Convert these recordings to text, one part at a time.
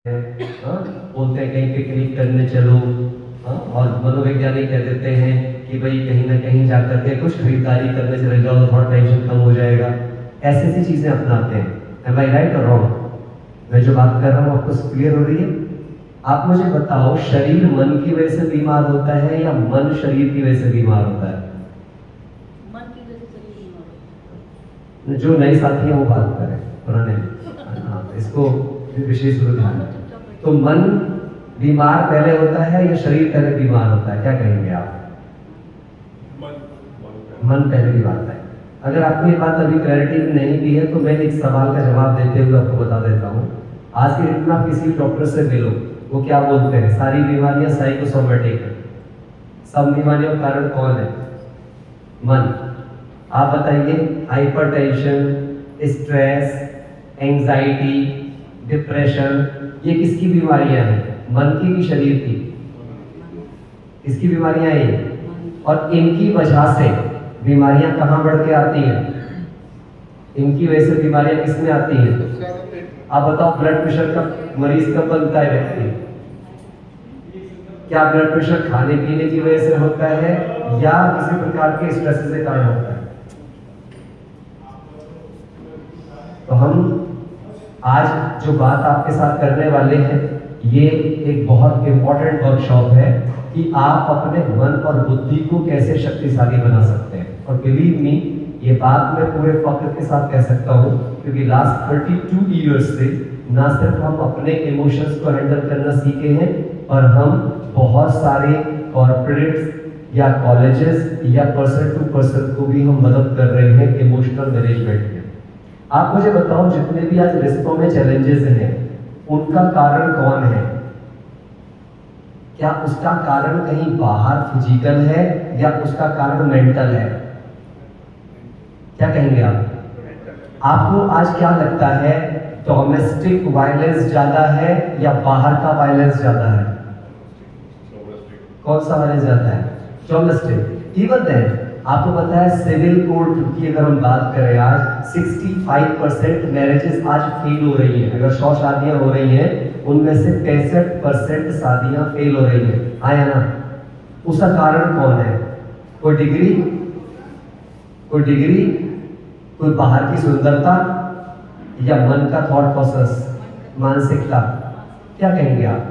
हाँ, बोलते हैं कहीं पिकनिक करने चलो। हाँ, और मनोवैज्ञानिक कह देते हैं कि भाई कहीं ना कहीं जाकर के कुछ खरीदारी करने चले जाओ तो थोड़ा टेंशन कम हो जाएगा। ऐसी ऐसी चीजें अपनाते हैं। एम आई राइट और रॉन्ग? मैं जो बात कर रहा हूँ आपको क्लियर हो रही है? आप मुझे बताओ, शरीर मन की वजह से बीमार होता है या मन शरीर की वजह से बीमार होता है? मन की वजह से शरीर बीमार होता है। जो नए साथी हैं वो बात करें, पुराने। हाँ, इसको विशेष रूप ध्यान रखें। तो मन बीमार पहले होता है या शरीर पहले बीमार होता है? क्या कहेंगे आप? मन पहले बीमार होता है। अगर आपको ये बात अभी क्लैरिटी नहीं दी है तो मैं एक सवाल का जवाब देते हुए आपको बता देता हूँ। आज के डेट में आप किसी डॉक्टर से मिलो, वो क्या बोलते हैं? सारी बीमारियां साइकोसोमेटिक है। सब बीमारियों का कारण कौन है? मन। आप बताइए, हाइपरटेंशन, स्ट्रेस, एंजाइटी, डिप्रेशन, ये किसकी बीमारियां हैं? मन की कि शरीर की? किसकी बीमारियां हैं ये? और इनकी वजह से बीमारियां कहां बढ़ के आती हैं? इनकी वजह से बीमारियां किस में आती हैं? आप बताओ, ब्लड प्रेशर का मरीज कब बनता है व्यक्ति? क्या ब्लड प्रेशर खाने पीने की वजह से होता है या किसी प्रकार के स्ट्रेस के कारण होता है? तो हम आज जो बात आपके साथ करने वाले हैं, ये एक बहुत इंपॉर्टेंट वर्कशॉप है कि आप अपने मन और बुद्धि को कैसे शक्तिशाली बना सकते हैं। और बिलीव मी, ये बात मैं पूरे फख्र के साथ कह सकता हूँ, क्योंकि लास्ट 32 ईयर्स से ना सिर्फ हम अपने इमोशंस को हैंडल करना सीखे हैं, और हम बहुत सारे कॉर्पोरेट्स या कॉलेजेस या पर्सन टू पर्सन को भी हम मदद कर रहे हैं इमोशनल मैनेजमेंट में। आप मुझे बताओ, जितने भी आज रिश्तों में चैलेंजेस हैं, उनका कारण कौन है? क्या उसका कारण कहीं बाहर फिजिकल है या उसका कारण मेंटल है? क्या कहेंगे आप? आपको आज क्या लगता है, डोमेस्टिक वायलेंस ज्यादा है या बाहर का वायलेंस ज्यादा है? कौन सा वायलेंस ज्यादा है? डोमेस्टिक। इवन देन आपको पता है, सिविल कोड की अगर हम बात करें, आज 65% मैरिजेस आज फेल हो रही हैं। अगर 100 शादियां हो रही हैं, उनमें से 65% शादियां फेल हो रही हैं। आया ना? उसका कारण कौन है? कोई डिग्री, कोई बाहर की सुंदरता, या मन का थॉट प्रोसेस, मानसिकता? क्या कहेंगे आप?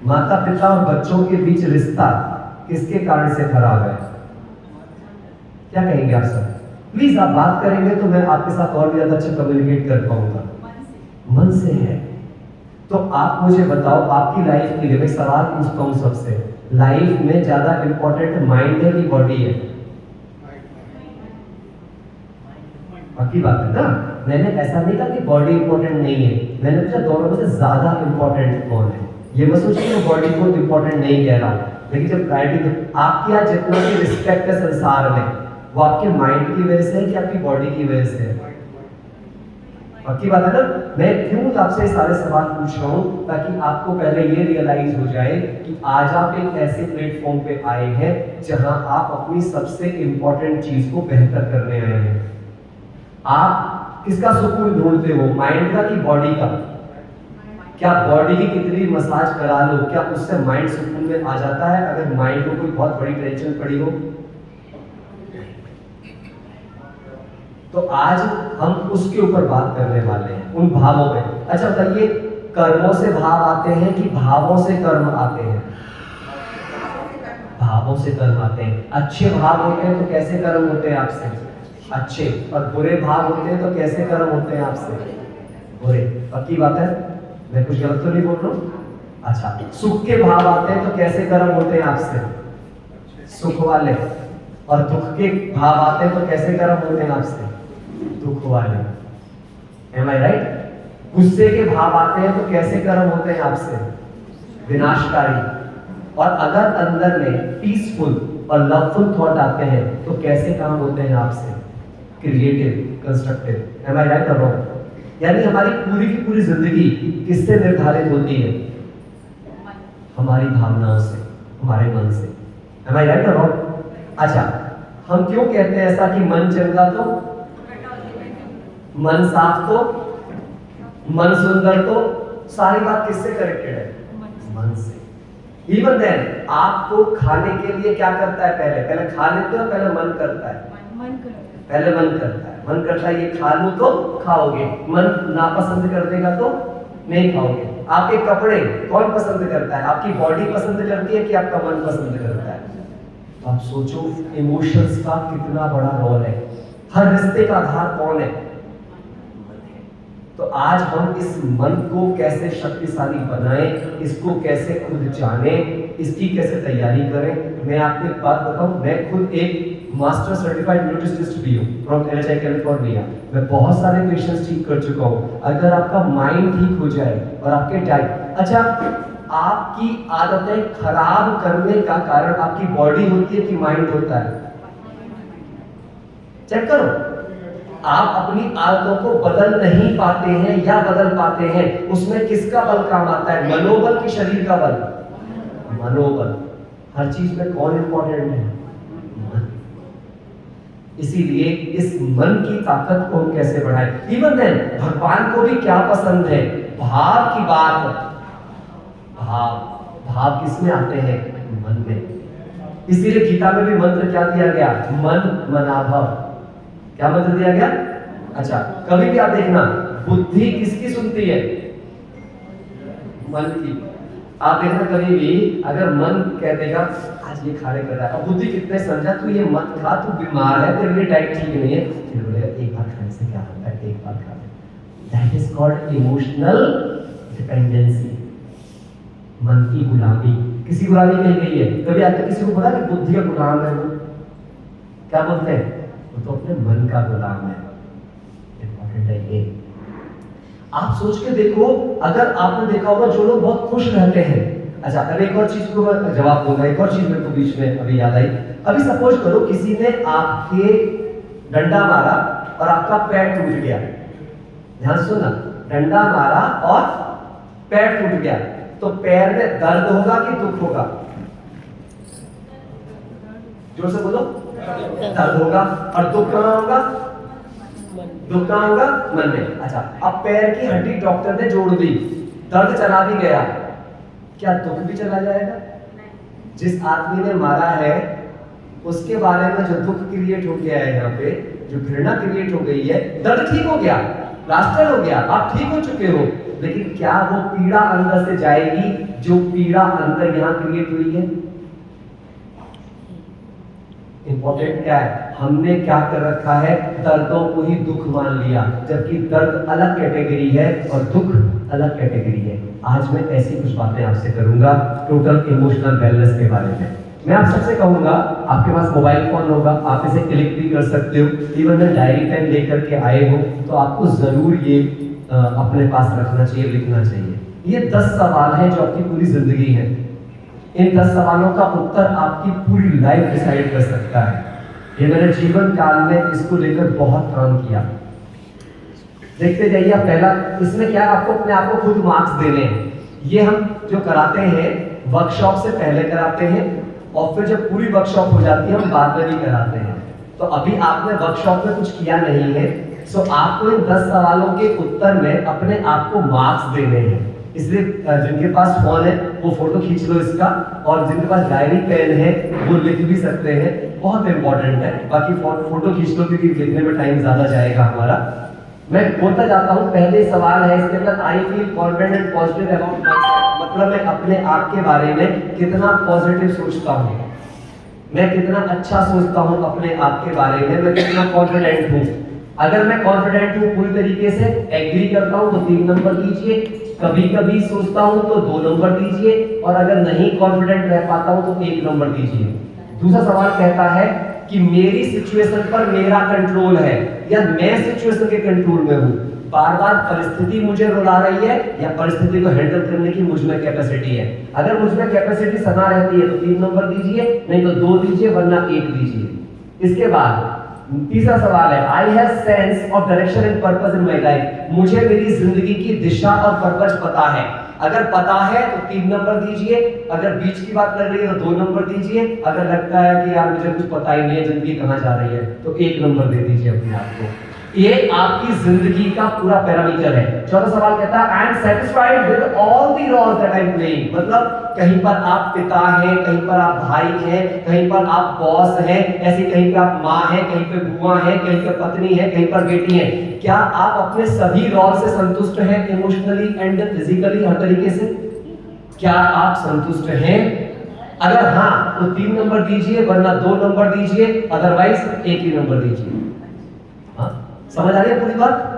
माता पिता और बच्चों के बीच रिश्ता किसके कारण से खराब है? क्या कहेंगे आप सब? प्लीज आप बात करेंगे तो मैं आपके साथ और भी ज्यादा अच्छा कम्युनिकेट कर पाऊंगा। मन से है। तो आप मुझे बताओ, आपकी लाइफ के लिए मैं सवाल पूछता हूँ सबसे, लाइफ में ज्यादा इंपॉर्टेंट माइंड है कि बॉडी है? पक्की बात है ना? मैंने ऐसा नहीं कहा कि बॉडी इंपॉर्टेंट नहीं है, मैंने पूछा दोनों में से ज्यादा इंपॉर्टेंट कौन है। ये मत सोचिए कि बॉडी को इंपॉर्टेंट नहीं कह रहा हूँ, लेकिन जब प्रायोरिटी आपकी आज जितना भी रिस्पेक्ट है संसार में, वो आपके माइंड की वजह से है कि आपकी बॉडी की वजह से है? पक्की बात है ना? मैं क्यों आपसे सारे सवाल पूछ रहा हूँ, ताकि आपको पहले ये रियलाइज हो जाए कि आज आप एक ऐसे प्लेटफॉर्म पे आए हैं जहां आप अपनी सबसे इंपॉर्टेंट चीज को बेहतर करने आए हैं। आप किसका सुकून ढूंढते हो, माइंड का कि बॉडी का? क्या बॉडी की कितनी मसाज करा लो, क्या उससे माइंड सुकून में आ जाता है अगर माइंड को कोई बहुत बड़ी टेंशन पड़ी हो? तो आज हम उसके ऊपर बात करने वाले हैं, उन भावों पे। अच्छा बताइए, कर्मों से भाव आते हैं कि भावों से कर्म आते हैं? भावों से कर्म आते हैं। अच्छे भाव होते हैं तो कैसे कर्म होते हैं आपसे? अच्छे। और बुरे भाव होते हैं तो कैसे कर्म होते हैं आपसे? बुरे। पक्की बात है? मैं कुछ गलत तो नहीं बोल रहा हूँ? अच्छा, सुख के भाव आते हैं तो कैसे कर्म होते हैं आपसे? सुख वाले। और दुख के भाव आते हैं तो कैसे कर्म होते हैं आपसे? दुख वाले। Am I right? गुस्से के भाव आते हैं तो कैसे कर्म होते हैं आपसे? विनाशकारी। और अगर अंदर में पीसफुल और लवफुल थॉट आते हैं तो कैसे काम होते हैं आपसे? Creative, constructive. Am I right or wrong? यानी हमारी पूरी की पूरी जिंदगी किससे निर्धारित होती है? हमारी भावनाओं से, हमारे मन से। Am I right or wrong? अच्छा, हम क्यों कहते हैं ऐसा कि मन चंगा तो, मन साफ तो, मन सुंदर तो, सारी बात किससे कनेक्टेड है? मन से। इवन देन आपको खाने के लिए क्या करता है? पहले खा लेते हो, पहले मन करता है? पहले मन करता है। मन करता है ये खा लूं तो खाओगे, मन नापसंद कर देगा तो नहीं खाओगे। आपके कपड़े कौन पसंद करता है? आपकी बॉडी पसंद करती है कि आपका मन पसंद करता है? तो आप सोचो इमोशंस का कितना बड़ा रोल है। हर रिश्ते का आधार कौन है? तो आज हम इस मन को कैसे शक्तिशाली बनाएं, इसको कैसे खुद जानें, इसकी कैसे तैयारी करें। मैं आपको एक बात बताऊं, मैं खुद एक मास्टर सर्टिफाइड न्यूट्रिशनिस्ट भी हूँ फ्रॉम LHI कैलिफोर्निया। मैं बहुत सारे पेशेंट्स ठीक कर चुका हूँ। अगर आपका माइंड ठीक हो जाए और आपके डाइट, अच्छा आपकी आदतें खराब करने का कारण आपकी बॉडी होती है कि माइंड होता है? चेक करो, आप अपनी आदतों को बदल नहीं पाते हैं या बदल पाते हैं, उसमें किसका बल काम आता है? मनोबल की शरीर का बल? मनोबल। हर चीज में कौन इंपॉर्टेंट है? मन। इसीलिए इस मन की ताकत को हम कैसे बढ़ाएं। इवन देन भगवान को भी क्या पसंद है? भाव की बात। भाव किसमें आते हैं? मन में। इसीलिए गीता में भी मंत्र क्या दिया गया? मन मनाभव। क्या मंत्र दिया गया? अच्छा, कभी भी आप देखना, बुद्धि किसकी सुनती है? मन की। आप देखना कभी भी अगर मन कह देगा आज ये खाने कर रहा है, और बुद्धि कितने समझा तू ये मत खा, तू बीमार है, तेरे लिए डाइट ठीक नहीं है, फिर बोलेगा एक बार खाने से क्या होता है, एक बार खा ले। That is called emotional dependency. मन की गुलामी। किसी गुलामी कही गई है? कभी आपने किसी को बोला कि बुद्धि का गुलाम है वो? क्या बोलते हैं? वो तो अपने मन का गुलाम है। इंपॉर्टेंट है ये। आप सोच के देखो, अगर आपने देखा होगा जो लोग बहुत खुश रहते हैं। अच्छा, अभी एक और चीज को मैं जवाब दूंगा। एक और चीज मेरे को बीच में अभी याद आई। अभी सपोज करो किसी ने आपके डंडा मारा और आपका पैर टूट गया। ध्यान से सुनना, डंडा मारा और पैर टूट गया, तो पैर में दर्द होगा कि दुख होगा? जोर से बोलो। दर्द होगा। और दुख कहाँ होगा? दुख कहाँ होगा? मन में। अच्छा, अब पैर की हड्डी डॉक्टर ने जोड़ दी, दर्द चला भी गया, क्या दुख भी चला जाएगा? जिस आदमी ने मारा है उसके बारे में जो दुख क्रिएट हो गया है, यहाँ पे जो घृणा क्रिएट हो गई है, दर्द ठीक हो गया, प्लास्टर हो गया, आप ठीक हो चुके हो, लेकिन क्या वो पीड़ा अंदर से जाएगी जो पीड़ा अंदर यहाँ क्रिएट हुई है? इंपॉर्टेंट क्या है? हमने क्या कर रखा है? दर्दों को ही दुख मान लिया, जबकि दर्द अलग कैटेगरी है और दुख अलग कैटेगरी है। आज मैं ऐसी कुछ बातें आपसे करूंगा टोटल इमोशनल वेलनेस के बारे में। मैं आप सबसे कहूंगा, आपके पास मोबाइल फोन होगा, आप इसे क्लिक भी कर सकते हो। इवन में डायरी पेन लेकर के आए हो तो आपको जरूर ये अपने पास रखना चाहिए, लिखना चाहिए। ये 10 सवाल हैं जो आपकी पूरी जिंदगी है। इन 10 सवालों का उत्तर आपकी पूरी लाइफ डिसाइड कर सकता है। ये मैंने जीवन काल में इसको लेकर बहुत काम किया। देखते जाइए। आप पहला, इसमें क्या आपको अपने आप को खुद मार्क्स देने हैं। ये हम जो कराते हैं वर्कशॉप से पहले कराते हैं, और फिर जब पूरी वर्कशॉप हो जाती है हम बाद में भी कराते हैं। तो अभी आपने वर्कशॉप में कुछ किया नहीं है, सो आपको इन 10 सवालों के उत्तर में अपने आप को मार्क्स देने हैं। इसलिए जिनके पास फोन है वो फोटो खींच लो इसका, और जिनके पास डायरी पेन है वो लिख भी सकते हैं। बहुत इंपॉर्टेंट है। बाकी फोटो खींच लो क्योंकि लिखने में टाइम ज्यादा जाएगा हमारा। मैं बोलता जाता हूँ। पहले सवाल है इसके अंदर, I feel confident and positive about my self. मतलब मैं अपने आप के बारे में कितना पॉजिटिव सोचता हूँ, मैं कितना अच्छा सोचता हूँ अपने आप के बारे में, मैं कितना कॉन्फिडेंट हूँ। अगर मैं कॉन्फिडेंट हूँ पूरी तरीके से, एग्री करता हूँ तो 3 नंबर दीजिए, कभी कभी सोचता हूँ तो 2 नंबर दीजिए, और अगर नहीं कॉन्फिडेंट रह पाता हूँ तो 1 नंबर दीजिए। दूसरा सवाल कहता है कि मेरी सिचुएशन पर मेरा कंट्रोल है या मैं सिचुएशन के कंट्रोल में हूँ। बार बार परिस्थिति मुझे रुला रही है या परिस्थिति को हैंडल करने की मुझ में कैपेसिटी है। अगर मुझ में कैपेसिटी सना रहती है तो 3 नंबर दीजिए, नहीं तो 2 दीजिए, वरना 1 दीजिए। इसके बाद तीसरा सवाल है, I have sense of direction and purpose in my life. मुझे मेरी जिंदगी की दिशा और पर्पस पता है। अगर पता है तो 3 नंबर दीजिए, अगर बीच की बात कर रही है तो 2 नंबर दीजिए, अगर लगता है कि यार मुझे कुछ पता ही नहीं है जिंदगी कहाँ जा रही है तो 1 नंबर दे दीजिए अपने आप को। ये आपकी जिंदगी का पूरा पैरामीटर है। चौथा सवाल कहता है I am satisfied with all the roles that I am playing. मतलब कहीं पर आप पिता हैं, कहीं पर आप भाई हैं, कहीं पर आप बॉस हैं, ऐसे कहीं पे आप माँ हैं, कहीं पे बुआ हैं, कहीं पे पत्नी है, कहीं पर बेटी है। क्या आप अपने सभी रोल से संतुष्ट हैं इमोशनली एंड फिजिकली, हर तरीके से? क्या आप संतुष्ट हैं? अगर हाँ तो 3 नंबर दीजिए, वरना 2 नंबर दीजिए, अदरवाइज 1 ही नंबर दीजिए। हाँ, समझ आ रही है पूरी बात?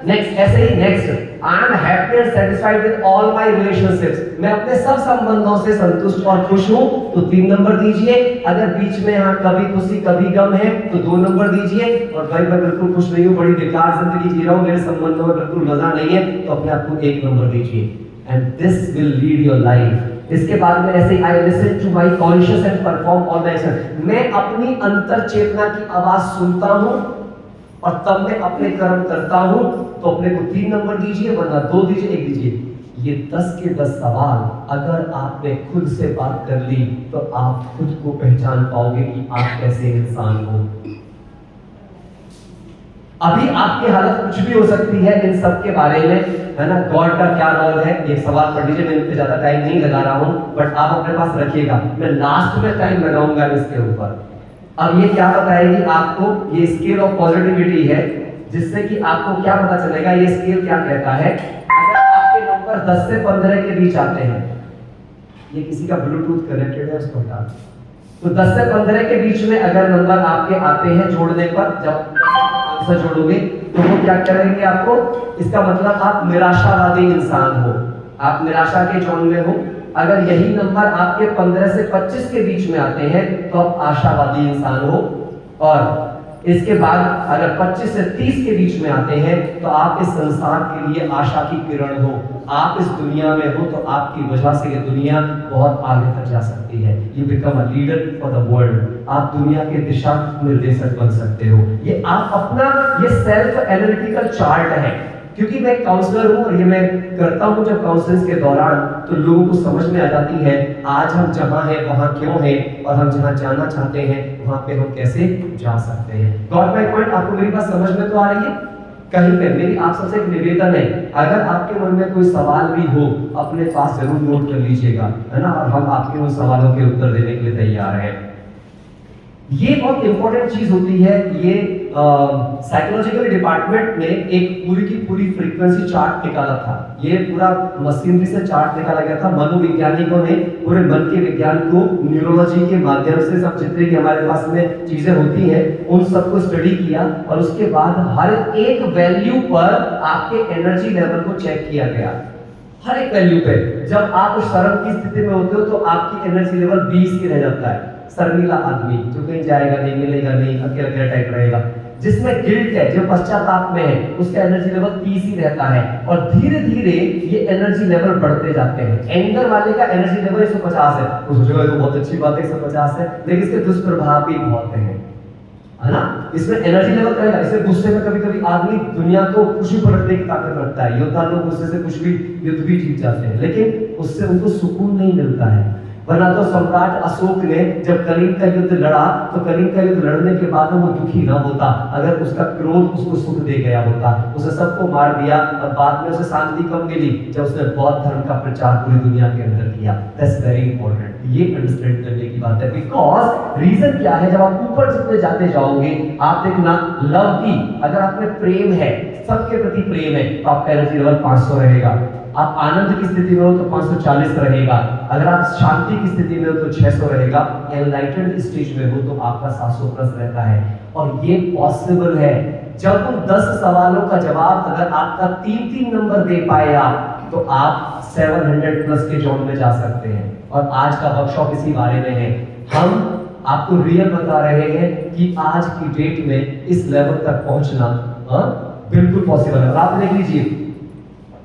नेक्स्ट, ऐसे ही next, I am happy and satisfied with all my relationships. मैं अपने सब संबंधों से संतुष्ट और खुश हूं, तो 3 नंबर दीजिए। अगर बीच में हाँ कभी खुशी कभी गम है तो 2 नंबर दीजिए। और भाई मैं बिल्कुल खुश नहीं हूं, बड़ी बेकार जिंदगी जी रहा हूं, मेरे संबंधों में बिल्कुल मजा नहीं है, तो अपने आप को 1 नंबर दीजिए। And this will lead your life. इसके बाद में ऐसे I listen to my conscious and perform all my action. मैं अपनी अंतर चेतना की आवाज सुनता हूं और तब मैं अपने कर्म करता हूं, तो अपने को 3 नंबर दीजिए, वरना 2 दीजिए, 1 दीजिए। ये 10 के 10 सवाल अगर आपने खुद से बात कर ली तो आप खुद को पहचान पाओगे कि आप कैसे इंसान हो। अभी आपकी हालत कुछ भी हो सकती है इन सब के बारे में, है ना? गॉड का क्या रोल है, ये सवाल पढ़ लीजिए, मैं इन पे ज्यादा टाइम नहीं लगा रहा हूं, बट आप अपने पास रखिएगा, मैं लास्ट में टाइम लगाऊंगा इसके ऊपर। अब ये क्या बताएगी आपको, ये स्केल ऑफ पॉजिटिविटी है, जिससे कि आपको क्या पता चलेगा, ये स्केल क्या कहता है। अगर आपके नंबर 10 से 15 के बीच आते हैं, ये किसी का ब्लूटूथ कनेक्टेड है उसको हटा, तो 10 से 15 के बीच में अगर नंबर आपके आते हैं जोड़ने पर, जब आंसर जोड़ोगे तो वो क्या करेंगे आपको, इसका मतलब आप निराशावादी इंसान हो, आप निराशा के जोन में हो। अगर यही नंबर आपके 15 से 25 के बीच में आते हैं तो आप आशावादी इंसान हो। और इसके बाद अगर 25 से 30 के बीच में आते हैं तो आप इस संसार के लिए आशा की किरण हो। आप इस दुनिया में हो तो आपकी वजह से ये दुनिया बहुत आगे तक जा सकती है। You become a leader for the world. आप दुनिया के दिशा निर्देशक बन सकते हो। ये आप अपना ये सेल्फ एनालिटिकल चार्ट है, क्योंकि मैं काउंसलर हूं और ये मैं करता हूं जब काउंसलिंग के दौरान, तो लोगों को समझ में आ जाती है आज हम जहां हैं वहां क्यों हैं, और हम जहां जाना चाहते हैं वहां पे हम कैसे जा सकते हैं। Got my point? आपको मेरी बात समझ में तो आ रही है? कहीं पे मेरी आप सबसे एक निवेदन है, अगर आपके मन में कोई सवाल भी हो अपने पास जरूर नोट कर लीजिएगा, है ना? और हम आपके उन सवालों के उत्तर देने के लिए तैयार हैं। ये बहुत इंपॉर्टेंट चीज होती है। ये साइकोलॉजिकल डिपार्टमेंट ने एक पूरी की पूरी फ्रीक्वेंसी चार्ट निकाला था। ये पूरा मशीनरी से चार्ट निकाला गया था। मनोवैज्ञानिकों ने पूरे मन के विज्ञान को न्यूरोलॉजी के माध्यम से सब जितने भी हमारे पास में चीजें होती हैं उन सबको स्टडी किया, और उसके बाद हर एक वैल्यू पर आपके एनर्जी लेवल को चेक किया गया। हर एक वैल्यू पे जब आप शर्म की स्थिति में होते हो तो आपकी एनर्जी लेवल 20 की रह जाता है। शर्मीला आदमी जो कहीं जाएगा नहीं, मिलेगा नहीं, अकेला अकेला टाइप रहेगा। जिसमें गिल्ट है, जो पश्चाताप में है, उसका एनर्जी लेवल 30 ही रहता है। और धीरे धीरे ये एनर्जी लेवल बढ़ते जाते हैं। एंगर वाले का एनर्जी लेवल 150 है, तो सोचेगा तो बहुत अच्छी बात है 150 है, लेकिन इसके दुष्प्रभाव भी बहुत हैं, है ना? इसमें एनर्जी लेवल रहेगा। इससे गुस्से में कभी कभी आदमी दुनिया को खुशी पलटने की ताकत रखता है। योद्धा लोग गुस्से से कुछ भी युद्ध भी जीत जाते हैं, लेकिन उससे उनको सुकून नहीं मिलता है। वरना तो सम्राट अशोक ने जब कलिंग का युद्ध लड़ा तो कलिंग का युद्ध लड़ने के बाद वो दुखी ना होता अगर उसका क्रोध उसको सुख दे गया होता। उसे सबको मार दिया और बाद में उसे शांति कब मिली, जब उसने बौद्ध धर्म का प्रचार पूरी दुनिया के अंदर किया। दैट्स वेरी इंपॉर्टेंट, ये अंडरस्टैंड करने की बात है। बिकॉज रीजन क्या है, जब आप ऊपर जितने जाते जाओगे आप देखना, लव की अगर आप में प्रेम है, सबके प्रति प्रेम है, तो आपका एनर्जी लेवल 500 रहेगा। आप आनंद की स्थिति में हो तो 540 रहेगा। अगर आप शांति की स्थिति में हो तो 600 रहेगा। एनलाइटेंड स्टेज में हो तो आपका 700 प्लस रहता है। और ये पॉसिबल है जब उन 10 सवालों का जवाब अगर आपका 3-3 नंबर दे पाए आप, तो आप 700 प्लस के जोन में जा सकते हैं। और आज का वर्कशॉप इसी बारे में है। हम आपको रियल बता रहे हैं कि आज की डेट में इस लेवल तक पहुंचना बिल्कुल पॉसिबल है। आप देख लीजिए,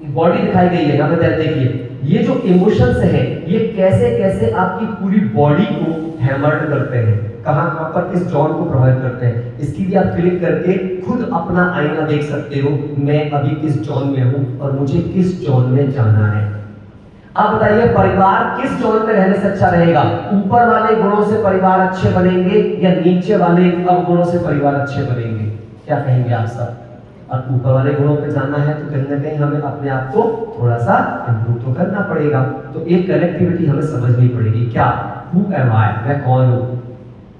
बॉडी दिखाई गई है यहाँ पे, देखिए ये जो इमोशंस है ये कैसे कैसे आपकी पूरी बॉडी को हैमर्ड करते हैं, कहां कहां पर किस जॉन को प्रभावित करते हैं। इसकी भी आप क्लिक करके खुद अपना आईना देख सकते हो, मैं अभी किस जॉन में हूं और मुझे किस जॉन में जाना है। आप बताइए परिवार किस जॉन में रहने से अच्छा रहेगा? ऊपर वाले गुणों से परिवार अच्छे बनेंगे या नीचे वाले अवगुणों से परिवार अच्छे बनेंगे? क्या कहेंगे आप सब? और ऊपर वाले गुणों पे जाना है तो कहीं ना कहीं हमें अपने आप को थोड़ा सा इम्प्रूव तो करना पड़ेगा। तो एक कनेक्टिविटी हमें समझनी पड़ेगी, क्या? हु एम आई, मैं कौन हूँ?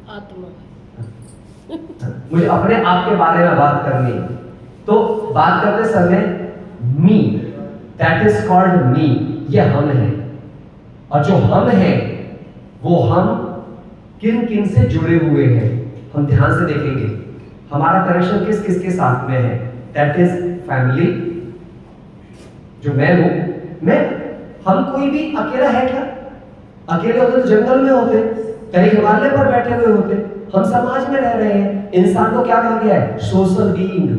आत्मा। मुझे अपने आप के बारे में बात करनी है। तो बात करते समय मी, दैट इज कॉल्ड मी, ये हम है। और जो हम है वो हम किन किन से जुड़े हुए हैं, हम ध्यान से देखेंगे। हमारा कनेक्शन किस किस के साथ में है? दैट इज फैमिली, जो मैं हूं, मैं, हम कोई भी अकेला है क्या? अकेले होते तो जंगल में होते, कहीं हिमालय पर बैठे हुए होते। हम समाज में रह रहे हैं। इंसान को क्या कहा गया है? Social being,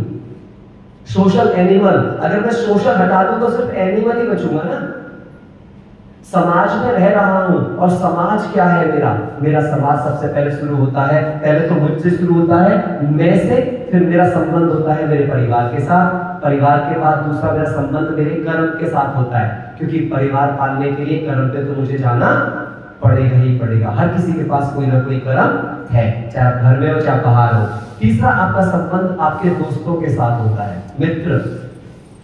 social animal. अगर मैं सोशल हटा दूं तो सिर्फ एनिमल ही बचूंगा ना। समाज में रह रहा हूं, और समाज क्या है मेरा? मेरा समाज सबसे पहले शुरू होता है, पहले तो मुझसे शुरू होता है, मैं से, फिर मेरा संबंध होता है मेरे परिवार के साथ, परिवार के बाद दूसरा मेरा संबंध मेरे कर्म के साथ होता है, क्योंकि परिवार पालने के लिए कर्म पे तो मुझे जाना पड़ेगा ही पड़ेगा। हर किसी के पास कोई ना कोई कर्म है, चाहे आप घर में हो चाहे बाहर हो। तीसरा आपका संबंध आपके दोस्तों के साथ होता है, मित्र।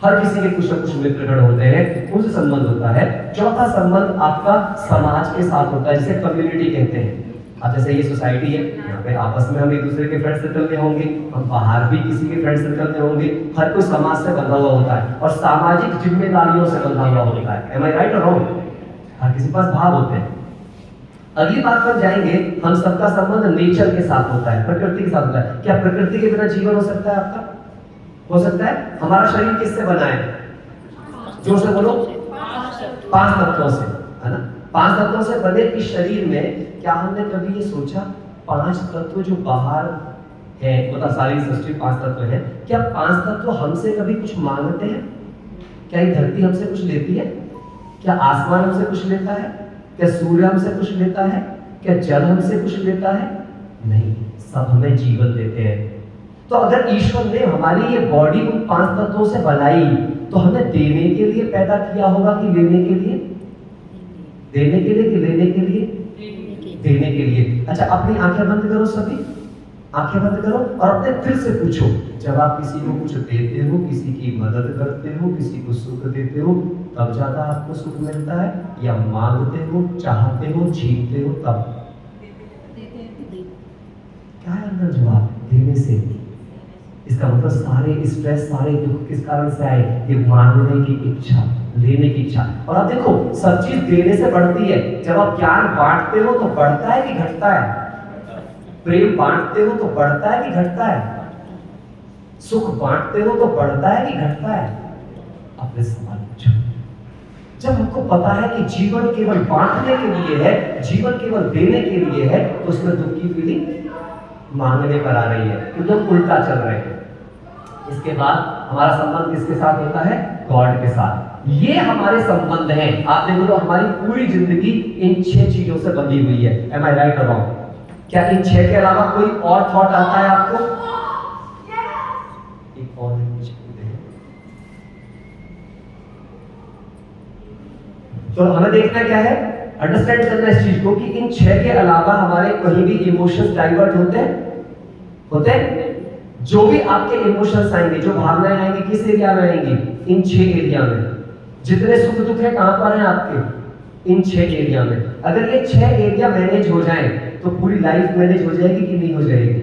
हर किसी के कुछ ना कुछ मित्रगण होते हैं, उनसे संबंध होता है। चौथा संबंध आपका समाज के साथ होता है, जिसे कम्युनिटी कहते हैं। अब जैसे ये सोसाइटी है, यहाँ पे आपस में हम एक दूसरे के फ्रेंड सर्कल में होंगे, हम बाहर भी किसी के फ्रेंड सर्कल में होंगे। हर कोई समाज से बंधा हुआ होता है और सामाजिक जिम्मेदारियों से बंधा हुआ होता है। एम आई राइट और रॉन्ग? हर किसी के पास भाव होते हैं। अगली बात पर जाएंगे, हम सबका संबंध नेचर के साथ होता है, प्रकृति के साथ होता है। क्या प्रकृति के बिना जीवन हो सकता है आपका? हो सकता है? हमारा शरीर किससे बना है? जोर से बोलो। 5 तत्वों से, है ना? 5 तत्वों से बने इस शरीर में क्या हमने कभी ये सोचा 5 तत्व जो बाहर है, मतलब सारी सृष्टि 5 तत्व है, क्या 5 तत्व हमसे कभी कुछ मांगते हैं? क्या ये धरती हमसे कुछ लेती है? क्या आसमान हमसे कुछ लेता है? क्या सूर्य हमसे कुछ लेता है? क्या जल हमसे कुछ लेता है? नहीं, सब हमें जीवन देते हैं। तो अगर ईश्वर ने हमारी ये बॉडी उन 5 तत्वों से बनाई, तो हमें देने के लिए पैदा किया होगा कि लेने के लिए? देने के लिए कि लेने के लिए? देने के लिए। अच्छा, अपनी आंखें बंद करो, सभी आंखें बंद करो और अपने दिल से पूछो, जब आप किसी को कुछ देते हो, किसी की मदद करते हो, किसी को सुख देते हो, तब ज्यादा आपको सुख मिलता है, या मांगते हो, चाहते हो, छीनते हो तब? क्या है अंदर जवाब? देने से। इसका मतलब सारे स्ट्रेस, सारे दुख किस कारण से आए? ये मांगने की इच्छा, लेने की इच्छा। और आप देखो, सब चीज देने से बढ़ती है। जब आप ज्ञान बांटते हो तो बढ़ता है कि घटता है? प्रेम बांटते हो तो बढ़ता है कि घटता है? सुख बांटते हो तो बढ़ता है कि घटता है? अपने सवाल पूछो। जब हमको पता है कि जीवन केवल बांटने के लिए है, जीवन केवल देने के लिए है, तो उसमें दुख की फीलिंग मांगने पर आ रही है, क्योंकि हम उल्टा चल रहे हैं। इसके बाद हमारा संबंध किसके साथ होता है? गॉड के साथ। ये हमारे संबंध हैं। आप देखो तो हमारी पूरी जिंदगी इन 6 चीजों से बंधी हुई है। एम आई राइट और रॉन्ग? क्या इन 6 के अलावा कोई और थॉट आता है आपको? एक और तो हमें देखना क्या है, अंडरस्टैंड करना इस चीज को कि इन 6 के अलावा हमारे कहीं भी इमोशंस डाइवर्ट होते हैं? जो भी आपके इमोशंस आएंगे, जो भावनाएं आएंगी, किस एरिया में आएंगी? इन 6 एरिया में। जितने सुख दुख है कहां पर है आपके? इन 6 एरिया में। अगर ये 6 एरिया मैनेज हो जाए तो पूरी लाइफ मैनेज हो जाएगी कि नहीं हो जाएगी?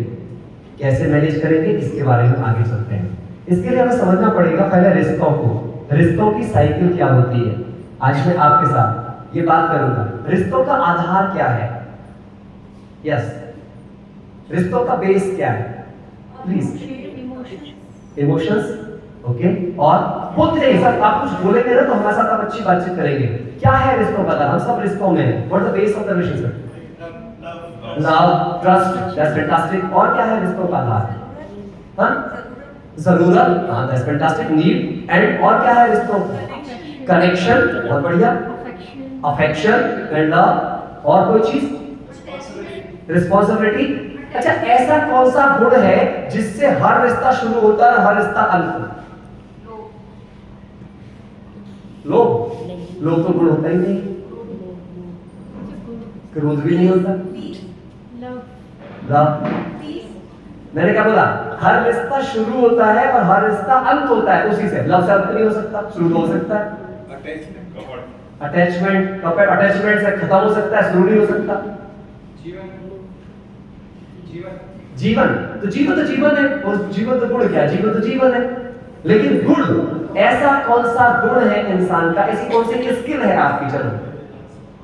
कैसे मैनेज करेंगे, इसके बारे में आगे चलते हैं। इसके लिए हमें समझना पड़ेगा पहले रिश्तों को। रिश्तों की साइकिल क्या होती है, आज मैं आपके साथ ये बात करूंगा। रिश्तों का आधार क्या है? यस, रिश्तों का बेस क्या है? प्लीज। Emotions, okay. और बोलते रहिए सर, आप कुछ बोलेंगे ना तो हमारे साथ आप अच्छी बातचीत करेंगे। क्या है रिश्तों का आधार? हम सब रिश्तों में हैं। What is the base of the relationship? Love, trust, that's fantastic. और क्या है रिश्तों का आधार? जरूरत, हाँ दैट्स फैंटास्टिक। नीड, एंड और क्या है रिश्तों? कनेक्शन, बहुत बढ़िया। Affection and love. और कोई चीज? रिस्पॉन्सिबिलिटी। अच्छा, ऐसा कौन सा गुण है जिससे हर रिश्ता शुरू होता है, हर रिश्ता अंत? लोभ। लोभ तो गुण होता ही नहीं, क्रोध भी नहीं होता, लव, मैंने क्या बोला? हर रिश्ता शुरू होता है और हर रिश्ता अंत होता है उसी से। लव से अंत नहीं हो सकता, शुरू हो सकता है। अटैचमेंट कपड़ अटैचमेंट से खत्म हो सकता है, शुरू नहीं हो सकता। जीवन तो जीवन है, और जीवन तो गुण क्या है? जीवन तो जीवन है। लेकिन गुण, ऐसा कौन सा गुण है इंसान का, ऐसी कौन सी स्किल है आपकी जन्म,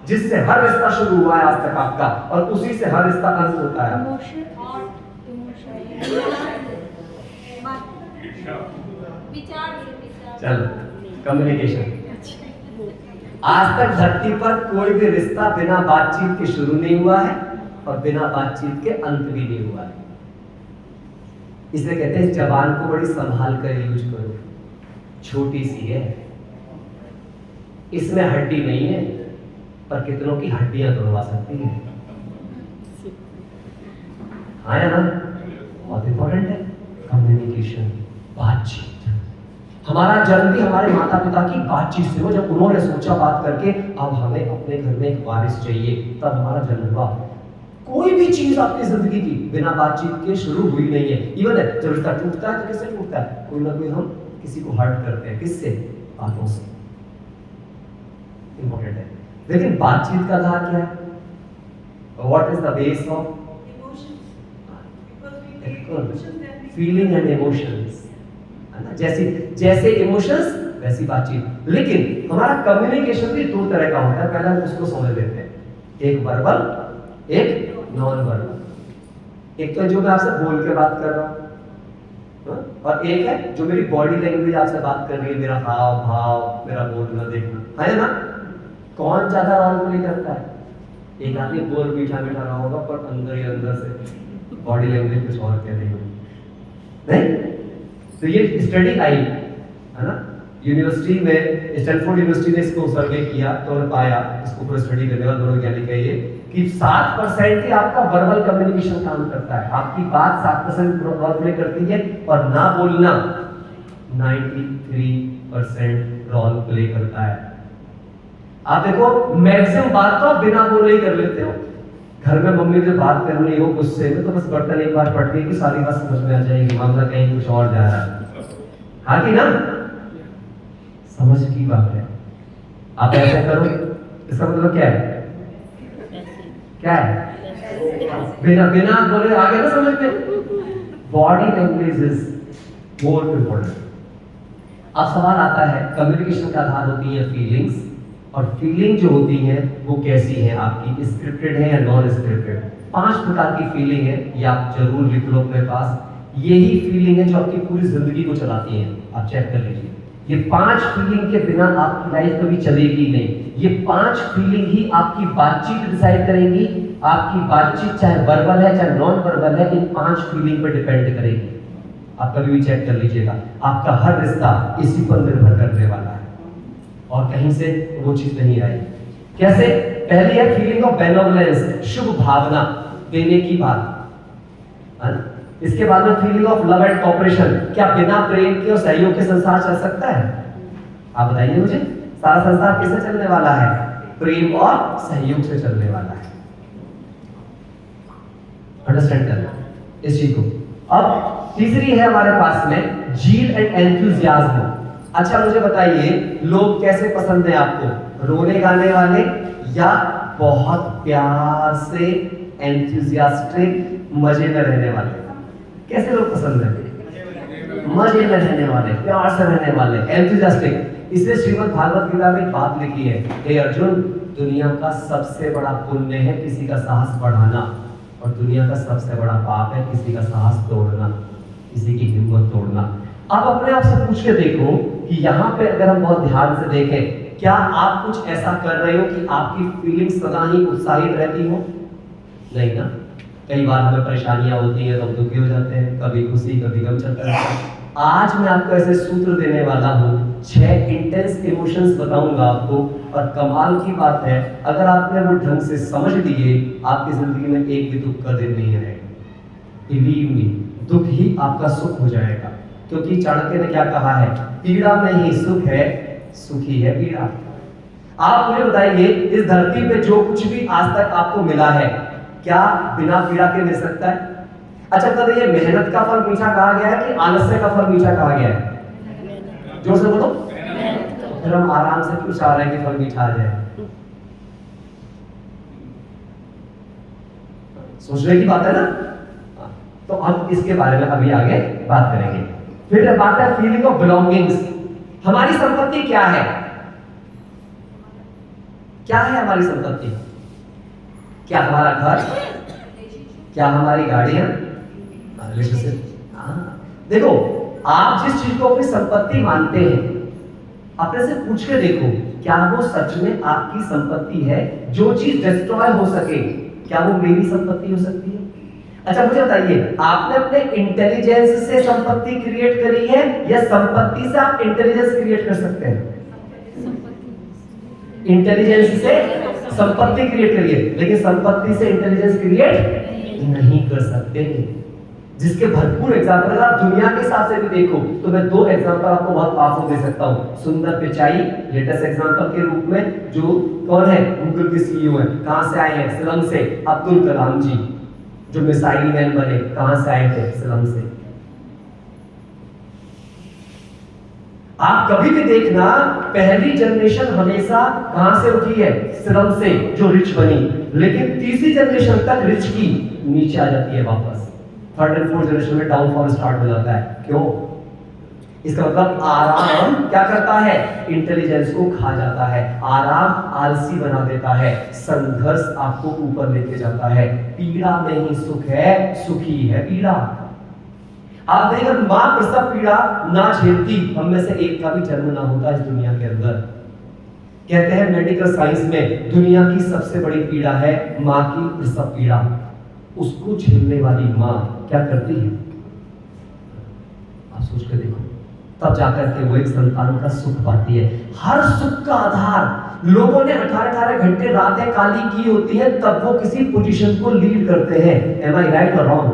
जिससे हर रिश्ता शुरू हुआ है आज तक आपका, और उसी से हर रिश्ता अंत होता है? चलो, कम्युनिकेशन। आज तक धरती पर कोई भी रिश्ता बिना बातचीत के शुरू नहीं हुआ है और बिना बातचीत के अंत भी नहीं हुआ है। इसलिए कहते हैं जबान को बड़ी संभाल कर यूज करो, छोटी सी है, इसमें हड्डी नहीं है, पर कितनों की हड्डियां तोड़वा सकती है। हाँ या ना? बहुत इंपॉर्टेंट है कम्युनिकेशन, बातचीत। हमारा जन्म भी हमारे माता पिता की बातचीत से हुआ। जब उन्होंने सोचा बात करके अब हमें अपने घर में एक वारिस चाहिए, तब हमारा जन्म हुआ। कोई भी चीज आपकी जिंदगी की बिना बातचीत के शुरू हुई नहीं है। इवन है जब रिश्ता टूटता है तो किससे टूटता है? कोई ना कोई हम किसी को हर्ट करते हैं। किससे? बातों से। इंपॉर्टेंट है। लेकिन बातचीत का आधार क्या है? What is the base of feeling and emotions, है ना? जैसे इमोशंस वैसी बातचीत। लेकिन हमारा कम्युनिकेशन भी दो तरह का होता है, पहले हम उसको समझ लेते हैं। एक वर्बल, एक नॉन वर्बल। एक तो जो मैं आपसे बोल के बात कर रहा हूं, और एक है जो मेरी बॉडी लैंग्वेज आपसे बात कर रही है, मेरा हाव भाव, मेरा बोलना देखना, है ना? कौन ज्यादा रोल प्ले करता है? एक आदमी बोल मीठा मीठा रहा होगा, पर अंदर ही अंदर से बॉडी लैंग्वेज कुछ और कह रही होगी, नहीं? तो ये स्टडी आई, है ना? यूनिवर्सिटी में, स्टैनफोर्ड यूनिवर्सिटी ने इसको सर्वे किया तो उन्होंने पाया, इसको पूरा स्टडी करने वाले वैज्ञानिक है ये, कि 7% ही आपका वर्बल कम्युनिकेशन काम करता है। आपकी बात 7% रोल प्ले करती है, और ना बोलना 93% रोल प्ले करता है। आप देखो, मैक्सिमम बात तो आप बिना बोले ही कर लेते हो। घर में मम्मी से बात करनी हो गुस्से में, तो बस बर्तन एक बार पट गई कि सारी बात समझ में आ जाएगी, मामला कहीं कुछ और जा रहा है। हाँ कि ना? समझ की बात है। आप ऐसे करो, इसका मतलब क्या है? क्या है? बिना बोले आगे ना समझते। Body language is more important. अब सवाल आता है, कम्युनिकेशन का आधार होती है फीलिंग्स, और फीलिंग जो होती है वो कैसी है आपकी, स्क्रिप्टेड है या नॉन स्क्रिप्टेड? 5 प्रकार की फीलिंग है, ये आप जरूर लिख लो अपने पास। यही फीलिंग है जो आपकी पूरी जिंदगी को चलाती है। आप चेक कर लीजिए, ये 5 फीलिंग के बिना आपकी लाइफ कभी चलेगी नहीं। ये 5 फीलिंग ही आपकी बातचीत डिसाइड करेंगी। आपकी बातचीत चाहे वर्बल है चाहे नॉन वर्बल है, इन 5 फीलिंग पर डिपेंड करेगी। आप कभी भी चेक कर लीजिएगा, आपका हर रिश्ता इसी पर निर्भर करने वाला है, और कहीं से वो चीज नहीं आई। कैसे? पहली है फीलिंग ऑफ बेनोवलेंस, शुभ भावना, देने की बात, है ना? इसके बाद में feeling of love and cooperation, क्या बिना प्रेम के और सहयोग के संसार चल सकता है? आप बताइए मुझे, सारा संसार किससे चलने वाला है? प्रेम और सहयोग से चलने वाला है। अंडरस्टैंड करना इस चीज को। अब तीसरी है हमारे पास में जील एंड एंथुसियाज्म। अच्छा मुझे बताइए, लोग कैसे पसंद है आपको? रोने गाने वाले या बहुत प्यार से एंथुसियास्टिक, मजे में रहने वाले? कैसे लोग पसंद है? मजे में रहने वाले, प्यार से रहने वाले, एंथुसियास्टिक। इसलिए श्रीमद् भागवत गीता में एक बात लिखी है, हे अर्जुन, दुनिया का सबसे बड़ा पुण्य है किसी का साहस बढ़ाना, और दुनिया का सबसे बड़ा पाप है किसी का साहस तोड़ना, किसी की हिम्मत तोड़ना। आप अपने आप से पूछ के देखो कि यहाँ पे अगर हम बहुत ध्यान से देखें, क्या आप कुछ ऐसा कर रहे हो कि आपकी फीलिंग्स सदा ही उत्साहित रहती हो? नहीं ना। कई बार हमें परेशानियां होती हैं तो हम दुखी हो जाते हैं, कभी खुशी कभी गम चलता है। आज मैं आपको ऐसे सूत्र देने वाला हूँ, 6 इंटेंस इमोशंस बताऊंगा आपको, और कमाल की बात है, अगर आपने वो ढंग से समझ लिए, आपकी जिंदगी में एक भी दुख का दिन नहीं रहेगा। बिलीव मी, दुख ही आपका सुख हो जाएगा। क्योंकि चाणक्य ने क्या कहा है, पीड़ा में ही सुख है, सुखी है पीड़ा। आप मुझे बताइए, इस धरती पे जो कुछ भी आज तक आपको मिला है, क्या बिना पीड़ा के मिल सकता है? अच्छा बताइए, मेहनत का फल मीठा कहा गया है कि आलस्य का फल मीठा कहा गया है? जोर से बोलो। फिर हम आराम से क्यों चाह रहे हैं कि फल मीठा आ जाए? सोचने की बात है ना। तो हम इसके बारे में अभी आगे बात करेंगे। फिर बात है फीलिंग ऑफ बिलोंगिंग्स। हमारी संपत्ति क्या है? क्या है हमारी संपत्ति? क्या हमारा घर? क्या हमारी गाड़ियां? रिलेशनशिप। देखो, आप जिस चीज को अपनी संपत्ति मानते हैं, अपने से पूछ के देखो, क्या वो सच में आपकी संपत्ति है? जो चीज डिस्ट्रॉय हो सके, क्या वो मेरी संपत्ति हो सकती है? अच्छा मुझे बताइए, आपने अपने इंटेलिजेंस से संपत्ति क्रिएट करी है या संपत्ति से आप इंटेलिजेंस क्रिएट कर सकते हैं? इंटेलिजेंस से संपत्ति क्रिएट करिए, लेकिन संपत्ति से इंटेलिजेंस क्रिएट नहीं कर सकते। जिसके भरपूर एग्जाम्पल अगर आप दुनिया के हिसाब से भी देखो तो मैं दो एग्जाम्पल आपको बहुत पावरफुल दे सकता हूं। सुंदर पिचाई लेटेस्ट एग्जाम्पल के रूप में, जो कौन है, गूगल के सीईओ है। कहां से आए हैं? स्लम से। अब्दुल कलाम जी जो मिसाइल मैन बने, कहां से आए थे? स्लम से। आप कभी भी देखना, पहली जनरेशन हमेशा कहां से उठी है? स्लम से, जो रिच बनी। लेकिन तीसरी जनरेशन तक रिच की नीचे आ जाती है वापस। थर्ड एंड फोर्थ जनरेशन में डाउनफॉल स्टार्ट हो जाता है। क्यों? इसका मतलब आराम क्या करता है? इंटेलिजेंस को खा जाता है। आराम आलसी बना देता है। संघर्ष आपको ऊपर लेके जाता है। पीड़ा में ही सुख है, सुखी है पीड़ा। आप देखिए, मां प्रसव पीड़ा ना झेलती, हम में से एक का भी जन्म ना होता इस दुनिया के अंदर। कहते हैं मेडिकल साइंस में दुनिया की सबसे बड़ी पीड़ा है मां की प्रसव पीड़ा। उसको झेलने वाली मां क्या करती है? आप सोच कर देखो, तब जाकर के वो एक संतान का सुख पाती है। हर सुख का आधार लोगों ने 18-18 घंटे रातें काली की होती है, तब वो किसी पोजीशन को लीड करते हैं। एम आई राइट और रॉन्ग?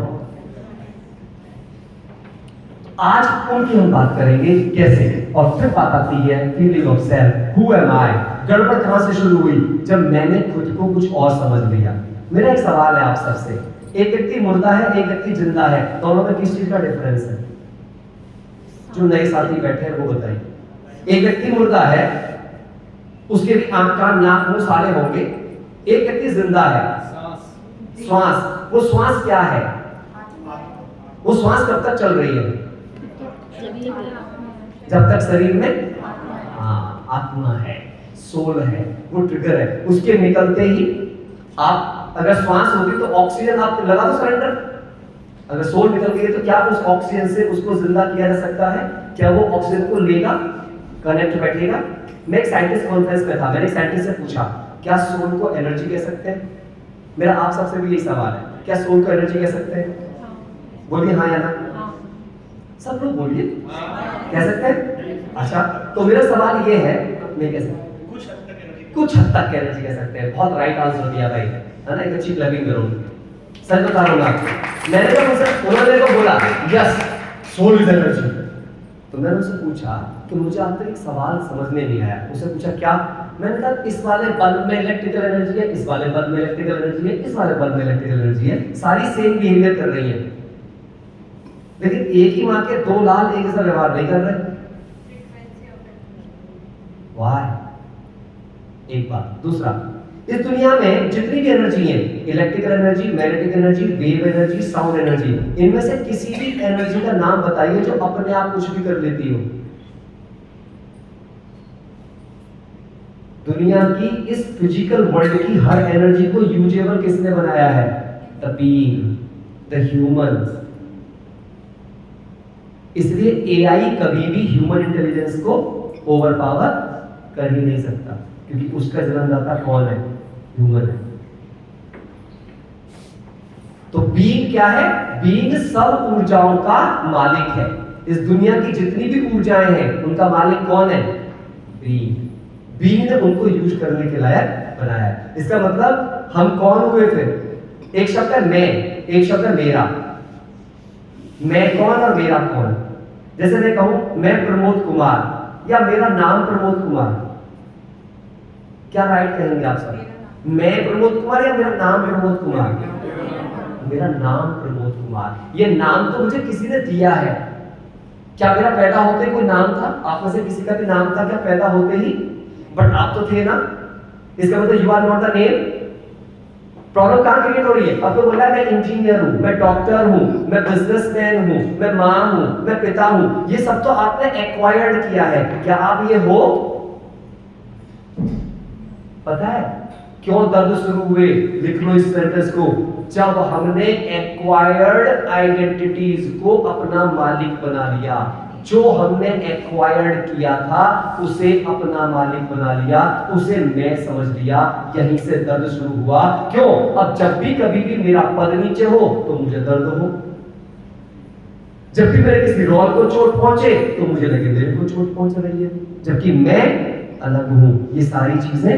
आज उनकी हम बात करेंगे कैसे। और फिर बात आती है feeling of self, who am I. गड़बड़ कहां से शुरू हुई? जब मैंने खुद को कुछ और समझ लिया। मेरा एक सवाल है आप सबसे, एक व्यक्ति मुर्दा है, एक व्यक्ति जिंदा है, दोनों में किस चीज का डिफरेंस है? जो नए साथी बैठे हैं वो बताइए। एक व्यक्ति मुर्दा है, उसके भी आंख कान नाक मुंह सारे होंगे। एक व्यक्ति जिंदा है, श्वास। वो श्वास क्या है? वो श्वास कब तक चल रही है? जब तक शरीर में आत्मा है, सोल है, वो ट्रिगर है। उसके निकलते ही आप, अगर श्वास होती तो ऑक्सीजन आप लगा दो सरेंडर। अगर सोल निकल गई तो क्या उस ऑक्सीजन से उसको जिंदा किया जा सकता है? क्या वो ऑक्सीजन को लेगा, कनेक्ट बैठेगा? मैं एक साइंटिस्ट कॉन्फ्रेंस में था, मैंने एक साइंटिस्ट से पूछा, क्या सोल को एनर्जी कह सकते हैं? मेरा आप सबसे भी यही सवाल है, क्या सोल को एनर्जी कह सकते हैं? बोलिए हाँ या ना। सब लोग बोलिए, कह सकते हैं? अच्छा, तो मेरा सवाल ये है, मैं कह सकता कुछ हद तक एनर्जी कह सकते हैं। बहुत राइट आंसर दिया भाई, है ना? एक अच्छी क्लबिंग करूंगी। सच बता रहा हूँ आपको, मैंने जब उन्होंने को बोला यस सोल इज एनर्जी, तो मैंने उससे पूछा कि मुझे आप तक एक सवाल समझ में नहीं आया। उससे पूछा क्या? मैंने कहा इस वाले बल्ब में इलेक्ट्रिकल एनर्जी है, इस वाले बल्ब में इलेक्ट्रिकल एनर्जी है, इस वाले बल्ब में इलेक्ट्रिकल एनर्जी है, सारी सेम बिहेवियर कर रही है, लेकिन एक ही माँ के दो लाल एक जैसा व्यवहार नहीं कर रहे। वाह, एक बात। दूसरा, इस दुनिया में जितनी भी एनर्जी है, electrical energy, magnetic energy, wave energy, sound energy, इनमें से किसी भी एनर्जी का नाम बताइए जो अपने आप कुछ भी कर लेती हो। दुनिया की इस फिजिकल वर्ल्ड की हर एनर्जी को यूजेबल किसने बनाया है? The being, the human. इसलिए एआई कभी भी ह्यूमन इंटेलिजेंस को ओवरपावर कर ही नहीं सकता, क्योंकि उसका जन्मदाता कौन है? ह्यूमन है। तो बीइंग क्या है? बीइंग सब ऊर्जाओं का मालिक है। इस दुनिया की जितनी भी ऊर्जाएं हैं उनका मालिक कौन है? बीइंग। बीइंग ने उनको यूज करने के लायक बनाया है। इसका मतलब हम कौन हुए फिर? एक शब्द है मैं, एक शब्द है मेरा। मैं कौन और मेरा कौन? जैसे मैं कहूं मैं प्रमोद कुमार या मेरा नाम प्रमोद कुमार, क्या राइट कहेंगे आप सब? मैं प्रमोद कुमार या मेरा नाम प्रमोद कुमार? मेरा नाम प्रमोद कुमार, ये नाम तो मुझे किसी ने दिया है। क्या मेरा पैदा होते ही कोई नाम था? आप में से किसी का भी नाम था क्या पैदा होते ही? बट आप तो थे ना, इसका मतलब you are not the name. Problem कहां क्रिएट हो रही है? आपको बोला मैं इंजीनियर हूं, मैं डॉक्टर हूं, मैं बिजनेसमैन हूं, मैं मां हूं, मैं पिता हूं, ये सब तो आपने एक्वायर्ड किया है। क्या आप ये हो? पता है क्यों दर्द शुरू हुए? लिख लो इस सेंटेंस को। जब हमने एक्वायर्ड आइडेंटिटीज को अपना मालिक बना लिया। जो हमने एक्वायर्ड किया था उसे अपना मालिक बना लिया, उसे मैं समझ लिया, यहीं से दर्द शुरू हुआ। क्यों? अब जब भी कभी भी मेरा पद नीचे हो तो मुझे दर्द हो, जब भी मेरे किसी रोल को चोट पहुंचे तो मुझे लगे मेरे को चोट पहुंच रही है, जबकि मैं अलग हूं। ये सारी चीजें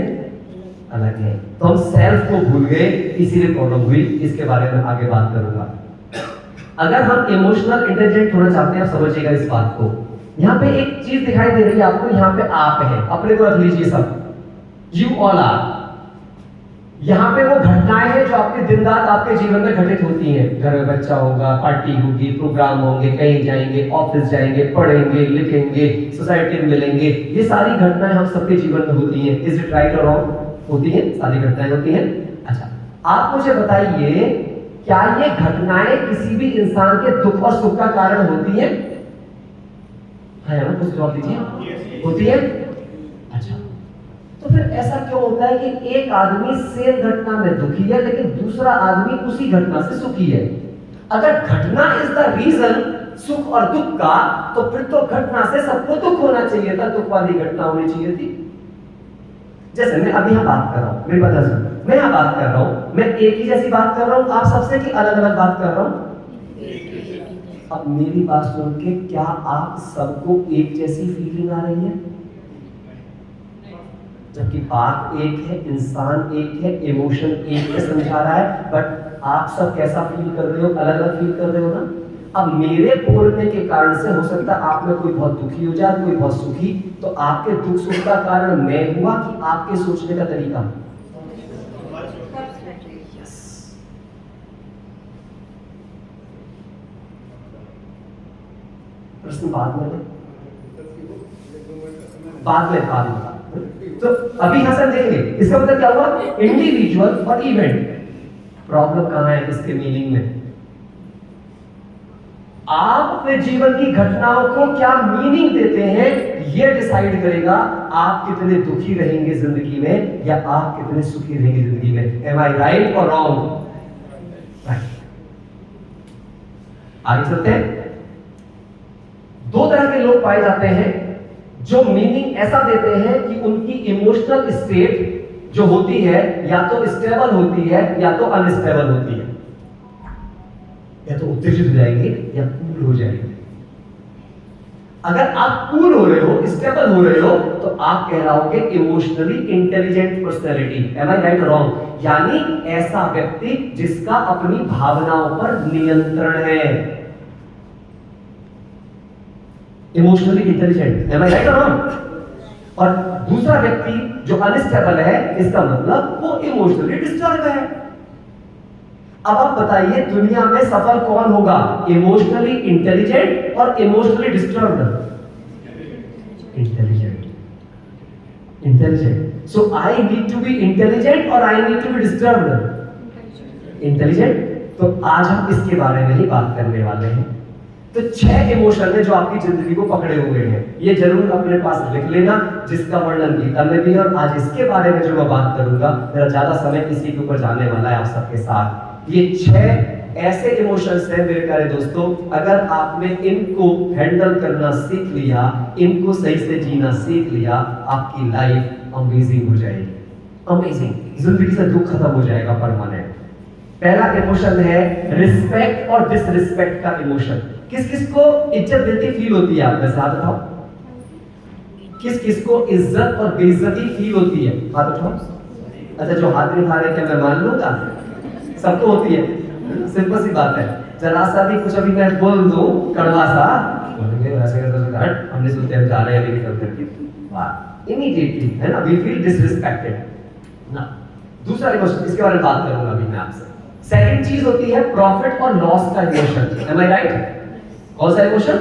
अलग है। तो हम सेल्फ को भूल गए, इसीलिए प्रॉब्लम हुई। इसके बारे में आगे बात करूंगा। अगर हम इमोशनल इंटेलिजेंट होना चाहते हैं, आप समझिएगा इस बात को। यहाँ पे एक चीज दिखाई दे रही है आपको, यहाँ पे आप है, अपने को रख लीजिए सब, यू ऑल आर। यहाँ पे वो घटनाएं हैं जो आपके दिन रात आपके जीवन में घटित होती हैं। घर में बच्चा होगा, पार्टी होगी, प्रोग्राम होंगे, कहीं जाएंगे, ऑफिस जाएंगे, पढ़ेंगे, लिखेंगे, सोसाइटी में मिलेंगे। ये सारी घटनाएं हम सबके जीवन में होती हैं। इज इट राइट और रॉन्ग? होती है, सारी घटनाएं होती हैं। अच्छा, आप मुझे बताइए, क्या ये घटनाएं किसी भी इंसान के दुख और सुख का कारण होती हैं? है ना? कुछ जवाब दीजिए। होती है? अच्छा, तो फिर ऐसा क्यों होता है कि एक आदमी सेम घटना में दुखी है लेकिन दूसरा आदमी उसी घटना से सुखी है? अगर घटना इज द रीजन सुख और दुख का, तो फिर तो घटना से सबको दुख होना चाहिए था, दुख वाली घटना होनी चाहिए थी। जैसे मैं अभी यहाँ बात कर रहा हूँ, मेरी बात सुनो, मैं यहाँ बात कर रहा हूँ, मैं एक ही जैसी बात कर रहा हूँ आप सबसे, कि अलग अलग बात कर रहा हूँ? अब मेरी बात सुन के क्या आप सबको एक जैसी फीलिंग आ रही है? जबकि बात एक है, इंसान एक है, इमोशन एक है, समझा रहा है, बट आप सब कैसा फील कर रहे हो? अलग अलग फील कर रहे हो ना। अब मेरे बोलने के कारण से हो सकता है आप में कोई बहुत दुखी हो जाए, कोई बहुत सुखी, तो आपके दुख सुख का कारण मैं हुआ कि आपके सोचने का तरीका? प्रश्न बाद में तो अभी यहां से देखेंगे। इसका मतलब क्या हुआ? इंडिविजुअल और इवेंट। प्रॉब्लम कहां है इसके मीनिंग में? आप अपने जीवन की घटनाओं को क्या मीनिंग देते हैं, यह डिसाइड करेगा आप कितने दुखी रहेंगे जिंदगी में या आप कितने सुखी रहेंगे जिंदगी में। एम आई राइट और रॉन्ग? राइट। आगे चलते हैं। दो तरह के लोग पाए जाते हैं जो मीनिंग ऐसा देते हैं कि उनकी इमोशनल स्टेट जो होती है या तो स्टेबल होती है या तो अनस्टेबल होती है, या तो उत्तेजित हो जाएंगे या कूल हो जाएंगे। अगर आप कूल हो रहे हो, स्टेबल हो रहे हो, तो आप कहलाओगे इमोशनली इंटेलिजेंट पर्सनैलिटी। एम आई राइट और रॉन्ग? यानी ऐसा व्यक्ति जिसका अपनी भावनाओं पर नियंत्रण है, इमोशनली इंटेलिजेंट। एम आई राइट और रॉन्ग? और दूसरा व्यक्ति जो अनस्टेबल है, इसका मतलब वो इमोशनली डिस्टर्ब है। अब आप बताइए दुनिया में सफल कौन होगा, इमोशनली इंटेलिजेंट और emotionally disturbed? Intelligent. Intelligent. So I need to be intelligent और I need to be disturbed? Intelligent. तो आज हम इसके बारे में ही बात करने वाले हैं। तो 6 इमोशन है जो आपकी जिंदगी को पकड़े हुए हैं, ये जरूर अपने पास लिख लेना, जिसका वर्णन गीता में भी है। और आज इसके बारे में जो मैं बात करूंगा, मेरा ज्यादा समय इसी के ऊपर जाने वाला है आप सबके साथ। ये 6 ऐसे इमोशंस हैं मेरे प्यारे दोस्तों, अगर आपने इनको हैंडल करना सीख लिया, इनको सही से जीना सीख लिया, आपकी लाइफ अमेजिंग हो जाएगी। अमेजिंग, जिंदगी से दुख खत्म हो जाएगा परमानेंट। पहला इमोशन है रिस्पेक्ट और डिसरिस्पेक्ट का इमोशन। किस किस को इज्जत देती फील होती है? आप साथ बताओ, किस किस को इज्जत और बेइज्जती फील होती है? हाथ उठाओ। अच्छा, जो हाथ नहीं उठा रहे क्या मैं मान लूंगा? सबको होती है, सिंपल सी बात है। जरा सा भी कुछ अभी मैं बोल दूं कड़वा सा, बोलेंगे ऐसे करते हट, हमने सुनते हम जा रहे हैं अभी निकल करके, वाह, इमीडिएटली, है ना, वी फील डिसरिस्पेक्टेड ना। दूसरा इमोशन, इसके बारे में बात करूंगा अभी मैं आपसे। सेकंड चीज होती है प्रॉफिट और लॉस का इमोशन। एम आई राइट? कौन सा इमोशन?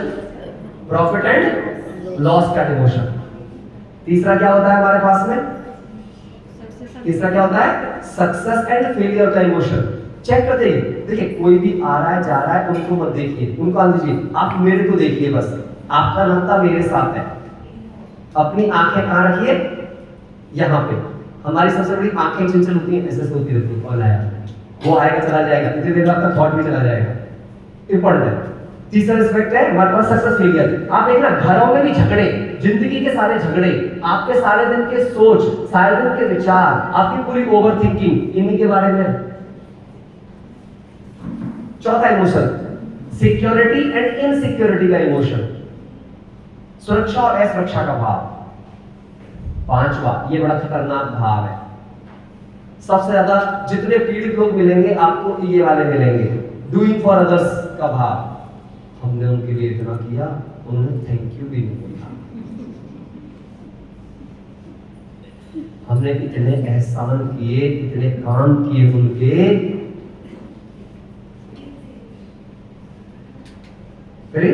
प्रॉफिट एंड लॉस का इमोशन। तीसरा क्या होता है हमारे पास में? तीसरा क्या होता है? सक्सेस एंड फेलियर का इमोशन। चेक करते हैं, देखिए कोई भी आ रहा है जा रहा है, उनको मत देखिए, उनको आने दीजिए, आप मेरे को देखिए बस। आपका नाता मेरे साथ है। अपनी आंखें कहाँ रखिए? यहाँ पे। हमारी सबसे बड़ी आंखें चंचल होती हैं, ऐसे होती रहती है, कॉल आया, वो आएगा चला जाएगा, इतनी देर में आपका थॉट भी चला जाएगा। इंपॉर्टेंट है। तीसरा रिस्पेक्ट है हमारे पास सक्सेस फेलियर। आप देखना घरों में भी झगड़े, जिंदगी के सारे झगड़े, आपके सारे दिन के सोच, सारे दिन के विचार, आपकी पूरी ओवर थिंकिंग इन्हीं के बारे में। चौथा इमोशन सिक्योरिटी एंड इनसिक्योरिटी का इमोशन, सुरक्षा और असुरक्षा का भाव। पांचवा, ये बड़ा खतरनाक भाव है। सबसे ज्यादा जितने पीड़ित लोग मिलेंगे आपको ये वाले मिलेंगे, डूइंग फॉर अदर्स का भाव। हमने उनके लिए इतना किया, उन्होंने थैंक यू भी नहीं बोला। हमने इतने एहसान किए, इतने काम किए उनके, फिर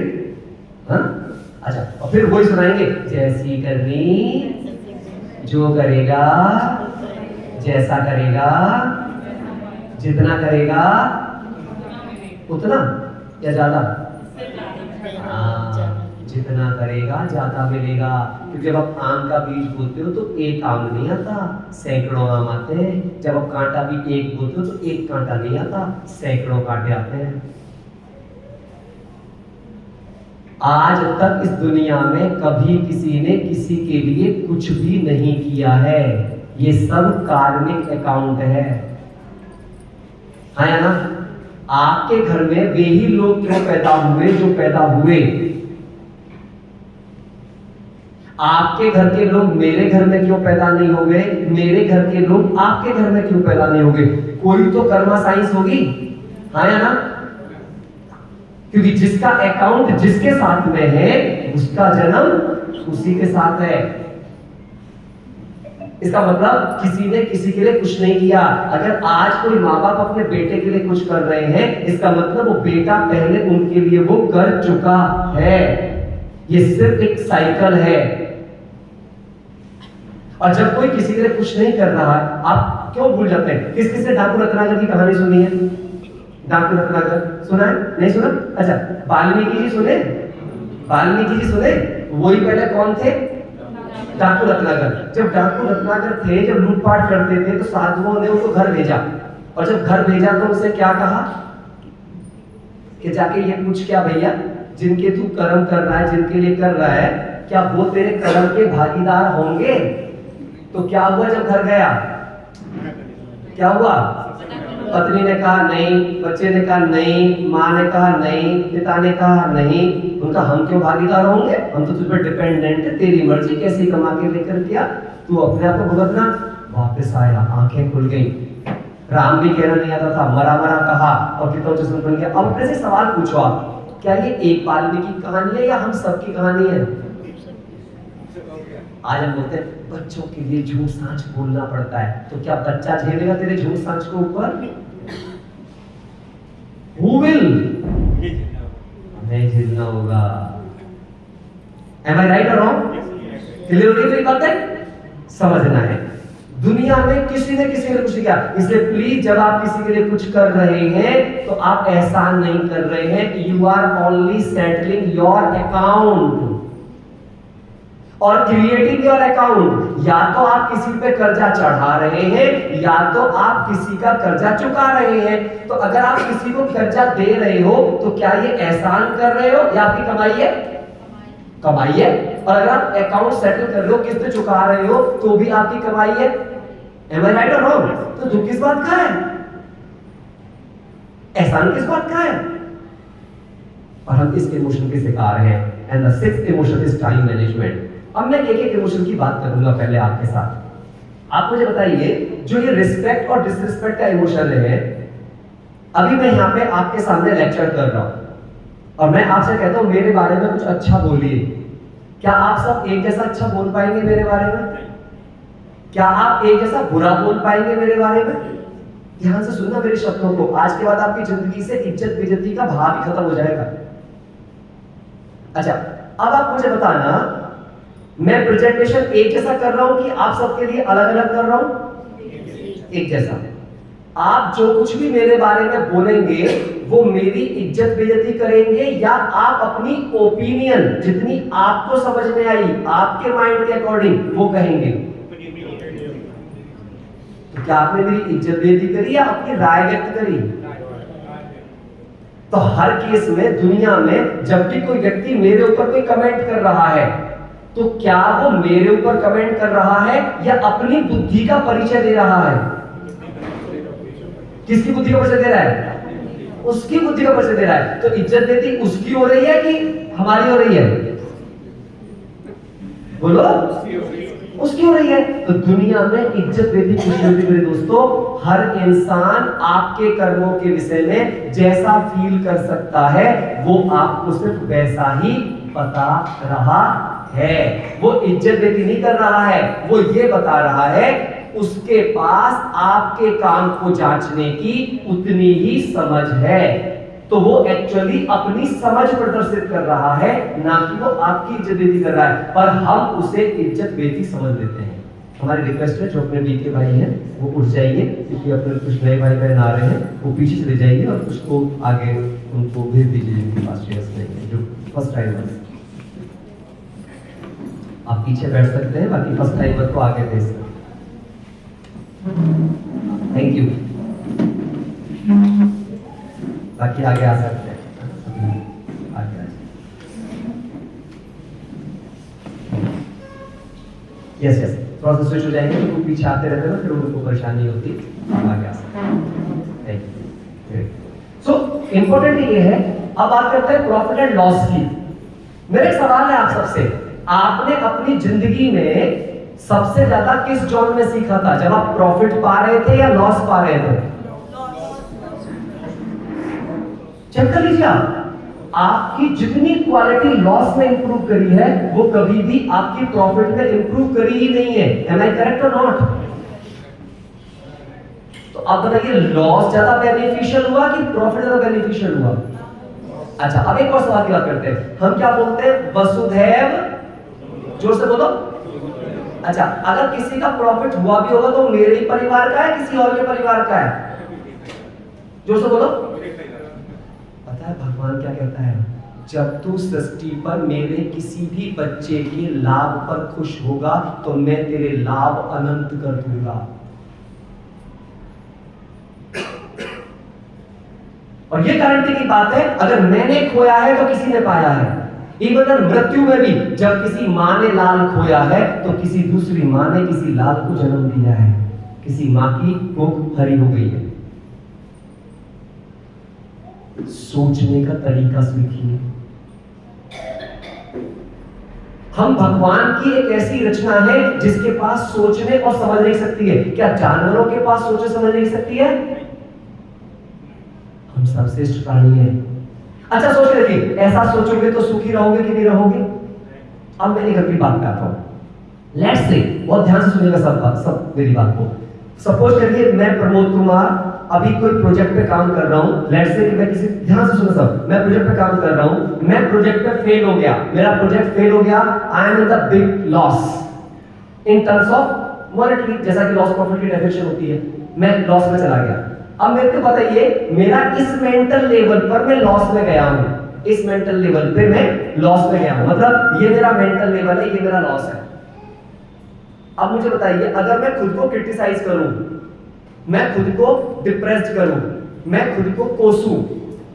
हाँ अच्छा, और फिर वही सुनाएंगे, जैसी करनी जो करेगा, जैसा करेगा, जितना करेगा उतना या ज्यादा? जितना करेगा ज्यादा मिलेगा। क्योंकि जब आप आम का बीज बोते हो तो एक आम नहीं आता, सैकड़ों आम आते हैं। जब आप कांटा भी एक बोते हो तो एक कांटा नहीं आता, सैकड़ों कांटे आते हैं। आज तक इस दुनिया में कभी किसी ने किसी के लिए कुछ भी नहीं किया है। ये सब कार्मिक अकाउंट है, हाँ या ना? आपके घर में वे ही लोग क्यों पैदा हुए जो पैदा हुए? आपके घर के लोग मेरे घर में क्यों पैदा नहीं हो गए? मेरे घर के लोग आपके घर में क्यों पैदा नहीं हो गए? कोई तो कर्मा साइंस होगी, हाँ या ना? क्योंकि जिसका अकाउंट जिसके साथ में है उसका जन्म उसी के साथ है। इसका मतलब किसी ने किसी के लिए कुछ नहीं किया। अगर आज कोई माँ बाप अपने बेटे के लिए कुछ कर रहे हैं, इसका मतलब वो बेटा पहले उनके लिए वो कर चुका है। ये सिर्फ एक साइकिल है। और जब कोई किसी के लिए कुछ नहीं कर रहा है, आप क्यों भूल जाते हैं? किस किसने डाकू रत्नाकर की कहानी सुनी है? डाकू रत्नाकर सुना है? नहीं सुना? अच्छा, वाल्मीकि जी सुने? वाल्मीकि जी सुने? वही पहले कौन थे? डाकू रत्नाकर। जब डाकू रत्नाकर थे, जब लूटपाट करते थे तो साधुओं ने उनको घर भेजा, और जब घर भेजा तो उनसे क्या कहा कि जाके ये पूछ, क्या भैया जिनके तू कर्म कर रहा है, जिनके लिए कर रहा है, क्या वो तेरे कर्म के भागीदार होंगे? तो क्या हुआ जब घर गया? क्या हुआ? पत्नी ने कहा नहीं, बच्चे ने कहा नहीं, माँ ने कहा नहीं, पिता ने कहा नहीं। उनका हम क्यों भागीदार होंगे? हम तो तुझ पर डिपेंडेंट है, तेरी मर्जी, कैसी कमा के लेकर किया, तू अपने आप को भुगतना। वापस आया, आंखें खुल गई। राम भी कहना नहीं आता था, मरा मरा कहा और कितना जिस्म बन गया। अब अपने से सवाल पूछो आप, क्या ये एक वाल्मीकि की कहानी है या हम सबकी कहानी है? आज हम बोलते हैं बच्चों के लिए झूठ साच बोलना पड़ता है, तो क्या बच्चा झेलेगा तेरे झूठ साच को ऊपर? Who will? हमें झेलना होगा। Am I right or wrong? Clear हो गई मेरी बातें? समझना है। दुनिया में किसी ने किसी के लिए कुछ किया, इसलिए प्लीज जब आप किसी के लिए कुछ कर रहे हैं तो आप एहसान नहीं कर रहे हैं। You are only settling your account और क्रिएटिंग योर अकाउंट। या तो आप किसी पे कर्जा चढ़ा रहे हैं या तो आप किसी का कर्जा चुका रहे हैं। तो अगर आप किसी को कर्जा दे रहे हो तो क्या ये एहसान कर रहे हो या आपकी कमाई है? कमाई है। और अगर आप अकाउंट सेटल कर रहे हो, किस्त चुका रहे हो, तो भी आपकी कमाई है। Am I right or wrong? तो दुख किस बात का है? एहसान किस बात का है? और हम इस इमोशन के शिकार हैं। And the sixth emotion is time management. अब मैं एक एक इमोशन की बात करूंगा पहले आपके साथ। आप मुझे बताइए, जो ये रिस्पेक्ट और डिसरिस्पेक्ट का इमोशन है, अभी मैं यहाँ पे आपके सामने लेक्चर कर रहा हूं और मैं आपसे कहता हूं मेरे बारे में कुछ अच्छा बोलिए। क्या आप सब एक जैसा अच्छा बोल पाएंगे मेरे बारे में? क्या आप एक जैसा बुरा बोल पाएंगे मेरे बारे में? ध्यान से सुनना मेरे शब्दों को, आज के बाद आपकी जिंदगी से इज्जत बेइज्जती का भाव ही खत्म हो जाएगा। अच्छा, अब आप मुझे बताना, मैं प्रेजेंटेशन एक जैसा कर रहा हूं कि आप सबके लिए अलग अलग कर रहा हूं? एक जैसा। आप जो कुछ भी मेरे बारे में बोलेंगे वो मेरी इज्जत बेइज्जती करेंगे, या आप अपनी ओपिनियन जितनी आपको समझ में आई आपके माइंड के अकॉर्डिंग वो कहेंगे? तो क्या आपने मेरी इज्जत बेइज्जती करी या अपनी राय व्यक्त करी? तो हर केस में दुनिया में जब भी कोई व्यक्ति मेरे ऊपर कोई कमेंट कर रहा है तो क्या वो मेरे ऊपर कमेंट कर रहा है या अपनी बुद्धि का परिचय दे रहा है? किसकी बुद्धि का परिचय दे रहा है? उसकी बुद्धि का परिचय दे रहा है। तो इज्जत देती उसकी हो रही है कि हमारी हो रही है? बोलो, उसकी हो रही है। तो दुनिया में इज्जत देती खुशी होती मेरे दोस्तों, हर इंसान आपके कर्मों के विषय में जैसा फील कर सकता है वो आपको सिर्फ वैसा ही बता रहा है। वो इज्जत देती नहीं कर रहा है, वो ये बता रहा है उसके पास आपके काम को जांचने की उतनी ही समझ है। तो वो एक्चुअली अपनी समझ प्रदर्शित कर रहा है, ना कि वो आपकी इज्जत बेइज्जती कर रहा है। पर हम उसे इज्जत बेइज्जती समझ लेते हैं। हमारी रिक्वेस्ट है, जो अपने बीके भाई हैं वो उठ जाइए, क्योंकि अपने कुछ नए भाई बहन आ रहे हैं, वो पीछे चले जाइए और कुछ को आगे उनको भेज दीजिए जिनके पास चेयर्स नहीं है, जो फर्स्ट टाइमर। आप पीछे बैठ सकते हैं, बाकी फर्स्ट टाइमर को आगे भेज सकते हैं। Thank you. बाकी आगे आ सकते हैं, आगे आ जाए। यस यस, थोड़ा सा स्विच हो जाएंगे तो पीछे आते रहते हैं, फिर उनको परेशानी होती, आगे आ सकते हैं। Thank you. सो इंपॉर्टेंट ये है। अब बात करते हैं प्रॉफिट एंड लॉस की। मेरा एक सवाल है आप सबसे, आपने अपनी जिंदगी में सबसे ज्यादा किस जॉन में सीखा था? जब आप प्रॉफिट पा रहे थे या लॉस पा रहे थे? चेक कर लीजिए, आपकी जितनी क्वालिटी लॉस में इंप्रूव करी है वो कभी भी आपकी प्रॉफिट में इंप्रूव करी ही नहीं है। एम आई करेक्ट और नॉट? तो अब बताइए, लॉस ज्यादा बेनिफिशियल हुआ कि प्रॉफिट ज्यादा बेनिफिशियल हुआ? अच्छा, अब एक और सवाल की बात करते हैं। हम क्या बोलते हैं? वसुधैव, जोर से बोलो। अच्छा, अगर किसी का प्रॉफिट हुआ भी होगा तो मेरे ही परिवार का है, किसी और के परिवार का है? जोर से बोलो। पता है भगवान क्या कहता है? जब तू सृष्टि पर मेरे किसी भी बच्चे के लाभ पर खुश होगा तो मैं तेरे लाभ अनंत कर दूंगा। और ये गारंटी की बात है, अगर मैंने खोया है तो किसी ने पाया है। इवन मृत्यु में भी जब किसी माँ ने लाल खोया है तो किसी दूसरी माँ ने किसी लाल को जन्म दिया है, किसी माँ की भूख हरी हो गई है। सोचने का तरीका सीखिए। हम भगवान की एक ऐसी रचना है जिसके पास सोचने और समझ नहीं सकती है। क्या जानवरों के पास सोचे समझ नहीं सकती है? हम सर्वश्रेष्ठ प्राणी हैं। अच्छा, सोच रहे थे ऐसा सोचोगे तो सुखी रहोगे कि नहीं रहोगे? अब मैं एक अगली बात पे आता हूं। लेट्स से, बहुत ध्यान से सुनिएगा सब मेरी बात को। सपोज करिए मैं प्रमोद कुमार अभी कोई प्रोजेक्ट पे काम कर रहा हूं। लेट्स से कि मैं किसी, ध्यान से सुनो सब, मैं प्रोजेक्ट पे काम कर रहा हूं, मैं प्रोजेक्ट पे फेल हो गया, मेरा प्रोजेक्ट फेल हो गया, I am in the big loss in terms of monetary, जैसा कि लॉस प्रॉफिट की डेफिनेशन होती है। मैं लॉस में चला गया। अब मेरे को बताइए, मेरा इस मेंटल लेवल पर मैं लॉस में गया हूं, इस मेंटल लेवल पे मैं लॉस में गया हूं, मतलब ये मेरा मेंटल लेवल है, ये मेरा लॉस है। अब मुझे बताइए, अगर मैं खुद को क्रिटिसाइज करूं, मैं खुद को डिप्रेस्ड करूं, मैं खुद को कोसूं,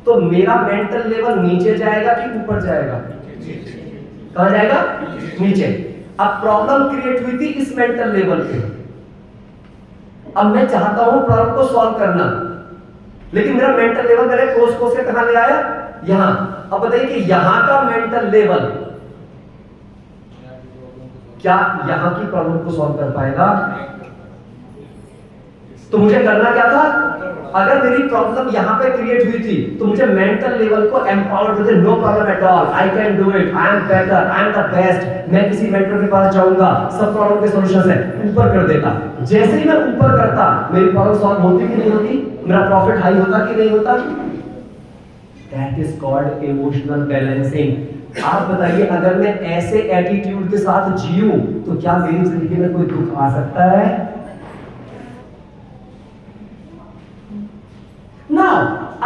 तो मेरा मेंटल लेवल नीचे जाएगा कि ऊपर जाएगा? कहां जाएगा? नीचे। अब प्रॉब्लम क्रिएट हुई थी इस मेंटल लेवल पे। अब मैं चाहता हूं प्रॉब्लम को सॉल्व करना, लेकिन मेरा मेंटल लेवल मेरे कोस के कहां ले आया? यहां। अब बताइए कि यहां का मेंटल लेवल क्या यहां की प्रॉब्लम को सॉल्व कर पाएगा? तो मुझे करना क्या था? अगर मेरी प्रॉब्लम यहाँ पे क्रिएट हुई थी तो मुझे मेंटल लेवल को एम्पावर कर दे, no problem at all, I can do it, I am better, I am the best, मैं किसी मेंटर के पास जाऊंगा, सब प्रॉब्लम के सॉल्यूशन है, ऊपर कर देता। जैसे ही मैं ऊपर करता मेरी प्रॉब्लम सॉल्व होती कि नहीं होती, मेरा प्रॉफिट हाई होता कि नहीं होता? That is called emotional balancing. आप बताइए, अगर मैं ऐसे एटीट्यूड के साथ जीऊं तो क्या मेरी जिंदगी में कोई दुख आ सकता है? नाउ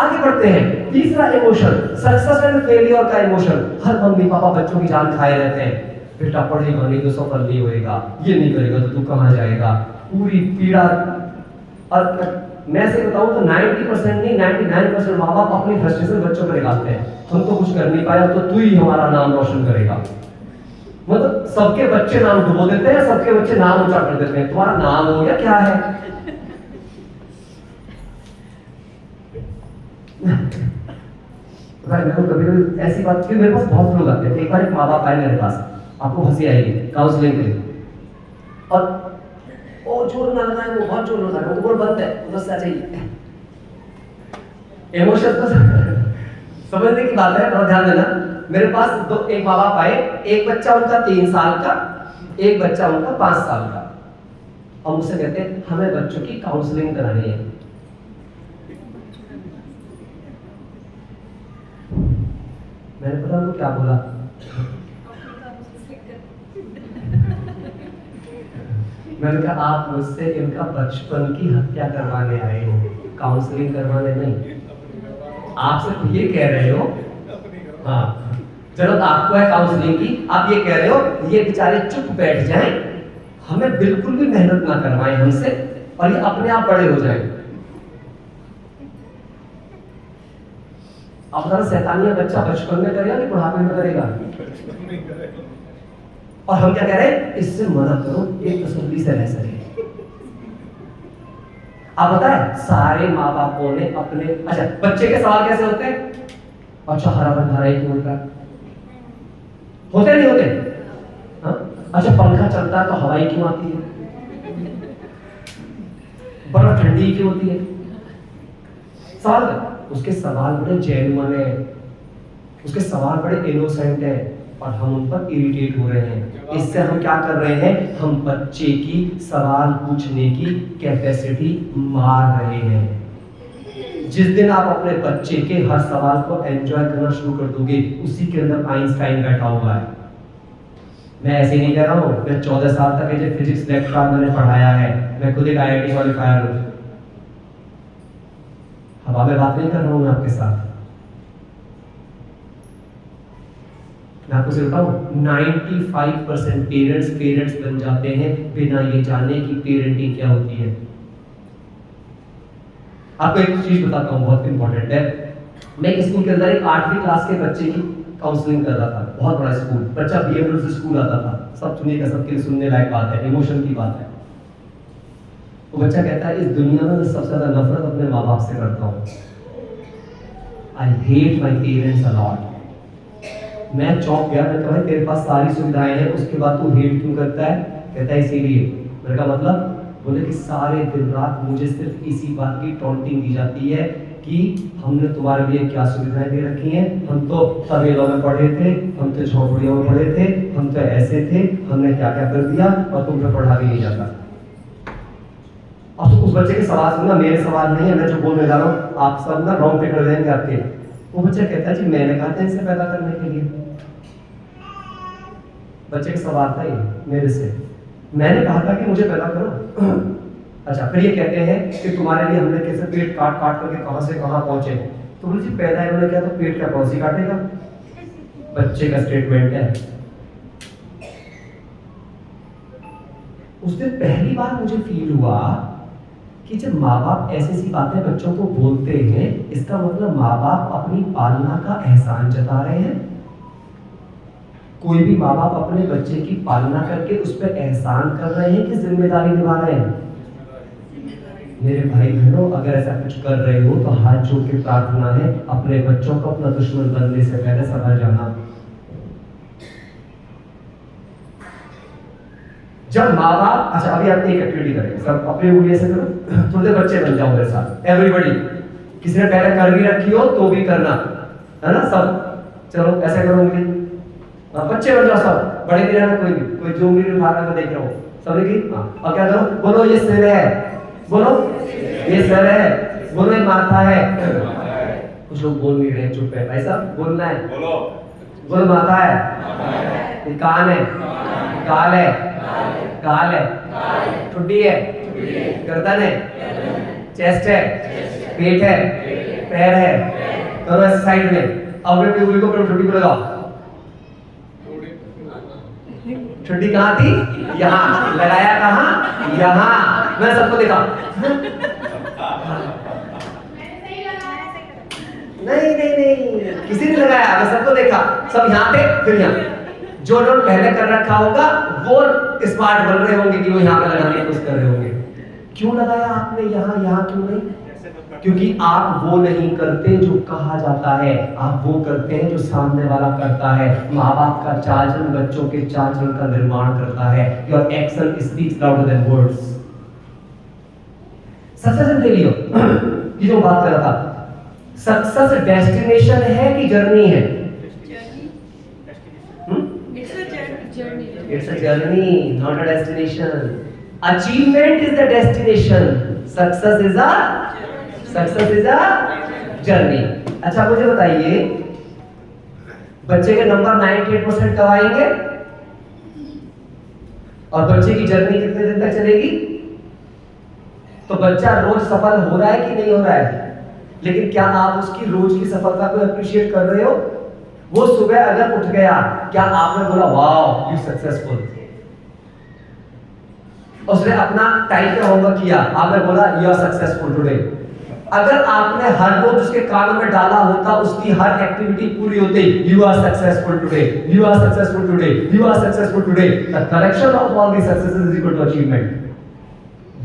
आगे बढ़ते हैं। तीसरा इमोशन, सक्सेस एंड फेलियर का इमोशन। हर मम्मी पापा बच्चों की जान खाए रहते हैं, बेटा पढ़ेगा नहीं तो सफल नहीं होएगा, ये नहीं करेगा तो तू कहां जाएगा, पूरी पीड़ा। और मैं से बताऊं तो 90% नहीं 99% माँ बाप अपनी फ्रस्ट्रेशन बच्चों पर निकालते हैं। हम तो कुछ कर नहीं पाया तो तू ही हमारा नाम रोशन करेगा। मतलब सबके बच्चे नाम डुबो देते हैं, सबके बच्चे नाम ऊंचा कर देते हैं। तुम्हारा नाम हो गया क्या है? भाई मेरे को कभी ऐसी बात की, मेरे पास बहुत लोग आते हैं। एक बार एक माँ बाप आए मेरे पास, आपको हंसी आएगी, काउंसलिंग के लिए, और ओ जोर ना लगाए, वो बहुत जोर ना लगाए, वो बंद है, उधर से आ जाइए। इमोशन तो समझने की बात है, थोड़ा ध्यान देना। मेरे पास एक माँ बाप आए, एक बच्चा उनका 3 साल का, एक बच्चा उनका 5 साल का, और मुझसे कहते हैं हमें बच्चों की काउंसलिंग करानी है। मैंने पता उनको क्या बोला, मैंने कहा आप मुझसे इनका बचपन की हत्या करवाने आए हो, काउंसलिंग करवाने नहीं। आप सिर्फ ये कह रहे हो, हाँ जरूरत आपको है काउंसलिंग की, आप ये कह रहे हो ये बेचारे चुप बैठ जाएं, हमें बिल्कुल भी मेहनत ना करवाएं हमसे, और ये अपने आप बड़े हो जाएं। अब जरा शैतानिया बच्चा बचपन में करेगा कि बुढ़ापे में करेगा? और हम क्या कह रहे हैं, इससे मना करो, एक तसल्ली से रह सके। आप बताएं सारे माँ बापों ने अपने, अच्छा बच्चे के सवाल कैसे होते हैं? अच्छा हरा रंग हरा क्यों होता है? होते नहीं होते? हाँ? अच्छा पंखा चलता है तो हवाई क्यों आती है? बर्फ ठंडी क्यों होती है? सवाल है। उसके सवाल बड़े जेन्युइन है, उसके सवाल बड़े इनोसेंट है, और हम उन पर इरिटेट हो रहे हैं। इससे हम क्या कर रहे हैं, हम बच्चे की सवाल पूछने की कैपेसिटी मार रहे हैं। जिस दिन आप अपने बच्चे के हर सवाल को एंजॉय करना शुरू कर दोगे, उसी के अंदर आइंस्टाइन बैठा हुआ है। मैं ऐसे नहीं कह रहा हूँ, मैं 14 साल तक जो फिजिक्स लेक्चर मैंने पढ़ाया है, मैं खुद एक IIT क्वालिफायर हूँ। हवा में बात नहीं कर रहा हूँ मैं आपके साथ। मैं आपको सिर्फ बताऊं 95% पेरेंट्स बन जाते हैं बिना ये जाने कि पेरेंटिंग क्या होती है। आपको एक चीज बताता हूँ बहुत इंपॉर्टेंट है। मैं एक स्कूल के अंदर एक 8वीं क्लास के बच्चे की काउंसलिंग कर रहा था, बहुत बड़ा स्कूल, बच्चा BMW से स्कूल आता था, सब सुनिएगा, सबके लिए सुनने लायक बात है, इमोशन की बात है। वो बच्चा कहता है इस दुनिया में मैं सबसे ज्यादा नफरत अपने माँ बाप से करता हूँ, I hate my parents a lot. मैं चौंक गया, मैंने कहा भाई तेरे पास सारी सुविधाएं हैं, उसके बाद तू हेट क्यों करता है? कहता है इसीलिए। मैंने कहा मतलब? बोले कि सारे दिन रात मुझे सिर्फ इसी बात की टॉन्टिंग दी जाती है कि हमने तुम्हारे लिए क्या सुविधाएं दे रखी हैं, हम तो तबेलों में पढ़े थे, हम तो झोपड़ियों में पढ़े थे, हम तो ऐसे थे, हमने क्या क्या कर दिया, और तुमसे पढ़ा भी नहीं जाता। अब तो उस बच्चे के सवाल सुनना, मेरे सवाल नहीं है, मैं जो बोलने जा रहा हूँ आप सब ना रॉन्ग टिक हो जाएंगे आपके। वो बच्चा कहता है जी मैंने कहा था इसे पैदा करने के लिए। बच्चे का सवाल था ये मेरे से, मैंने कहा था कि मुझे पैदा करो। अच्छा फिर ये कहते हैं कि तुम्हारे लिए हमने कैसे पेट काट काट करके कहां से कहां पहुंचे। तो बोले जी पैदा इन्होंने किया तो पेट क्या पड़ोसी काटेगा? बच्चे का स्टेटमेंट है। उस दिन पहली बार मुझे फील हुआ कि जब माँ बाप ऐसी सी बातें बच्चों को बोलते हैं, इसका मतलब माँ बाप अपनी पालना का एहसान जता रहे हैं। कोई भी माँ बाप अपने बच्चे की पालना करके उस पर एहसान कर रहे हैं कि जिम्मेदारी निभा रहे हैं? मेरे भाई बहनों, अगर ऐसा कुछ कर रहे हो तो हाथ जोड़ के प्रार्थना है अपने बच्चों को अपना दुश्मन बनने से पहले समझ जाना। जब माँ बाप, अच्छा अभी आप एक एक्टिविटी करेंगे, सब अपनी उंगली ऐसे करो, थोड़े देर बच्चे बन जाओ मेरे साथ, एवरीबॉडी। किसी ने पहले कर भी रखी हो तो भी करना है ना सब। चलो ऐसे करो उंगली, बच्चे बन जाओ सब, बड़े भी रहना, कोई जो उंगली उठा रहा है मैं देख रहा हूँ सब की। हाँ, और क्या करो, बोलो ये सिर है, बोलो ये सर है, बोलो ये माथा है। कुछ लोग बोल नहीं रहे, चुप है भाई साहब, बोलना है, बोलो माथा है, ये कान है, गाल है, गाल है, ठुड्डी है, गर्दन है, चेस्ट है, पेट है, पैर है। करो ऐसे साइड में, अब अपने उंगली को अपनी ठुड्डी को लगाओ। ठुड्डी कहाँ थी? यहाँ। लगाया कहाँ? यहाँ। मैं सबको देखा। नहीं, किसी ने लगाया, मैं सबको देखा, सब यहाँ थे, फिर यहाँ। जो लोग पहले कर रखा होगा वो स्मार्ट बन रहे होंगे कि वो यहाँ पे लगाने की कोशिश कर रहे होंगे। क्यों लगाया आपने यहाँ क्यों नहीं? क्योंकि आप वो नहीं करते जो कहा जाता है, आप वो करते हैं जो सामने वाला करता है। माँ बाप का चाल चलन बच्चों के चाल चलन का निर्माण करता है। Your action speaks louder than words. Success ले लियो, ये जो बात कर रहा था, सक्सेस डेस्टिनेशन है कि जर्नी है? It's a journey, not a destination. Achievement is the destination. Success is a journey. अच्छा मुझे बताइए, बच्चे के नंबर 98% कब आएंगे? और बच्चे की जर्नी कितने दिन तक चलेगी? तो बच्चा रोज सफल हो रहा है कि नहीं हो रहा है? लेकिन क्या आप उसकी रोज की सफलता को अप्रिशिएट कर रहे हो? वो सुबह अगर उठ गया, क्या आपने बोला वाओ यू सक्सेसफुल? उसने अपना टाइम पे होमवर्क किया, आपने बोला यू आर सक्सेसफुल टुडे। अगर आपने हर रोज उसके कानों में डाला होता, उसकी हर एक्टिविटी पूरी होती, you are successful today, you are successful today, you are successful today. The collection of all the successes is equal to achievement.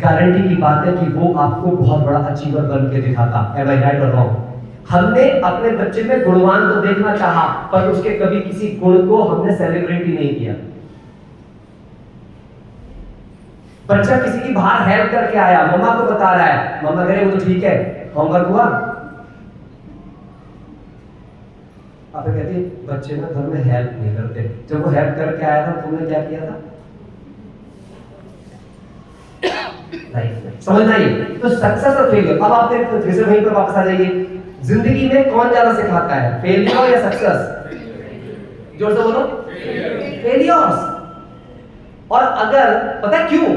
Guarantee की बात है कि वो आपको बहुत बड़ा अचीवर बन के दिखाता। एम आई राइट और रॉन्ग? हमने अपने बच्चे में गुणवान तो देखना चाहा, पर उसके कभी किसी गुण को हमने सेलिब्रेट ही नहीं किया। बच्चा किसी की बाहर हेल्प करके आया, मम्मा को बता रहा है, मम्मा कह रही वो तो ठीक है, होमवर्क हुआ? आप कहती बच्चे ना घर में हेल्प नहीं करते। जब वो हेल्प करके आया था तुमने क्या किया था लाइफ में? समझना ये तो सक्सेस और फेलियर। अब आप फिर से वहीं पर वापस आ जाइए, जिंदगी में कौन ज्यादा सिखाता है, फेलियर या सक्सेस? जोर से बोलो, फेलियर्स। और अगर पता है क्यों?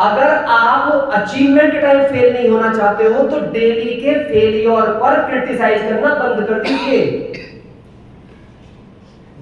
अगर आप अचीवमेंट टाइम फेल नहीं होना चाहते हो तो डेली के फेलियर पर क्रिटिसाइज करना बंद कर दीजिए।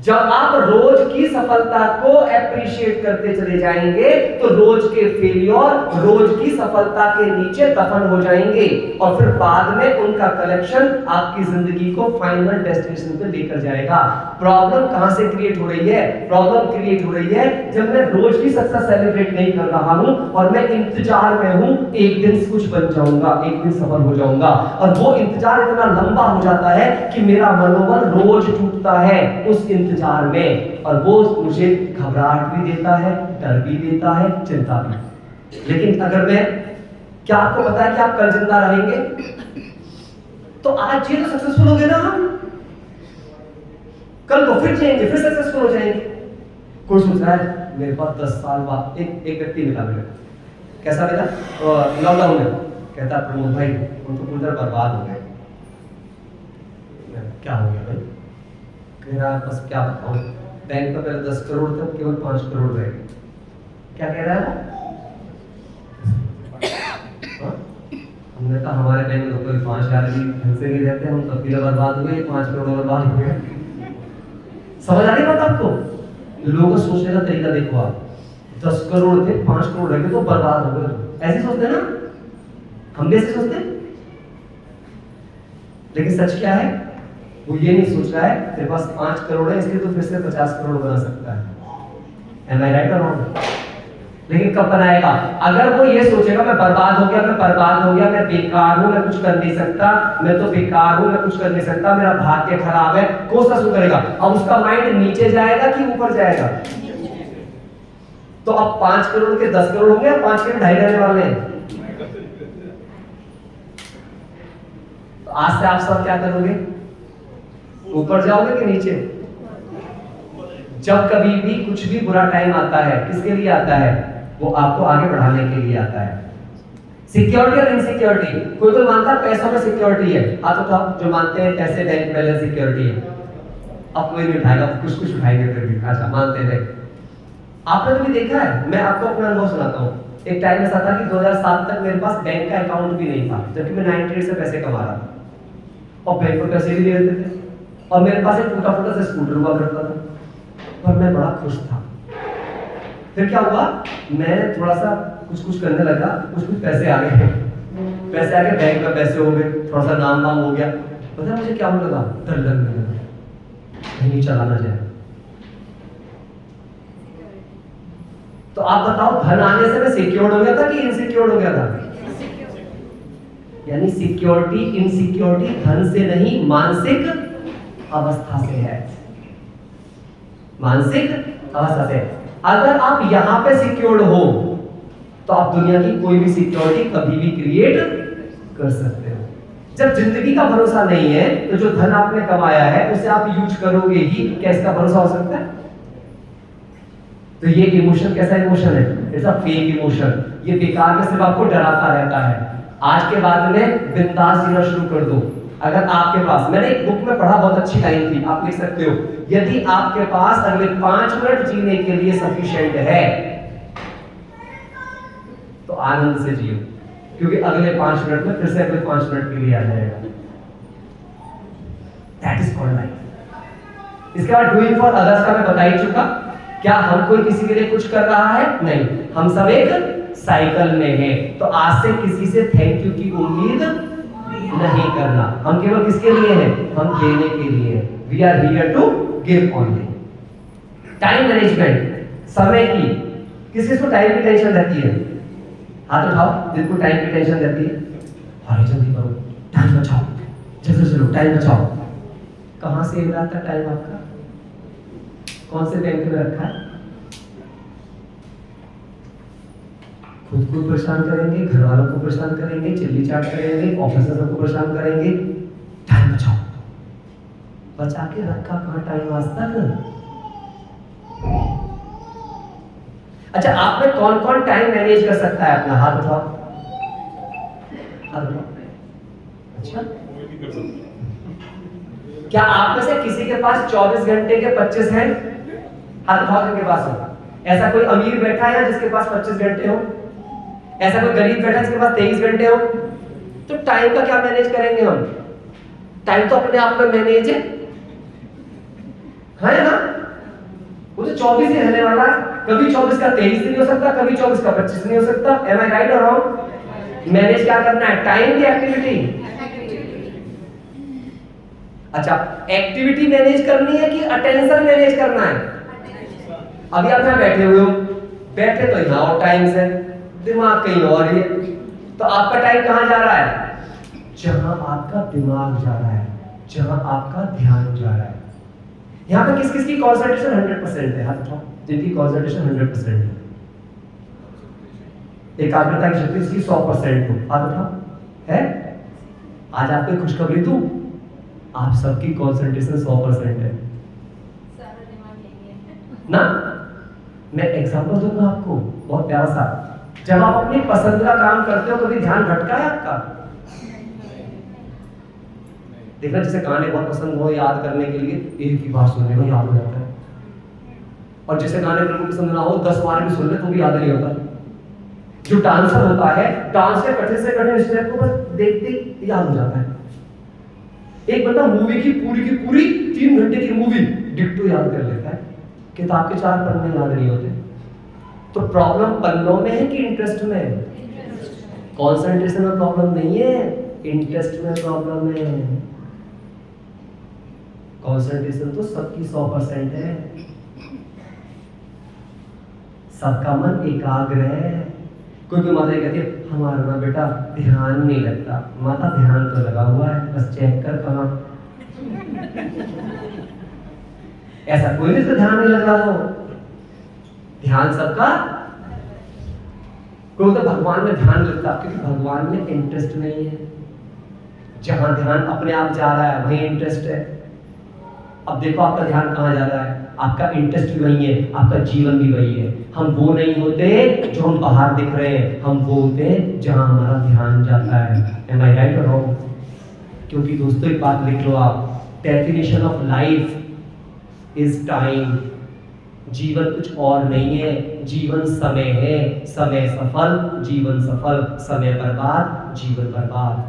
जब आप रोज की सफलता को एप्रिशिएट करते चले जाएंगे तो रोज के फेलियर रोज की सफलता के नीचे दफन हो जाएंगे, और फिर बाद में उनका कलेक्शन आपकी जिंदगी को फाइनल डेस्टिनेशन पे लेकर जाएगा। प्रॉब्लम कहां से क्रिएट हो रही है? प्रॉब्लम क्रिएट हो रही है जब मैं रोज की सक्सेस सेलिब्रेट नहीं कर रहा हूं और मैं इंतजार में हूं, एक दिन कुछ बन जाऊंगा, एक दिन सफल हो जाऊंगा, और वो इंतजार इतना लंबा हो जाता है कि मेरा मनोबल रोज टूटता है उस इंतजार में, और वो मुझे घबराहट भी देता है, डर भी देता है, चिंता भी। लेकिन अगर मैं, क्या आपको पता है कि आप कल जिंदा रहेंगे? तो आज ये तो सक्सेसफुल हो गए ना, हम कल को फिर जिएंगे, फिर सक्सेसफुल हो जाएंगे। कोई सोच रहा है मेरे पास 10 साल बाद एक व्यक्ति मिला, मेरे कैसा मिला लॉकडाउन में, कहता प्रमोद भाई हम तो पूरा बर्बाद हो गए। क्या हो गया भाई? कह रहा बस क्या बताऊं, बैंक में पहले 10 करोड़ थे, केवल 5 करोड़ रह गए। क्या कह रहा है? हमने कहा हमारे बैंक में तो कोई 5,000 भी ढंग से नहीं रहते, हम तब भी बर्बाद हुए, 5 करोड़ बर्बाद हो गए। समझ आ रही बात आपको? लोगों का सोचने का तरीका देखो आप, 10 करोड़ थे 5 करोड़ रह गए तो बर्बाद हो गए, ऐसे सोचते हैं ना? हम भी ऐसे सोचते हैं। लेकिन सच क्या है? वो ये नहीं सोच रहा है तेरे पास 5 करोड़ है इसलिए तो फिर से 50 करोड़ बना सकता है। Am I right or wrong? लेकिन कब बनाएगा? अगर वो ये सोचेगा मैं बर्बाद हो गया, मैं बर्बाद हो गया, मैं बेकार हूं, मैं कुछ कर नहीं सकता, मैं तो बेकार हूं, मैं कुछ कर नहीं सकता, मेरा भाग्य खराब है, कौन सा शुरू करेगा? अब उसका माइंड नीचे जाएगा कि ऊपर जाएगा? तो अब 5 करोड़ के 10 करोड़ होंगे या 5 के 2.5 रहने वाले हैं? तो आज से आप सब क्या करोगे? ऊपर जाओगे कि नीचे? जब कभी भी कुछ भी बुरा टाइम आता है, किसके लिए आता है? वो आपको आगे बढ़ाने के लिए आता है। सिक्योरिटी और इनसिक्योरिटी, कोई कोई मानता है पैसों में सिक्योरिटी है, हाथ उठाओ जो मानते हैं पैसे बैंक बैलेंस सिक्योरिटी है। अब कोई नहीं उठाएगा, कुछ कुछ उठाएंगे फिर भी। अच्छा, मानते हैं। आपने कभी देखा है? मैं आपको अपना अनुभव सुनाता हूँ। एक टाइम ऐसा था कि 2007 तक मेरे पास बैंक का अकाउंट भी नहीं था, जबकि मैं 98 से पैसे कमा रहा था और बैंक में पैसे भी दे देते थे और मेरे पास एक टूटा फूटा सा स्कूटर हुआ करता था, पर मैं बड़ा खुश था। फिर क्या हुआ, मैं थोड़ा सा कुछ कुछ करने लगा, कुछ कुछ पैसे आ गए, पैसे आ गए, बैंक में पैसे हो गए, थोड़ा सा नाम वाम हो गया। पता है मुझे क्या होने लगा? डर लगने लगा, कहीं चला ना जाए। तो आप बताओ, धन आने से मैं सिक्योर्ड हो गया था कि इनसिक्योर्ड हो गया था? यानी सिक्योरिटी इनसिक्योरिटी धन से नहीं, मानसिक अवस्था से है। मानसिक अवस्था से। अगर आप यहां पे सिक्योर्ड हो तो आप दुनिया की कोई भी सिक्योरिटी कभी भी क्रिएट कर सकते हो। जब जिंदगी का भरोसा नहीं है तो जो धन आपने कमाया है उसे आप यूज करोगे ही, क्या इसका भरोसा हो सकता है? तो ये इमोशन कैसा इमोशन है? It's a fake emotion. ये बेकार में सिर्फ आपको डराता रहता है। आज के बाद में बिंदास जीना शुरू कर दो। अगर आपके पास, मैंने एक बुक में पढ़ा, बहुत अच्छी लाइन थी, आप लिख सकते हो, यदि आपके पास अगले 5 मिनट जीने के लिए सफिशिएंट है तो आनंद से जियो, क्योंकि अगले 5 मिनट में फिर से अगले 5 मिनट के लिए आ जाएगा। That is called life. इसके बाद डूइंग फॉर अदर्स का मैं बता ही चुका। क्या हम कोई किसी के लिए कुछ कर रहा है? नहीं, हम सब एक साइकिल में हैं। तो आज से किसी से थैंक यू की उम्मीद नहीं करना। हम केवल किसके लिए हैं? हम देने के लिए हैं। We are here to give only. Time management, समय की, किसको टाइम की टेंशन रहती है? हाथ उठाओ जिनको टाइम की टेंशन रहती है। अरे जल्दी करो, टाइम बचाओ, जल्दी चलो, टाइम बचाओ। कहां से मिला था टाइम आपका? कौन से बैंक में रखा है? खुद को परेशान करेंगे, घर वालों को परेशान करेंगे, चिल्ली चाट करेंगे, ऑफिसर्स को परेशान करेंगे। टाइम बचाओ। बचा के रखा कहां टाइम आज तक? अच्छा, आप में कौन कौन टाइम मैनेज कर सकता है अपना? हाथ उठाओ, हाथ उठाओ। अच्छा, क्या आप में से किसी के पास 24 घंटे के 25 हैं? हाथ उठाओ जिनके पास हो। ऐसा कोई अमीर बैठा है जिसके पास 25 घंटे हो? ऐसा कोई गरीब बैठा है जिसके पास 23 घंटे हो? तो टाइम का क्या मैनेज करेंगे हम? टाइम तो अपने आप में मैनेज है ना? वो तो 24 ही रहने वाला है। कभी 24 का 23 नहीं हो सकता, कभी 24 का 25 नहीं हो सकता। एम आई राइट और रॉन्ग? मैनेज क्या करना है? टाइम की एक्टिविटी। अच्छा, एक्टिविटी मैनेज करनी है कि अटेंशन मैनेज करना है? अभी आप यहां बैठे हुए हो, बैठे तो यहां और टाइम से, दिमाग कहीं और ही है। तो आपका टाइम कहां जा रहा है? जहां आपका दिमाग जा रहा है, जहां आपका ध्यान जा रहा है। यहां पे किस किस की कंसंट्रेशन 100% है? हाथ उठाओ जिनकी कंसंट्रेशन 100% है। एकाग्रता की शक्ति इसकी 100% हो। हाथ उठाओ। है? आज आपको खुशखबरी दूं, आप सबकी कंसंट्रेशन 100% है ना। मैं एग्जांपल दूंगा आपको बहुत प्यारा सा। जब आप अपनी पसंद का काम करते हो, कभी ध्यान भटका है आपका? देखना, जैसे गाने बहुत पसंद हो, याद करने के लिए एक ही बार सुनने में याद हो जाता है, और जैसे गाने बिल्कुल पसंद ना हो 10 बार भी सुन ले तो भी याद नहीं होता। जो डांसर होता है, डांस के कठिन से कठिन स्टेप को बस देखते याद हो जाता है। एक बंदा मूवी की पूरी 3 घंटे की मूवी डिट्टो याद कर लेता है, किताब के 4 पन्ने याद नहीं होते। तो प्रॉब्लम पन्नों में है कि इंटरेस्ट में? कंसंट्रेशन में प्रॉब्लम नहीं है, इंटरेस्ट में प्रॉब्लम है। कंसंट्रेशन तो सबकी 100% है, सबका मन एकाग्र है। कोई कोई माता कहती है हमारा ना बेटा ध्यान नहीं लगता। माता ध्यान तो लगा हुआ है, बस चेक कर कहां। ऐसा कोई नहीं तो ध्यान नहीं लग रहा हो। ध्यान सबका, कोई तो भगवान में ध्यान लगता, क्योंकि भगवान में इंटरेस्ट नहीं है। जहां ध्यान अपने आप जा रहा है वहीं इंटरेस्ट है। अब देखो आपका ध्यान कहाँ जा रहा है, आपका इंटरेस्ट भी वही है, आपका जीवन भी वही है। हम वो नहीं होते जो हम बाहर दिख रहे हैं, हम वो होते हैं जहां हमारा ध्यान जाता है। एम आई राइट और रॉन्ग? क्योंकि दोस्तों एक बात लिख लो आप, definition of life is time. जीवन कुछ और नहीं है, जीवन समय है। समय सफल, जीवन सफल, समय बर्बाद, जीवन बर्बाद।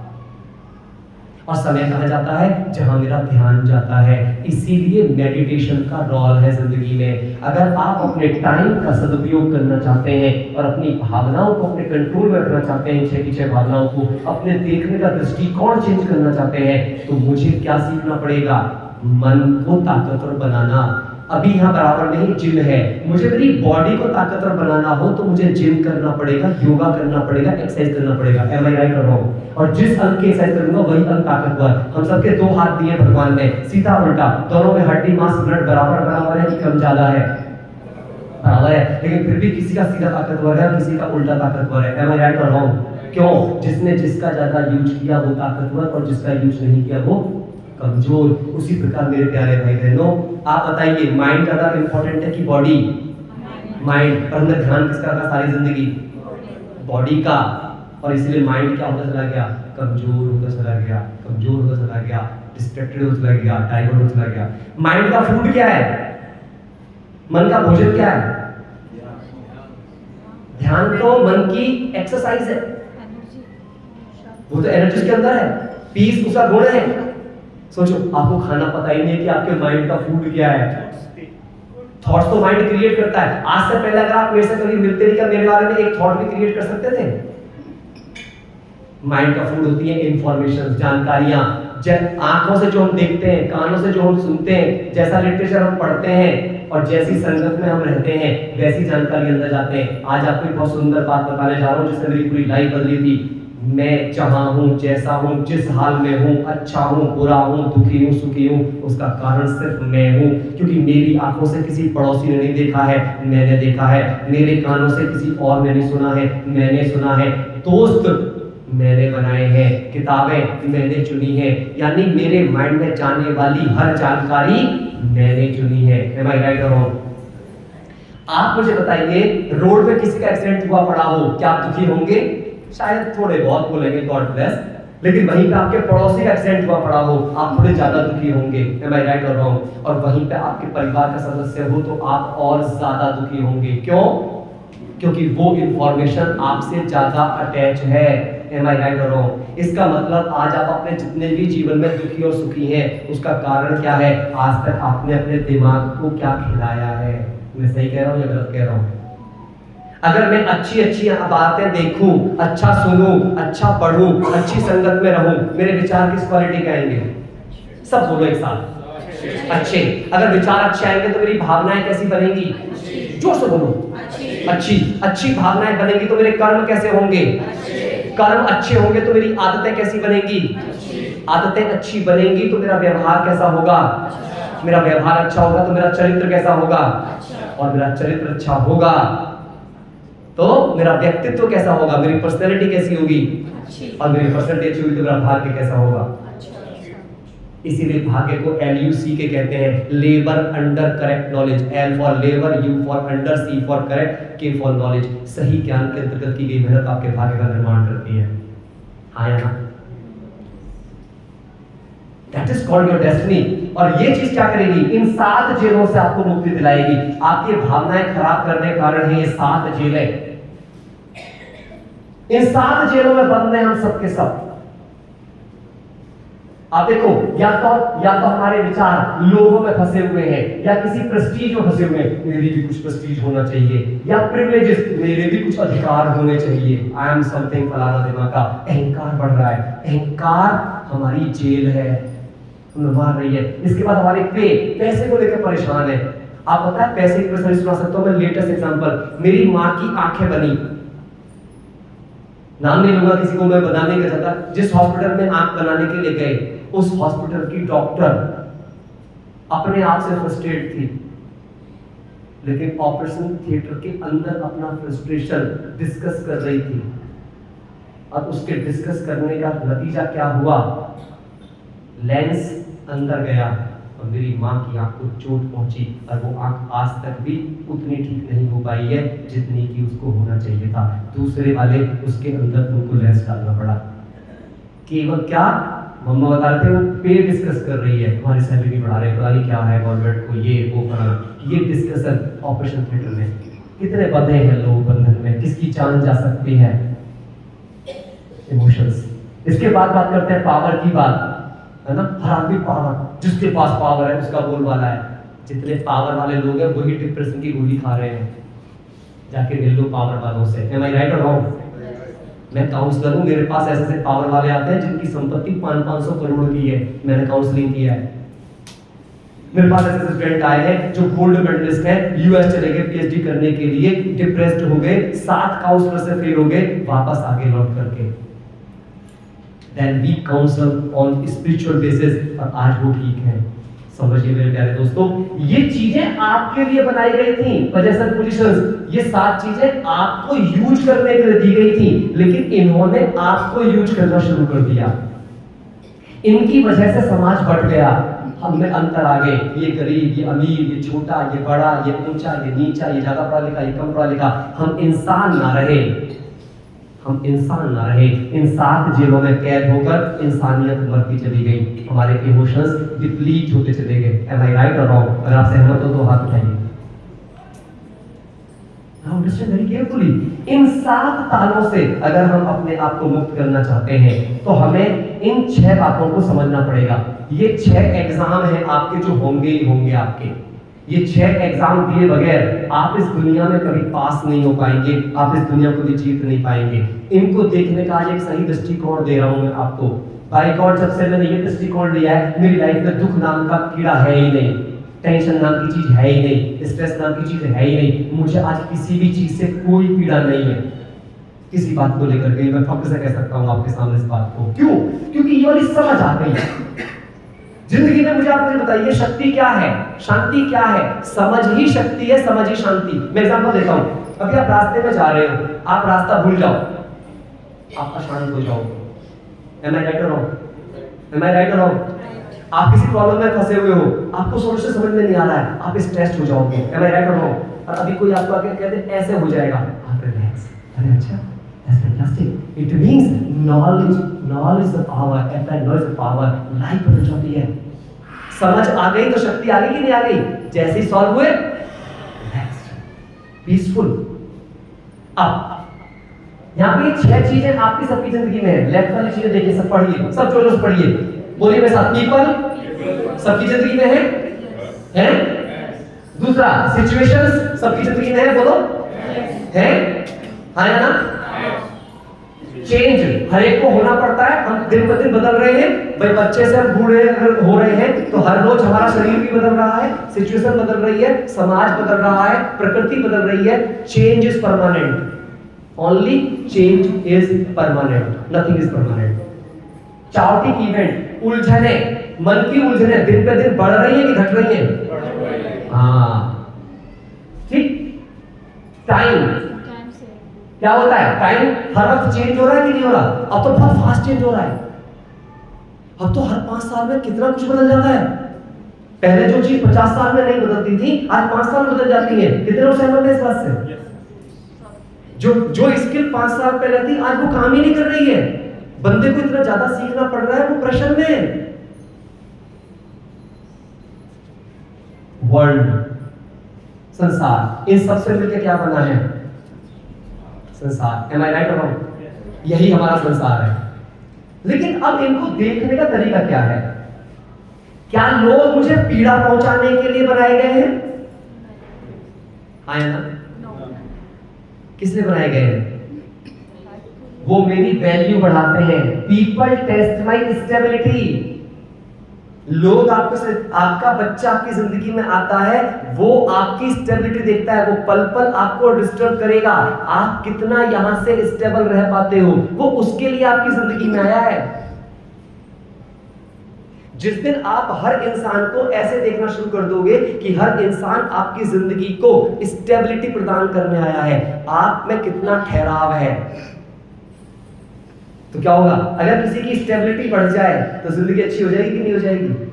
और समय कहाँ जाता है, जहां मेरा ध्यान जाता है। इसीलिए मेडिटेशन का रोल है जिंदगी में। अगर आप अपने टाइम का सदुपयोग करना चाहते हैं और अपनी भावनाओं को अपने कंट्रोल में रखना चाहते हैं, इच्छा की भावनाओं को, अपने देखने का दृष्टिकोण चेंज करना चाहते हैं, तो मुझे क्या सीखना पड़ेगा? मन को ताकतवर बनाना। अभी यहाँ बराबर नहीं जिम है, मुझे मेरी बॉडी को ताकतवर बनाना हो तो मुझे जिम करना पड़ेगा, योगा करना पड़ेगा, एक्सरसाइज करना पड़ेगा। एम आई राइट और रॉन्ग? और जिस अंग की एक्सरसाइज करूंगा वही अंग ताकतवर। हम सबके दो हाथ दिए भगवान ने, सीधा उल्टा, दोनों में हड्डी मांस ब्लड बराबर बराबर है कि कम ज्यादा है? बराबर है, लेकिन फिर भी किसी का सीधा ताकतवर है, किसी का उल्टा ताकतवर है। एम आई राइट और रॉन्ग? क्यों? जिसने जिसका ज्यादा यूज किया वो ताकतवर, और जिसका यूज नहीं किया वो कमजोर। उसी प्रकार मेरे प्यारे भाई बहनों, आप बताइए माइंड ज्यादा इंपॉर्टेंट है कि बॉडी? माइंड। पर हमने ध्यान किसका रखा सारी जिंदगी? बॉडी का। और इसलिए माइंड क्या होता चला गया? कमजोर होता चला गया, कमजोर होता चला गया, डिस्ट्रैक्टेड होता चला गया, डाइवर्ट होता चला गया। माइंड का फूड क्या है? मन का भोजन क्या है? ध्यान तो मन की एक्सरसाइज है, वो तो एनर्जी के अंदर है, पीस उसका गुण है। सोचो, आपको खाना पता ही नहीं है कि आपके माइंड का फूड क्या है। थॉट्स तो माइंड क्रिएट करता है। आज से पहले अगर आप मेरे से कभी मिलते नहीं, क्या मेरे बारे में एक थॉट भी क्रिएट कर सकते थे? माइंड का फूड होती है इंफॉर्मेशन, जानकारियां। आंखों से जो हम देखते हैं, कानों से जो हम सुनते हैं, जैसा लिटरेचर हम पढ़ते हैं और जैसी संगत में हम रहते हैं, वैसी जानकारी अंदर जाते हैं। आज आपको एक बहुत सुंदर बात बताने जा रहा हूँ जिससे मेरी पूरी लाइफ बदली थी। मैं जहां हूं, जैसा हूं, जिस हाल में हूं, अच्छा हूं, बुरा हूं, दुखी हूं, सुखी हूं, उसका कारण सिर्फ मैं हूं। क्योंकि मेरी आंखों से किसी पड़ोसी ने नहीं देखा है, मैंने देखा है। मेरे कानों से किसी और ने नहीं सुना है, मैंने सुना है। दोस्त मैंने बनाए हैं, किताबें मैंने चुनी है, यानी मेरे माइंड में जाने वाली हर जानकारी मैंने चुनी है। एम आई राइट और रॉन्ग? आप मुझे बताइए, रोड पे किसी का एक्सीडेंट हुआ पड़ा हो, क्या आप दुखी होंगे? शायद थोड़े बहुत बोलेंगे गॉड ब्लेस, लेकिन वहीं पे आपके पड़ोसी का एक्सीडेंट हुआ पड़ा हो, आप थोड़े ज्यादा दुखी होंगे। एम आई राइट और रॉन्ग? और वहीं पे आपके परिवार का सदस्य हो तो आप और ज्यादा दुखी होंगे। क्यों? क्योंकि वो इंफॉर्मेशन आपसे ज्यादा अटैच है। एम आई राइट और रॉन्ग? इसका मतलब आज आप अपने जितने भी जीवन में दुखी और सुखी हैं, उसका कारण क्या है? आज तक आपने अपने दिमाग को क्या खिलाया है? मैं सही कह रहा हूँ या गलत कह रहा हूँ? अगर मैं अच्छी अच्छी बातें देखूं, अच्छा सुनूं, अच्छा पढ़ूं, अच्छी संगत में रहूं, मेरे विचार किस क्वालिटी के आएंगे? सब बोलो एक साथ, अच्छे। अगर विचार अच्छे आएंगे तो मेरी भावनाएं कैसी बनेंगी? जोर से बोलो, अच्छी। अच्छी भावनाएं बनेंगी तो मेरे कर्म कैसे होंगे? कर्म अच्छे होंगे तो मेरी आदतें कैसी बनेंगी? आदतें अच्छी बनेंगी तो मेरा व्यवहार कैसा होगा? मेरा व्यवहार अच्छा होगा तो मेरा चरित्र कैसा होगा? और मेरा चरित्र अच्छा होगा तो मेरा व्यक्तित्व कैसा होगा? मेरी पर्सनैलिटी कैसी होगी? और मेरी पर्सनैलिटी अच्छी होगी तो मेरा भाग्य कैसा होगा? इसीलिए भाग्य को LUC के कहते हैं, labour under correct knowledge. L for labour, U for under, C for correct, K for knowledge. सही ज्ञान के अंतर्गत की गई मेहनत आपके भाग्य का निर्माण करती है। हाँ या ना? That is called your destiny। और ये चीज क्या करेगी? इन 7 जेलों से आपको मुक्ति दिलाएगी। आपकी भावनाएं खराब करने के कारण है ये 7 जेलें। इन 7 जेलों में बंद हैं हम सबके सब। आप देखो, या तो हमारे विचार लोगों में फंसे हुए हैं, या किसी प्रेस्टीज में फंसे हुए हैं, मेरे भी कुछ प्रेस्टीज होना चाहिए, या प्रिविलेजेस, मेरे भी कुछ अधिकार होने चाहिए। आई एम समथिंग, फलाना दिमाग का अहंकार बढ़ रहा है। अहंकार हमारी जेल है, हमें मार रही है। इसके बाद हमारे पैसे को लेकर परेशान है। आप पता है पैसे की परेशानी सुना सकता हूं मैं? लेटेस्ट एग्जांपल, मेरी माँ की आंखें बनी, नाम नहीं लूंगा किसी को, मैं बता नहीं कर सकता। जिस हॉस्पिटल में आंख बनाने के लिए गए, उस हॉस्पिटल की डॉक्टर अपने आप से फ्रस्ट्रेट थी। लेकिन ऑपरेशन थिएटर के अंदर अपना फ्रस्ट्रेशन डिस्कस कर रही थी। अब उसके डिस्कस करने का नतीजा क्या हुआ? लेंस अंदर गया और मेरी माँ की आंख को चोट पहुंची और वो आंख आज तक भी उतनी ठीक नहीं हो पाई है जितनी कि उसको होना चाहिए था। दूसरे वाले उसके अंदर उनको लेंस डालना पड़ा। केवल क्या? मम्मा बता रहे थे वो पे डिस्कस कर रही है, तुम्हारी सैलरी बढ़ा रहे हैं, पता नहीं क्या है गवर्नमेंट को, ये वो फलाना, ये डिस्कशन ऑपरेशन थिएटर में। कितने बंधे हैं लोग बंधन में, किसकी जान जा सकती है? इमोशंस। इसके बाद बात करते हैं पावर की बात, है ना? हर आदमी पावर, जिसके पास पावर है उसका बोलबाला है। जितने पावर वाले लोग हैं वही डिप्रेशन की गोली खा रहे हैं। जाके मिल लो पावर वालों से। एम आई राइट और रॉन्ग? मैं काउंसलर हूँ, मेरे पास ऐसे पावर वाले आते हैं जिनकी संपत्ति 500 करोड़ की है। मैंने काउंसलिंग किया है। मेरे पास ऐसे स्टूडेंट आए हैं जो गोल्ड मेडलिस्ट हैं, यूएस चले गए पीएचडी करने के लिए, डिप्रेस्ड हो गए, 7 काउंसलर से फेल हो गए, वापस आगे लौट करके। Then we counsel on spiritual basis, और आज वो ठीक है। समझिए मेरे प्यारे दोस्तों, ये चीजें आपके लिए बनाई गई थी। पोजीशन पोजीशंस, ये 7 चीजें आपको यूज करने के लिए दी गई थी, लेकिन इन्होंने आपको यूज करना शुरू कर दिया। इनकी वजह से समाज बढ़ गया, हम में अंतर आ गए। ये गरीब, ये अमीर, ये छोटा, ये बड़ा, ये ऊंचा, ये नीचा, ये ज्यादा पढ़ा लिखा, ये कम पढ़ा लिखा। हम इंसान ना रहे, हम इंसान ना रहे। इन 7 जेलों में कैद होकर इंसानियत मरती चली गई, हमारे इमोशंस डिप्लीट होते चले गए। एम आई राइट और रॉन्ग? अगर आप सहमत हो तो हाथ उठाइए। Now understand very carefully, इन 7 तालों से अगर हम अपने आप को मुक्त करना चाहते हैं तो हमें इन 6 बातों को समझना पड़ेगा। ये 6 एग्जाम हैं आपके जो होंगे ही होंगे आपके। ये 6 एग्जाम दिए बगैर आप इस दुनिया में कभी पास नहीं हो पाएंगे, आप इस दुनिया को भी जीत नहीं पाएंगे। इनको देखने का आज एक सही दृष्टिकोण दे रहा हूं मैं आपको। बाय गॉड, जब से मैंने ये दृष्टिकोण लिया है, मेरी लाइफ में दुख नाम का कीड़ा है ही नहीं, टेंशन नाम की चीज है ही नहीं, स्ट्रेस नाम की चीज है ही नहीं। मुझे आज किसी भी चीज से कोई पीड़ा नहीं है, किसी बात को लेकर के। मैं फक्र से कह सकता हूँ आपके सामने इस बात को। क्यों? क्योंकि ये वाली समझ आ गई है जिंदगी में। मुझे आप मुझे बताइए, शक्ति क्या है, शांति क्या है? समझ ही शक्ति है, समझ ही शांति। मैं एग्जांपल देता हूँ। अभी आप रास्ते में जा रहे हो, आप रास्ता भूल जाओ, आप अशांत हो जाओ। एम आई राइट और रॉन्ग? एम आई राइट और रॉन्ग? आप किसी प्रॉब्लम में फंसे हुए हो, आपको सोल्यूशन समझ में नहीं आ रहा है, आप स्ट्रेस्ड हो जाओगे। एम आई राइट और रॉन्ग? और अभी कोई आपको आके कहते ऐसे हो जाएगा, आप रिलैक्स, अरे अच्छा, that's fantastic. It means knowledge is the power, and that knowledge is the power. Life बदल जाती है। समझ आ गई तो शक्ति आ गई कि नहीं आ गई? जैसे ही सॉल्व हुए, पीसफुल। अब यहाँ पे 6 चीजें आपकी सबकी जिंदगी में है। लेफ्ट वाली चीजें देखिए, सब पढ़िए, सब जोर से पढ़िए, बोलिए मेरे साथ। पीपल सबकी जिंदगी में है? दूसरा, सिचुएशंस सबकी जिंदगी में है, बोलो है? हाँ या ना? चेंज हर एक को होना पड़ता है, हम दिन ब दिन बदल रहे हैं। भाई बच्चे से हम बूढ़े हो रहे हैं तो हर रोज हमारा शरीर भी बदल रहा है, सिचुएशन बदल रही है, समाज बदल रहा है, प्रकृति बदल रही है। Change is permanent, only change is permanent, nothing is permanent. Chaotic event, उलझने, मन की उलझने दिन पे दिन बढ़ रही है कि घट रही है? हाँ, ठीक। टाइम क्या होता है? टाइम हर वक्त चेंज हो रहा है कि नहीं हो रहा? अब तो बहुत फास्ट चेंज हो रहा है। अब तो हर 5 साल में कितना कुछ बदल जाता है। पहले जो चीज 50 साल में नहीं बदलती थी, आज 5 साल में बदल जाती है। कितने लोग सहमत हैं इस बात से? जो स्किल 5 साल पहले थी, आज वो काम ही नहीं कर रही है। बंदे को इतना ज्यादा सीखना पड़ रहा है, वो प्रेशर में। वर्ल्ड, संसार, इन सबसे मिलकर क्या बना है? संसार। एम आई राइट और रॉन्ग? यही हमारा संसार है। लेकिन अब इनको देखने का तरीका क्या है? क्या लोग मुझे पीड़ा पहुंचाने के लिए बनाए गए हैं? आया ना? किसने बनाए गए हैं? वो मेरी वैल्यू बढ़ाते हैं। पीपल टेस्ट माई स्टेबिलिटी। लोग आपका बच्चा आपकी जिंदगी में आता है, वो आपकी स्टेबिलिटी देखता है, वो पल पल आपको डिस्टर्ब करेगा, आप कितना यहां से स्टेबल रह पाते हो, वो उसके लिए आपकी जिंदगी में आया है। जिस दिन आप हर इंसान को ऐसे देखना शुरू कर दोगे कि हर इंसान आपकी जिंदगी को स्टेबिलिटी प्रदान करने आया है, आप में कितना ठहराव है, तो क्या होगा? अगर किसी की स्टेबिलिटी बढ़ जाए तो जिंदगी अच्छी हो जाएगी कि नहीं हो जाएगी?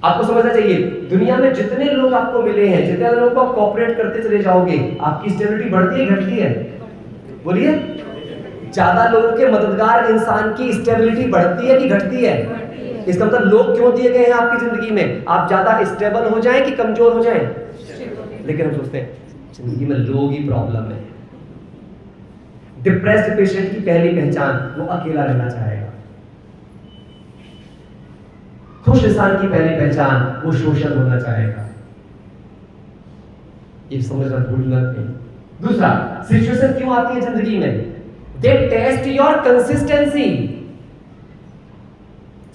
आपको समझना चाहिए, दुनिया में जितने लोग आपको मिले हैं, जितने लोगों को आप कोऑपरेट करते चले जाओगे, आपकी स्टेबिलिटी बढ़ती है घटती है? बोलिए। ज्यादा लोगों के मददगार इंसान की स्टेबिलिटी बढ़ती है कि घटती है? इसका मतलब लोग क्यों दिए गए हैं आपकी जिंदगी में? आप ज्यादा स्टेबल हो जाएं कि कमजोर हो जाएं? लेकिन हम सोचते हैं जिंदगी में लोग ही प्रॉब्लम है। डिप्रेस्ड पेशेंट की पहली पहचान, वो अकेला रहना चाहेगा। खुश इंसान की पहली पहचान, वो सोशल होना चाहेगा। ये समझना भूलना नहीं। दूसरा, सिचुएशन क्यों आती है जिंदगी में? दे टेस्ट योर कंसिस्टेंसी।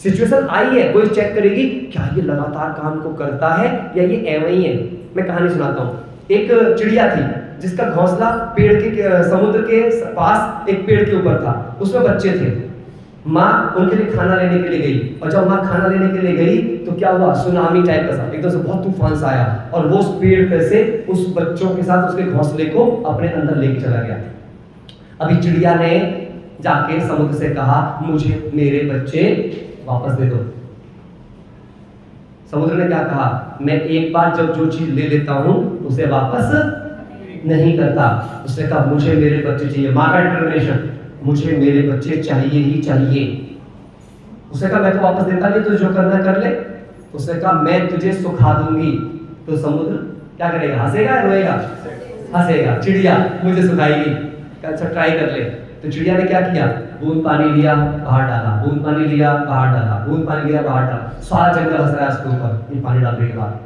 सिचुएशन आई है, कोई चेक करेगी क्या ये लगातार काम को करता है या ये एवं ही है। मैं कहानी सुनाता हूं। एक चिड़िया थी जिसका घोंसला पेड़ के समुद्र के पास एक पेड़ के ऊपर था, उसमें बच्चे थे। माँ उनके लिए खाना लेने के लिए गई, और जब माँ खाना लेने के लिए गई तो क्या हुआ? सुनामी टाइप का था, एकदम से बहुत तूफान सा आया और वो उस पेड़ पे से उस बच्चों के साथ उसके घोंसले को अपने अंदर लेके चला गया। अभी चिड़िया ने जाके समुद्र से कहा, मुझे मेरे बच्चे वापस दे दो। समुद्र ने क्या कहा? मैं एक बार जब जो चीज ले लेता हूं उसे वापस नहीं करता। उसने कहा मुझे मेरे बच्चे चाहिए। माँ का डिटरमिनेशन, मुझे मेरे बच्चे चाहिए ही चाहिए। उसने कहा मैं तो वापस देता नहीं, तुझे जो करना कर ले। उसने कहा मैं तुझे सुखा दूंगी। तो समुद्र क्या करेगा? हंसेगा या रोएगा? हंसेगा। चिड़िया मुझे सुखाएगी, अच्छा ट्राई कर ले। तो चिड़िया ने क्या किया? बूंद पानी लिया, बाहर डाला, बूंद पानी लिया, बाहर डाला, बूंद पानी लिया, बाहर डाला। सारा जंगल हंस रहा है उसके ऊपर ये पानी डालने के बाद।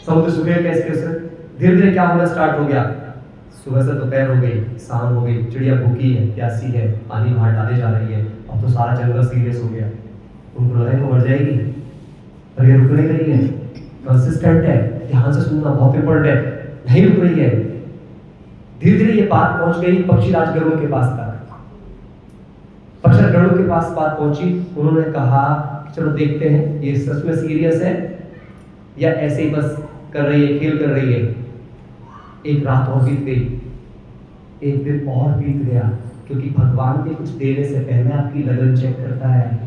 समुद्र सूखे कैसे कैसे धीरे धीरे क्या होना स्टार्ट हो गया? सुबह से दोपहर हो गई, शाम हो गई, चिड़िया भूखी है, प्यासी है, पानी बाहर डाले जा रही है। अब तो सारा जंगल सीरियस हो गया। उनको लगा को मर जाएगी, पर ये रुक नहीं रही है, कंसिस्टेंट है, ध्यान से सुनना बहुत इंपॉर्टेंट है, नहीं रुक रही है। धीरे धीरे ये बात पहुंच गई पक्षीराज गरुड़ के पास तक। पक्षीराज गरुड़ के पास बात पहुंची, उन्होंने कहा चलो देखते हैं ये सच में सीरियस है या ऐसे ही बस कर रही है, खेल कर रही है। एक रात और बीत गई, एक दिन और बीत गया, क्योंकि भगवान के कुछ देने से पहले आपकी लगन चेक करता है।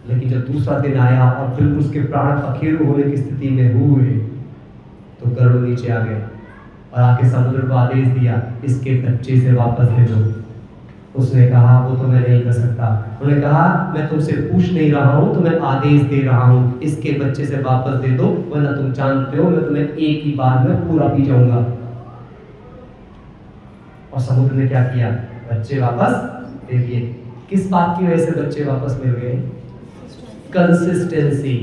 लेकिन जब दूसरा दिन आया और फिर उसके प्राण अखेरु होने की स्थिति में हुए तो गरुड़ नीचे आ गए और आके समुद्र को आदेश दिया इसके बच्चे से वापस ले लो। उसने कहा वो तो मैं नहीं कर सकता। उन्होंने कहा मैं तुमसे पूछ नहीं रहा हूं, तुम्हें आदेश दे रहा हूं, इसके बच्चे से वापस दे दो, वरना तुम जानते हो मैं तुम्हें एक ही बार में पूरा पी जाऊंगा। और समुद्र ने क्या किया? बच्चे वापस दे दिए। किस बात की वजह से बच्चे वापस मिल गए? कंसिस्टेंसी।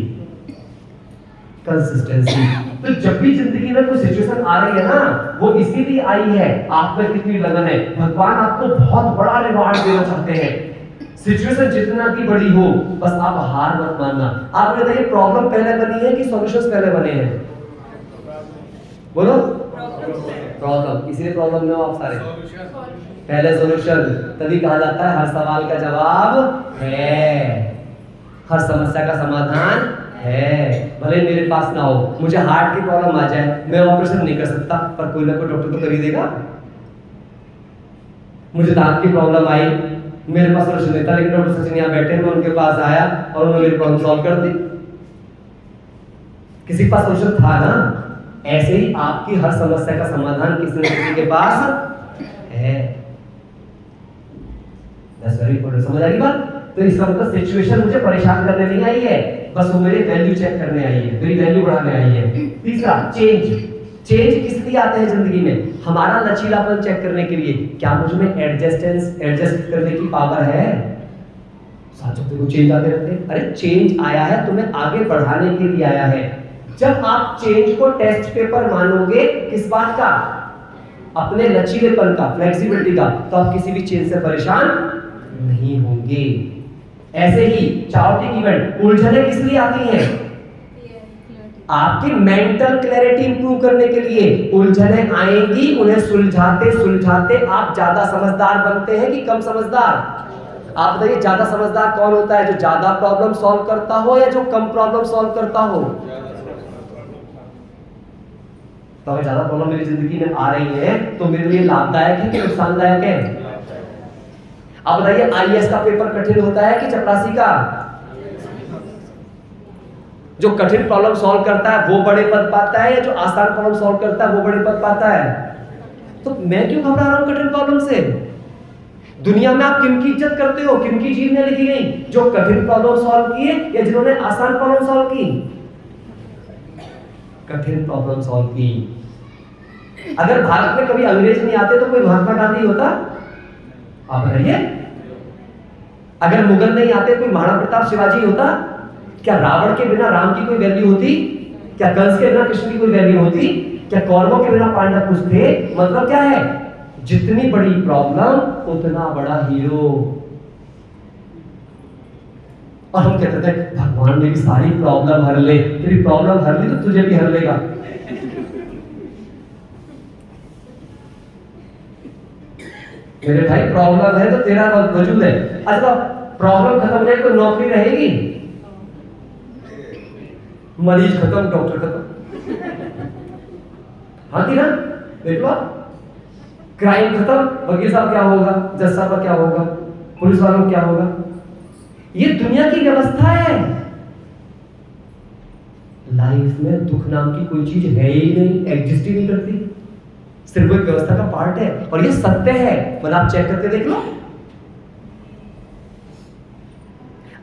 कंसिस्टेंसी। तो जब भी जिंदगी में कोई सिचुएशन आ रही है ना, वो इसीलिए आई है आप में कितनी लगन है। भगवान आपको बहुत बड़ा रिवार्ड देना चाहते हैं। सिचुएशन जितना की बड़ी हो, बस आप हार मत मानना। आप बताइए प्रॉब्लम पहले बनी है कि सॉल्यूशंस पहले बने हैं? बोलो। प्रॉब्लम, इसीलिए प्रॉब्लम में हो आप सारे। पहले सॉल्यूशन, तभी कहा जाता है हर सवाल का जवाब है, हर समस्या का समाधान है। भले मेरे पास ना हो, मुझे हार्ट की प्रॉब्लम आ जाए, मैं ऑपरेशन नहीं कर सकता, पर कोई ना कोई डॉक्टर तो कर ही देगा। मुझे दांत की प्रॉब्लम आई, मेरे पास सॉल्यूशन नहीं था, लेकिन डॉक्टर सचिन यहाँ बैठे, मैं उनके पास आया और उन्होंने मेरी प्रॉब्लम सॉल्व कर दी। किसी के पास सॉल्यूशन था ना। ऐसे ही आपकी हर समस्या का समाधान किसी न किसी के पास है। समझ आ गई बात? तो इसका मतलब सिचुएशन मुझे परेशान करने नहीं आई है, बस वो मेरी वैल्यू चेक करने आई है, मेरी वैल्यू बढ़ाने आई है। तीसरा, चेंज। चेंज किस लिए आते हैं जिंदगी में? हमारा लचीलापन चेक करने के लिए। क्या मुझ में एडजस्ट करने की पावर है? साथ में चेंज आते रहते हैं। अरे चेंज आया है तुम्हें आगे बढ़ाने के लिए आया है। जब आप चेंज को टेस्ट पेपर मानोगे, किस बात का? अपने लचीलेपन का, फ्लेक्सिबिलिटी का, तो आप किसी भी चेंज से परेशान नहीं होंगे। ऐसे ही चार्टिंग इवेंट, उलझने किस लिए आती हैं? आपकी मेंटल क्लैरिटी इंप्रूव करने के लिए उलझने आएंगी। उन्हें सुलझाते सुलझाते आप ज्यादा समझदार बनते हैं कि कम समझदार? आप बताइए ज्यादा समझदार कौन होता है, जो ज्यादा प्रॉब्लम सॉल्व करता हो या जो कम प्रॉब्लम सॉल्व करता हो? तो अगर ज्यादा प्रॉब्लम मेरी जिंदगी में आ रही है तो मेरे लिए लाभदायक है कि नुकसानदायक है? आप बताइए आईएएस का पेपर कठिन होता है कि चपरासी का? जो कठिन प्रॉब्लम सॉल्व करता है वो बड़े पद पाता है या जो आसान प्रॉब्लम सॉल्व करता है वो बड़े पद पाता है? तो मैं क्यों घबरा रहा हूं कठिन प्रॉब्लम से? दुनिया में आप किनकी इज्जत करते हो, किनकी जीत में लिखी गई? जो कठिन प्रॉब्लम सॉल्व किए या जिन्होंने आसान प्रॉब्लम सॉल्व की? कठिन प्रॉब्लम सॉल्व की। अगर भारत में कभी अंग्रेज नहीं आते तो कोई महात्मा गांधी होता? आप बताइए। अगर मुगल नहीं आते कोई महाराणा प्रताप शिवाजी होता? क्या रावण के बिना राम की कोई वैल्यू होती? क्या कंस के बिना कृष्ण की कोई वैल्यू होती? क्या कौरवों के बिना पांडव कुछ थे? मतलब क्या है, जितनी बड़ी प्रॉब्लम उतना बड़ा हीरो। और हम कहते थे भगवान मेरी सारी प्रॉब्लम हर ले, तेरी प्रॉब्लम हर ली तो तुझे भी हर लेगा। मेरे भाई प्रॉब्लम है तो तेरा वजूद है। अच्छा प्रॉब्लम खत्म हो जाए तो नौकरी रहेगी? मरीज खत्म, डॉक्टर खत्म। हाँ कि ना? देखो क्राइम खत्म, वकील साहब क्या होगा, जज साहब क्या होगा, पुलिस वालों क्या होगा? ये दुनिया की व्यवस्था है। लाइफ में दुख नाम की कोई चीज है ही नहीं, एग्जिस्ट ही नहीं करती, सिर्फ एक व्यवस्था का पार्ट है। और ये सत्य है, मतलब आप चेक करके देख लो।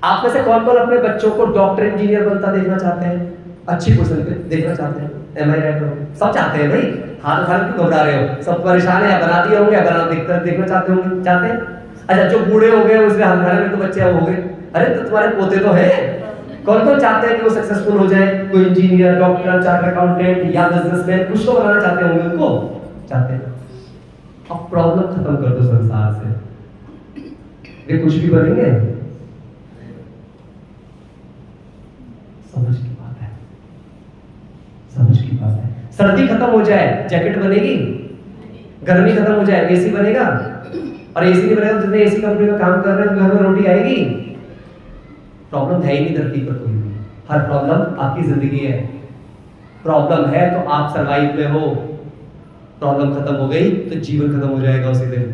आप में से कौन कौन अपने बच्चों को डॉक्टर इंजीनियर बनता देखना चाहते हैं, अच्छी पोजीशन पे देखना चाहते हैं? एम आई राइट? सब चाहते हैं भाई, हाथ उठा क्यों घबरा रहे हो? सब परेशान है, बना दिए होंगे, बना देखना चाहते होंगे, चाहते हैं? अच्छा जो बूढ़े हो गए उसमें हाथ उठाने में तो बच्चे हो गए, अरे तो तुम्हारे पोते तो है। कौन कौन चाहते हैं कि वो सक्सेसफुल हो जाए, कोई इंजीनियर, डॉक्टर, चार्टर्ड अकाउंटेंट या बिजनेसमैन, कुछ तो बनाना चाहते होंगे, उनको चाहते हैं। अब प्रॉब्लम खत्म कर दो संसार से, वे कुछ भी बनेंगे? समझ की बात है, समझ की बात है। सर्दी खत्म हो जाए जैकेट बनेगी, गर्मी खत्म हो जाए एसी बनेगा, और एसी नहीं बनेगा तो जितने एसी कंपनी में काम कर रहे हैं घर में रोटी आएगी? प्रॉब्लम है ही नहीं धरती पर कोई भी। हर प्रॉब्लम आपकी जिंदगी है। प्रॉब्लम है तो आप सरवाइव में हो, प्रॉब्लम खत्म हो गई तो जीवन खत्म हो जाएगा उसी दिन।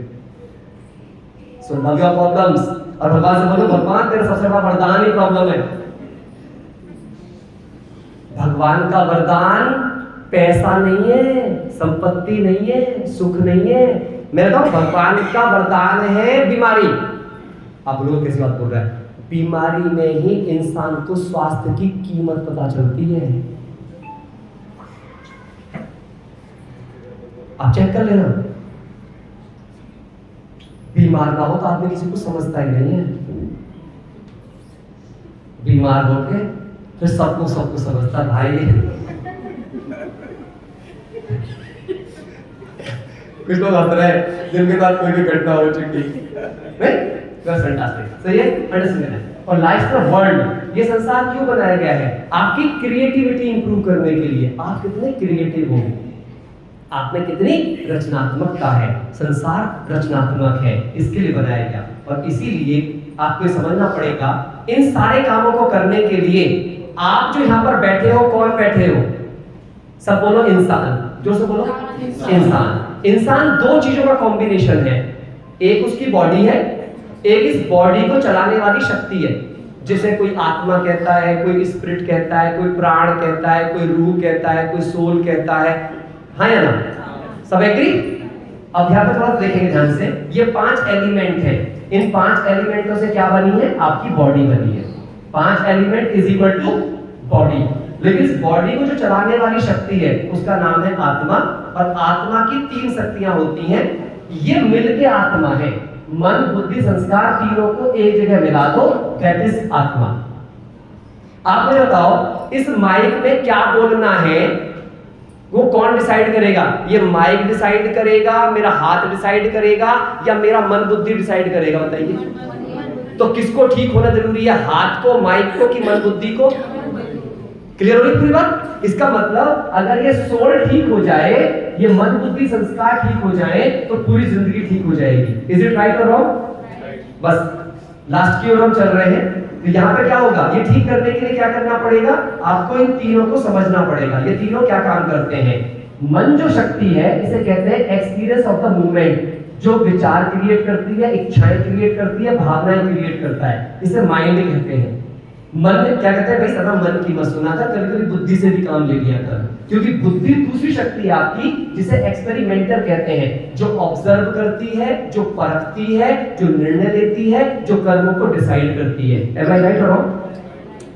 सो लव योर प्रॉब्लम्स, और भगवान से बोलो भगवान तेरा सबसे बड़ा वरदान ही प्रॉब्लम है। भगवान का वरदान पैसा नहीं है, संपत्ति नहीं है, सुख नहीं है। मैं तो भगवान का वरदान है बीमारी। आप लोग कैसी बात बोल रहे हैं? बीमारी में ही इंसान को स्वास्थ्य की कीमत पता चलती है। आप चेक कर लेना, बीमार ना हो तो आदमी किसी को समझता ही नहीं है, बीमार होके फिर सबको समझता भाई। कुछ लोग हंस रहे हैं जिनके साथ कोई भी घटना हो चुकी नहीं, बस फैंटास्टिक। सो ये अंडरस्टैंड है। और लाइफ का वर्ल्ड, ये संसार क्यों बनाया गया है? आपकी क्रिएटिविटी इंप्रूव करने के लिए। आप कितने क्रिएटिव हो, आप में कितनी रचनात्मकता है। संसार रचनात्मक है, इसके लिए बनाया गया। और इसीलिए आपको समझना पड़ेगा इन सारे कामों को करने के लिए। आप जो यहाँ पर बैठे हो, कौन बैठे हो? सब बोलो इंसान, जो सब बोलो इंसान। इंसान दो चीजों का कॉम्बिनेशन है, एक उसकी बॉडी है, एक इस बॉडी को चलाने वाली शक्ति है, जिसे कोई आत्मा कहता है, कोई स्पिरिट कहता है, कोई प्राण कहता है, कोई रूह कहता है, कोई सोल कहता है। हाँ या ना? सब एग्री? अब यहाँ पर थोड़ा देखेंगे ध्यान से। ये 5 एलिमेंट है, इन 5 एलिमेंटों से क्या बनी है? आपकी बॉडी बनी है। 5 element is equal to body. लेकिन इस बॉडी को जो चलाने वाली शक्ति है उसका नाम है आत्मा। और आत्मा की 3 शक्तियां होती हैं, ये मिलके आत्मा है। मन बुद्धि संस्कार तीनों को एक जगह मिला दो, दैट इज आत्मा। आप मुझे बताओ इस माइक में क्या बोलना है वो कौन डिसाइड करेगा? ये माइक डिसाइड करेगा, मेरा हाथ डिसाइड करेगा, या मेरा मन बुद्धि डिसाइड करेगा? बताइए। तो किसको ठीक होना जरूरी है, हाथ को, माइक को, कि मन बुद्धि को? क्लियर हो रही पूरी बात? इसका मतलब अगर ये सोल ठीक हो जाए, ये मन बुद्धि संस्कार ठीक हो जाए, तो पूरी जिंदगी ठीक हो जाएगी। इज इट राइट और रॉन्ग? बस लास्ट की ओर हम चल रहे हैं। तो यहाँ पे क्या होगा, ये ठीक करने के लिए क्या करना पड़ेगा, आपको इन तीनों को समझना पड़ेगा। ये तीनों क्या काम करते हैं। मन जो शक्ति है इसे कहते हैं एक्सपीरियंस ऑफ द मूवमेंट, जो विचार क्रिएट करती है, इच्छाएं क्रिएट करती है, भावनाएं क्रिएट करता है, इसे माइंड कहते हैं। मन क्या कहते हैं भाई, सदा मन की मत सुना था, कभी कभी बुद्धि से भी काम ले लिया कर, क्योंकि बुद्धि दूसरी शक्ति है आपकी जिसे एक्सपेरिमेंटर कहते हैं, जो ऑब्जर्व करती है, जो परखती है, जो निर्णय लेती है, जो कर्मों को डिसाइड करती है। एम आई राइट और रॉन्ग?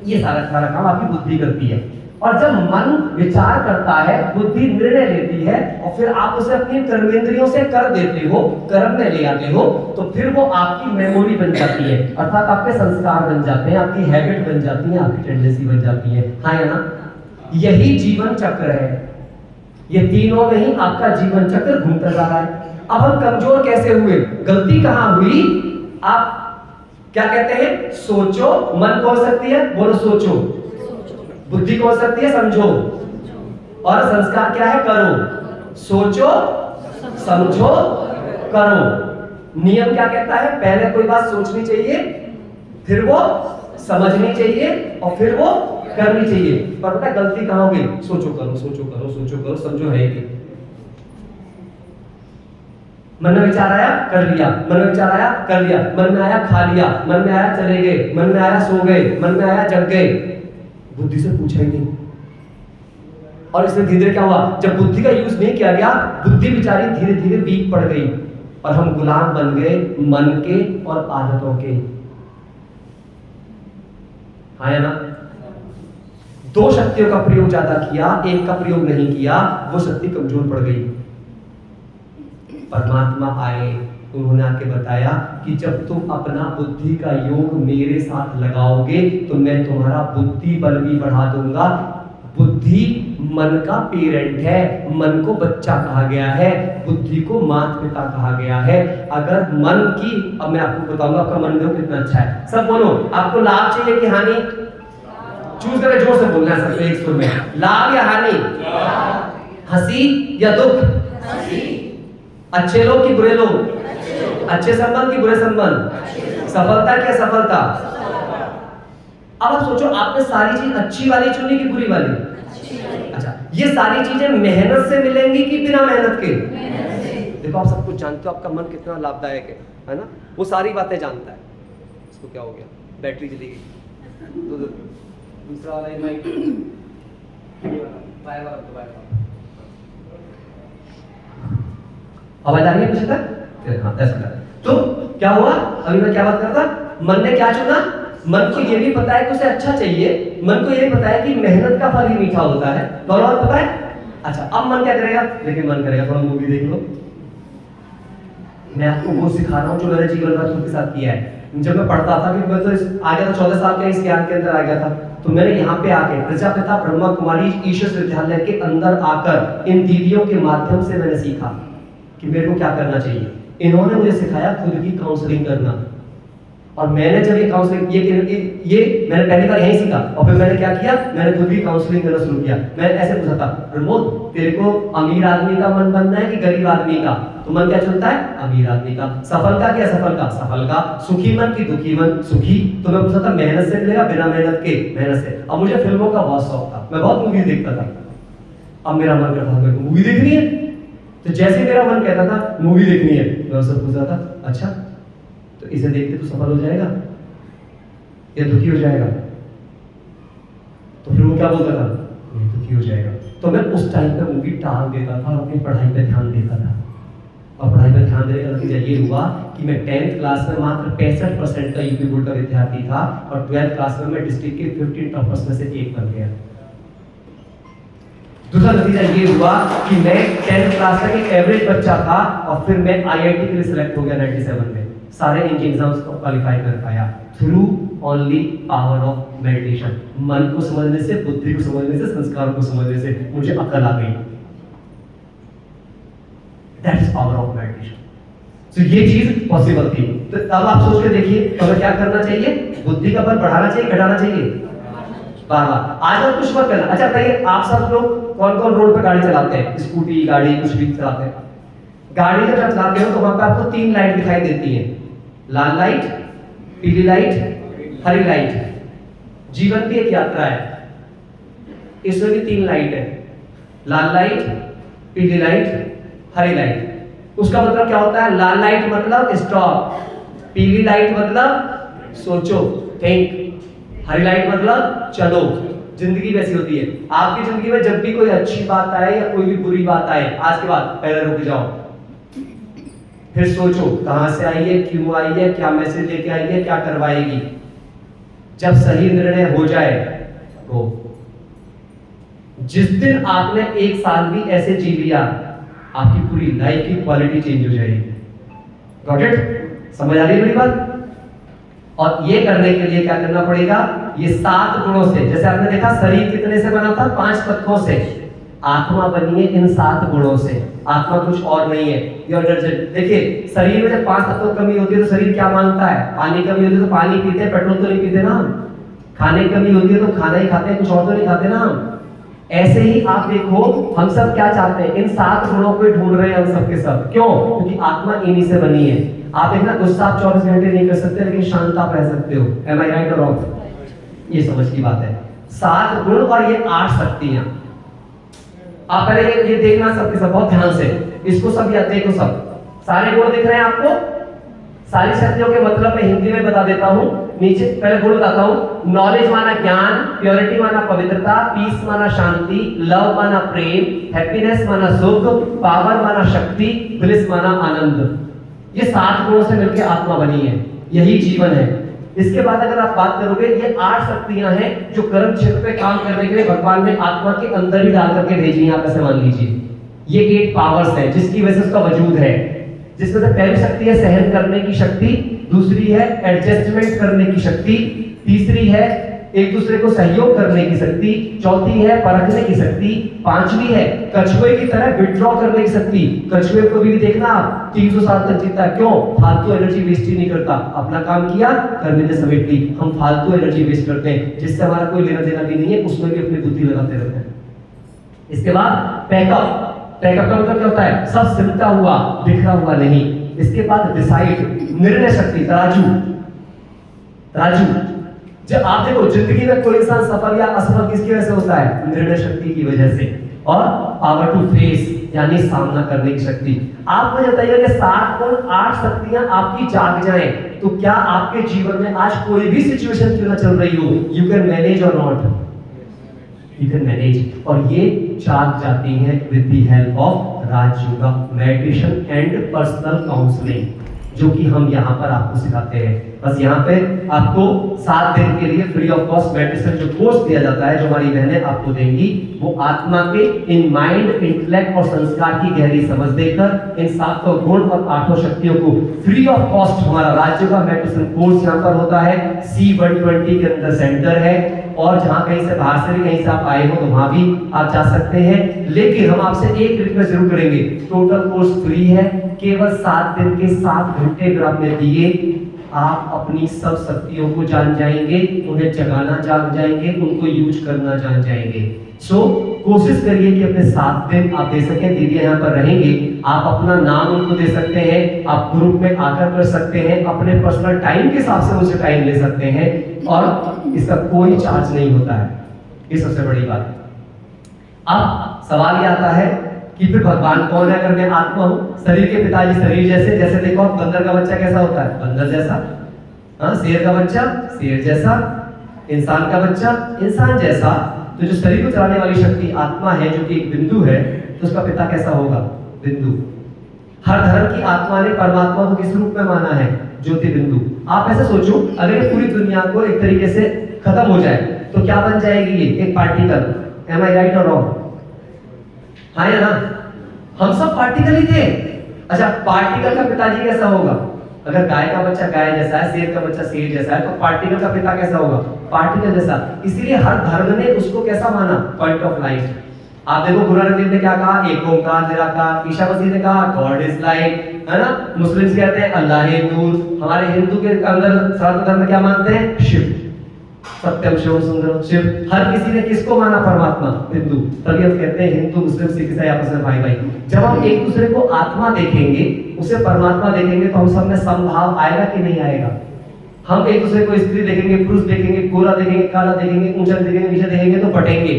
ये सारा काम आपकी बुद्धि करती है। और जब मन विचार करता है, बुद्धि निर्णय लेती है, और फिर आप उसे अपनी कर्मेंद्रियों से कर देते हो, कर्म में ले आते हो, तो फिर वो आपकी मेमोरी बन जाती है, अर्थात आपके संस्कार बन जाते हैं, आपकी हैबिट बन जाती है, आपकी टेंडेंसी बन जाती है। हाँ या ना? यही जीवन चक्र है। ये तीनों में ही आपका जीवन चक्र घूमता जा रहा है। अब हम कमजोर कैसे हुए, गलती कहां हुई? आप क्या कहते हैं, सोचो। मन कौन सकती है, बोलो सोचो। बुद्धि कौन सकती है, समझो। और संस्कार क्या है, करो। सोचो, समझो, करो। नियम क्या कहता है, पहले कोई बात सोचनी चाहिए, फिर वो समझनी चाहिए, और फिर वो करनी चाहिए। पर पता है गलती कहां होगी, सोचो करो, सोचो करो, सोचो करो, समझो है कि मन में विचार आया, कर लिया, मन में विचार आया, कर लिया, मन में आया, खा लिया, मन में आया, चले गए, मन में आया, सो गए, मन में आया, जग गए। बुद्धि से पूछा ही नहीं। और इसमें धीरे धीरे क्या हुआ, जब बुद्धि का यूज नहीं किया गया, बुद्धि बेचारी धीरे धीरे वीक पड़ गई, और हम गुलाम बन गए मन के और आदतों के। हाँ या ना? दो शक्तियों का प्रयोग ज्यादा किया, एक का प्रयोग नहीं किया, वो शक्ति कमजोर पड़ गई। परमात्मा आए, उन्होंने आके बताया कि जब तुम अपना बुद्धि का योग मेरे साथ लगाओगे तो मैं तुम्हारा बुद्धि बल भी बढ़ा दूंगा। बुद्धि मन का पेरेंट है, मन को बच्चा कहा गया है, बुद्धि को माता पिता कहा गया है। अगर मन की, अब मैं आपको बताऊंगा आपका मन देखो कितना अच्छा है। सब बोलो, आपको लाभ चाहिए कि हानि? चूज करें, जोर से बोलना है सबसे एक सुर में। लाभ या हानि? हंसी या दुख? अच्छे लोग कि बुरे लोग? अच्छे संबंध कि बुरे संबंध? सफलता क्या सफलता? अब आप सोचो, आपने सारी चीज अच्छी वाली चुनी कि बुरी वाली? अच्छा, ये सारी चीजें मेहनत से मिलेंगी कि बिना मेहनत के? देखो आप सब कुछ जानते हो, आपका मन कितना लाभदायक है ना? वो सारी बातें जानता है। इसको क्या हो गया, बैटरी चली गई। तो दूसरा वाला माइक बाय वाला तो बाय वाला आवाज आ रही है पीछे तक? हाँ, ऐसा कर। तो क्या हुआ, अभी मैं क्या बात कर रहा था, मन ने क्या चुना? मन को ये भी पता है कि उसे अच्छा चाहिए, मन को ये भी पता है कि मेहनत का फल ही मीठा होता है, तो और पता है। अच्छा, अब मन क्या करेगा? लेकिन मन करेगा थोड़ा मूवी देख लो। मैं आपको वो सिखा रहा हूँ जो मैंने जीवन भर के साथ किया है। जब मैं पढ़ता था, कि मैं तो आ गया था 14 साल का इस ज्ञान के अंदर आ गया था, तो मैंने यहाँ पे आके प्रजापिता ब्रह्मा कुमारी ईश्वर विद्यालय के अंदर आकर इन दीदियों के माध्यम से मैंने सीखा कि मेरे को क्या करना चाहिए। इन्होंने मुझे सिखाया खुद की काउंसलिंग करना, और मैंने जब ये काउंसलिंग ये मैंने पहली बार यही सीखा, और फिर मैंने क्या किया, मैंने खुद की काउंसलिंग करना शुरू किया। मैं ऐसे पूछा था, प्रमोद तेरे को अमीर आदमी का मन बनना है कि गरीब आदमी का? तो मन क्या चलता है? अमीर आदमी का। सफल का क्या सफल का? सफल का। सुखी मन की दुखी मन? सुखी। तो मैं पूछा था मेहनत से मिलेगा बिना मेहनत के? मेहनत से। अब मुझे फिल्मों का बहुत शौक था, मैं बहुत मूवी देखता था। अब मेरा मन करता था मेरे को मूवी देखनी है, तो जैसे मेरा मन कहता था मूवी देखनी है, मैं उससे पूछता था अच्छा तो इसे देख के तू सफल हो जाएगा या दुखी हो जाएगा? तो फिर वो क्या बोलता था, दुखी हो जाएगा। तो मैं उस टाइम पे मूवी टाल देता था और अपनी पढ़ाई पे ध्यान देता था। और पढ़ाई पे ध्यान देने का नतीजा ये हुआ कि मैं 10th क्लास में मात्र 65% का यूपी बोर्ड का विद्यार्थी था, और 12th क्लास में मैं डिस्ट्रिक्ट के 15 टॉपर्स में से एक बन गया। दूसरा नतीजा ये हुआ कि मैं 10th क्लास तक एक एवरेज बच्चा था, और फिर मैं आईआईटी के लिए सिलेक्ट हो गया 97 में। सारे इंजीनियरिंग एग्जाम्स को क्वालिफाई कर पाया through only power of meditation. मन को समझने से, बुद्धि को समझने से, संस्कार को समझने से मुझे अकल आ गई। That is power of meditation. तो ये चीज पॉसिबल थी। तो अब आप सोच के देखिए, तो हमें क्या करना चाहिए? बुद्धि का बल बढ़ाना चाहिए, घटाना चाहिए? बार-बार। आज आप कुछ मत करना। अच्छा बताइए, आप सब लोग कौन कौन रोड पे गाड़ी चलाते हैं? स्कूटी, गाड़ी, कुछ भी चलाते हैं। गाड़ी जब चलाते हो तो वहां पे आपको 3 लाइट दिखाई देती है, लाल लाइट, पीली लाइट, हरी लाइट। जीवन की एक यात्रा है, इसमें भी 3 लाइट है, लाल लाइट, पीली लाइट, हरी लाइट। उसका मतलब क्या होता है? लाल लाइट मतलब स्टॉप, पीली लाइट मतलब सोचो, थिंक, हरी लाइट मतलब चलो। जिंदगी वैसी होती है। आपकी जिंदगी में जब भी कोई अच्छी बात आए या कोई भी बुरी बात आए, आज के बाद पहले रुक जाओ, फिर सोचो कहां से आई है, क्यों आई है, क्या मैसेज लेके आई है, क्या करवाएगी। जब सही निर्णय हो जाए तो जिस दिन आपने 1 साल भी ऐसे जी लिया, आपकी पूरी लाइफ की क्वालिटी चेंज हो जाएगी। Got it? समझ आ रही है मेरी बात? और ये करने के लिए क्या करना पड़ेगा? ये 7 गुणों से, जैसे आपने देखा शरीर कितने से बना था? 5 तत्वों से। आत्मा बनी है इन 7 गुणों से। आत्मा कुछ और नहीं है। देखिए शरीर में जब 5 तत्वों की कमी होती है तो शरीर क्या मांगता है? पानी कमी होती है तो पानी पीते हैं, पेट्रोल तो नहीं पीते ना हम। खाने की कमी होती है तो खाना ही खाते हैं, कुछ और तो नहीं खाते ना हम। ऐसे ही आप देखो, हम सब क्या चाहते हैं? इन 7 गुणों को ढूंढ रहे हैं हम सब के सब। क्यों? क्योंकि आत्मा इन्हीं से बनी है। आप देखना, गुस्सा आप 24 घंटे नहीं कर सकते, लेकिन शांत आप रह सकते हो। एम आई राइट और रॉन्ग? ये समझ की बात है। 7 गुण और ये 8 शक्तियां। आप पहले ये देखना सबके सब बहुत ध्यान से, इसको सब याद देखो, सब सारे गुण दिख रहे हैं आपको? सारी शक्तियों के मतलब मैं हिंदी में बता देता हूं। नीचे पहले गुण बताता हूं। नॉलेज माना ज्ञान, प्योरिटी माना पवित्रता, पीस माना शांति, लव माना प्रेम, हैप्पीनेस माना सुख, पावर माना शक्ति, ब्लिस माना आनंद। ये 7 गुणों से मिलकर आत्मा बनी है, यही जीवन है। इसके बाद अगर आप बात करोगे, ये 8 शक्तियां हैं जो कर्म क्षेत्र पे काम करने के लिए भगवान ने आत्मा के अंदर ही डाल करके भेजी है। आप ऐसे मान लीजिए ये 8 पावर्स हैं जिसकी वजह से उसका वजूद है। जिसमें से पहली शक्ति है सहन करने की शक्ति, दूसरी है एडजस्टमेंट करने की शक्ति, तीसरी है एक दूसरे को सहयोग करने की शक्ति, चौथी है परखने की शक्ति, पांचवी है कछुए की तरह विड्रॉ करने की शक्ति। कछुए को भी देखना आप 300 साल तक जीता है। क्यों? फालतू एनर्जी वेस्ट ही नहीं करता, अपना काम किया, करने से समेट ली। हम फालतू एनर्जी वेस्ट करते हैं जिससे हमारा कोई लेना देना भी नहीं है, उसमें भी अपनी बुद्धि लगाते रहते हैं। इसके बाद पैकअप। पैकअप का मतलब क्या होता है? सब सिमटा हुआ, बिखरा हुआ नहीं। इसके बाद डिसाइड, निर्णय शक्ति, तराजू। तराजू जब आप देखो जिंदगी में कोई इंसान सफल या असफल किसकी वजह से होता है? निर्णय शक्ति की वजह से। और पावर टू फेस यानी सामना करने की शक्ति। आप मुझे बताइए कि 7 गुण 8 शक्तियां आपकी जाग जाएं तो क्या आपके जीवन में आज कोई भी सिचुएशन क्यों ना चल रही हो, यू कैन मैनेज और नॉट? You can manage. और ये जाग जाती हैं with the help of Rajyoga, meditation and personal counselling, जो कि हम यहाँ पर आपको सिखाते हैं। बस यहाँ पे आपको 7 दिन के लिए फ्री ऑफ कॉस्ट मेडिटेशन जो कोर्स दिया जाता है, जो हमारी बहनें आपको देंगी, वो आत्मा के इन माइंड, इंटेलेक्ट और संस्कार की गहरी समझ देकर इन 7 गुण और 8 शक्तियों को फ्री ऑफ कॉस्ट हमारा राज्य का मेडिटेशन कोर्स यहाँ पर होता है। C120 के अंदर सेंटर है, और जहाँ कहीं से बाहर से भी कहीं से आप आए हो तो वहां भी आप जा सकते हैं। लेकिन हम आपसे एक रिक्वेस्ट जरूर करेंगे, टोटल कोर्स फ्री है। केवल 7 दिन के 7 घंटे अगर आपने दिए, आप अपनी सब शक्तियों को जान जाएंगे, उन्हें जगाना जान जाएंगे, उनको यूज करना जान जाएंगे। सो कोशिश करिए कि अपने 7 दिन आप दे सकें। दीदी यहाँ पर रहेंगे, आप अपना नाम उनको दे सकते हैं, आप ग्रुप में आकर कर सकते हैं, अपने पर्सनल टाइम के हिसाब से उनसे टाइम ले सकते हैं, और इसका कोई चार्ज नहीं होता है। ये सबसे बड़ी बात है। अब सवाल ये आता है कि फिर भगवान कौन है? अगर मैं आत्मा हूं, शरीर के पिताजी शरीर जैसे, जैसे देखो बंदर का बच्चा कैसा होता है? बंदर जैसा। हाँ, शेर का बच्चा शेर जैसा, इंसान का बच्चा इंसान जैसा। तो जो शरीर को चलाने वाली शक्ति आत्मा है, जो कि एक बिंदु है, तो उसका पिता कैसा होगा? बिंदु। हर धर्म की आत्मा ने परमात्मा को किस रूप में माना है? ज्योति बिंदु। आप ऐसे सोचो, अगर ये पूरी दुनिया को एक तरीके से खत्म हो जाए तो क्या बन जाएगी? ये एक पार्टिकल। एम आई राइट और रॉन्ग? हाँ या ना? हम सब पार्टिकल ही थे। अच्छा, पार्टिकल का पिताजी कैसा होगा? अगर गाय का बच्चा गाय जैसा है, शेर का बच्चा शेर जैसा है, तो पार्टिकल का पिता कैसा होगा? पार्टिकल जैसा। इसीलिए हर धर्म ने उसको कैसा माना? Point of light. आप देखो गुरु नानक देव ने क्या कहा? एक ओंकार निराकार। ईसा मसीह ने कहा गॉड इज लाइट, है ना? मुस्लिम्स कहते हैं अल्लाह है नूर। हमारे हिंदू के अंदर सनातन धर्म में क्या मानते हैं? शिव, सत्यम शिव सुंदरम शिव। हर किसी ने किसको माना? परमात्मा, बिंदु। तभी हम कहते हैं हिंदू मुस्लिम सिख ईसाई आपस में भाई भाई। जब हम एक दूसरे को आत्मा देखेंगे, उसे परमात्मा देखेंगे, तो हम सब में समभाव आएगा कि नहीं आएगा? हम एक दूसरे को स्त्री देखेंगे, पुरुष देखेंगे, गोरा देखेंगे, काला देखेंगे, ऊंचा देखेंगे, नीचे देखेंगे तो बटेंगे।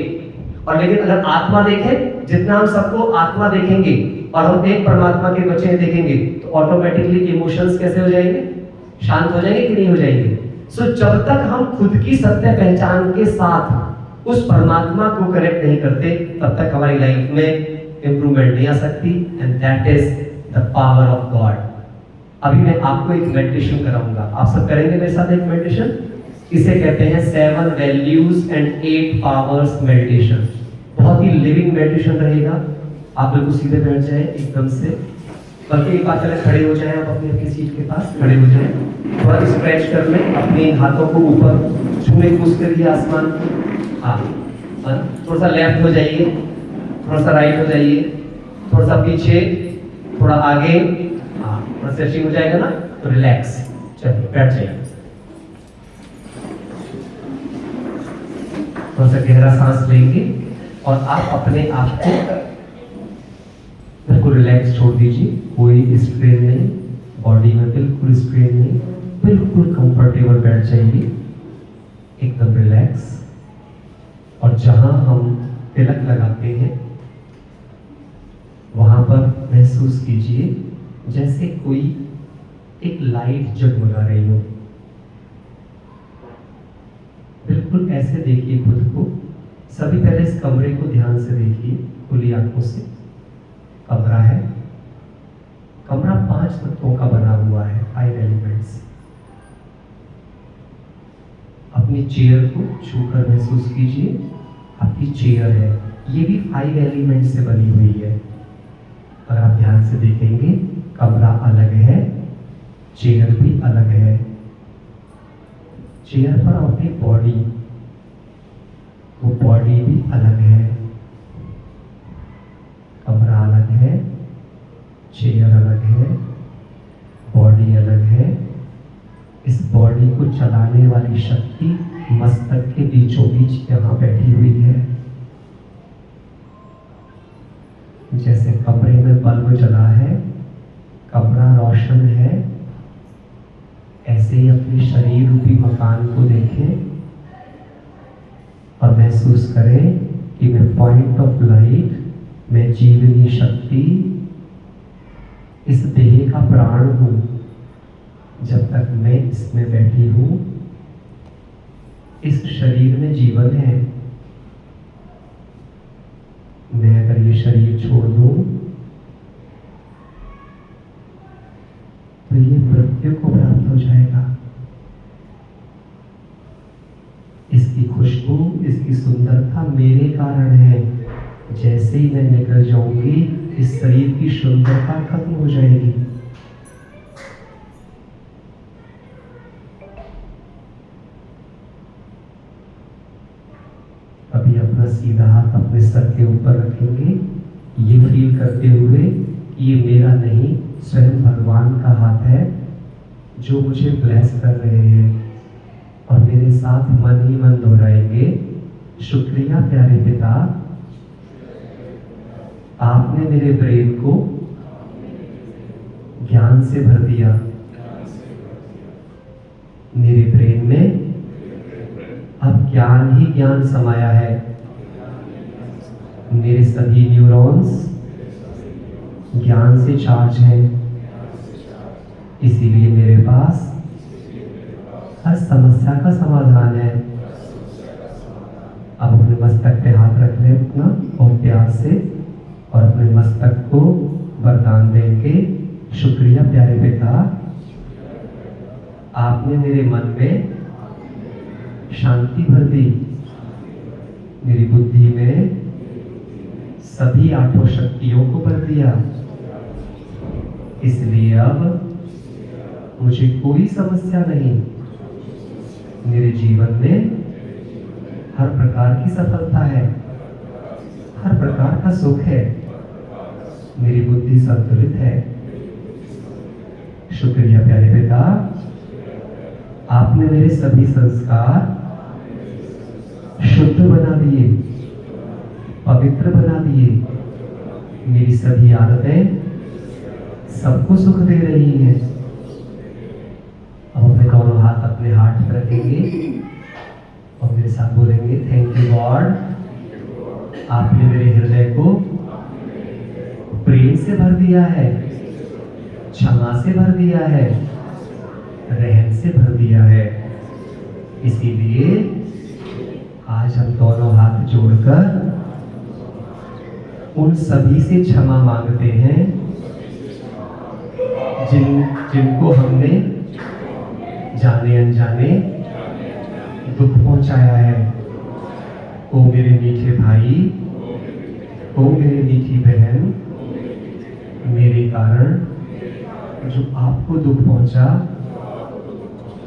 और लेकिन अगर आत्मा देखें, जितना हम सबको आत्मा देखेंगे और हम एक परमात्मा के बच्चे देखेंगे तो ऑटोमेटिकली इमोशंस कैसे हो जाएंगे? शांत हो जाएंगे कि नहीं हो जाएंगे? सो जब तक हम खुद की सत्य पहचान के साथ उस परमात्मा को कनेक्ट नहीं करते, तब तक हमारी लाइफ में इंप्रूवमेंट नहीं आ सकती। And that is the power of God. अभी मैं आपको एक मेडिटेशन कराऊंगा, आप सब करेंगे मेरे साथ एक मेडिटेशन। इसे कहते हैं 7 वैल्यूज एंड 8 पावर्स मेडिटेशन। बहुत ही लिविंग मेडिटेशन रहेगा। आप बिल्कुल सीधे बैठ जाएं एकदम से, बल्कि एक बार पहले खड़े हो जाएं, आप अपनी सीट के पास खड़े हो जाएं, थोड़ा स्ट्रेच कर लें, अपने हाथों को ऊपर छूने की कोशिश करिए आसमान को। हाँ, थोड़ा सा लेफ्ट हो जाइए, थोड़ा सा राइट हो जाइए, थोड़ा सा पीछे, थोड़ा आगे। हाँ, थोड़ा स्ट्रेचिंग हो जाएगा ना, तो रिलैक्स। चलिए बैठ जाइए, थोड़ा सा गहरा सांस लेंगे और आप अपने आप को बिल्कुल रिलैक्स छोड़ दीजिए। कोई स्ट्रेन नहीं, बॉडी में बिल्कुल स्ट्रेन नहीं, बिल्कुल कंफर्टेबल बैठ जाइए, एकदम रिलैक्स। और जहां हम तिलक लगाते हैं वहां पर महसूस कीजिए जैसे कोई एक लाइट जगमगा रही हो। बिल्कुल ऐसे देखिए खुद को। सभी पहले इस कमरे को ध्यान से देखिए, खुली आंखों से। कमरा है, कमरा 5 तत्वों का बना हुआ है, 5 एलिमेंट्स। अपनी चेयर को छूकर महसूस कीजिए, आपकी चेयर है, ये भी 5 एलिमेंट से बनी हुई है। अगर आप ध्यान से देखेंगे, कमरा अलग है, चेयर भी अलग है। चेयर पर अपनी बॉडी, वो बॉडी भी अलग है। कमरा अलग है, चेयर अलग है, बॉडी अलग है। इस बॉडी को चलाने वाली शक्ति मस्तक के बीचों बीच यहाँ बैठी हुई है। जैसे कमरे में बल्ब जला है, कमरा रोशन है, ऐसे ही अपने शरीर रूपी मकान को देखें और महसूस करें कि मैं पॉइंट ऑफ लाइट, मैं जीवनी शक्ति, इस देह का प्राण हूं। जब तक मैं इसमें बैठी हूं, इस शरीर में जीवन है। मैं अगर ये शरीर छोड़ दूं तो ये मृत्यु को प्राप्त हो जाएगा। इसकी खुशबू, इसकी सुंदरता मेरे कारण है। जैसे ही मैं निकल जाऊंगी, इस शरीर की सुंदरता खत्म हो जाएगी। अभी अपना सीधा हाथ अपने सर के ऊपर रखेंगे, ये फील करते हुए कि ये मेरा नहीं, स्वयं भगवान का हाथ है जो मुझे ब्लेस कर रहे हैं। और मेरे साथ मन ही मन दोहराएंगे, शुक्रिया प्यारे पिता, आपने मेरे ब्रेन को ज्ञान से भर दिया। मेरे ब्रेन में अब ज्ञान ही ज्ञान समाया है। मेरे सभी न्यूरॉन्स ज्ञान से चार्ज हैं, इसीलिए मेरे पास हर समस्या का समाधान है। अब अपने मस्तक पे हाथ रख लें अपना और प्यार से, और अपने मस्तक को वरदान देंगे, शुक्रिया प्यारे पिता, आपने मेरे मन में शांति भर दी। मेरी बुद्धि में सभी 8 शक्तियों को भर दिया। इसलिए अब मुझे कोई समस्या नहीं। मेरे जीवन में हर प्रकार की सफलता है, हर प्रकार का सुख है। मेरी बुद्धि संतुलित है। शुक्रिया प्यारे पिता, आपने मेरे सभी संस्कार शुद्ध बना दिए, पवित्र बना दिए। मेरी सभी आदतें सबको सुख दे रही हैं। अब अपने दोनों हाथ अपने रखेंगे और मेरे साथ बोलेंगे, थैंक यू गॉड, आपने मेरे हृदय को प्रेम से भर दिया है, क्षमा से भर दिया है, रहम से भर दिया है। इसीलिए आज हम दोनों हाथ जोड़कर उन सभी से क्षमा मांगते हैं जिनको हमने जाने अनजाने दुख पहुंचाया है। ओ मेरे मीठे भाई, ओ मेरी मीठी बहन, मेरे कारण जो आपको दुख पहुंचा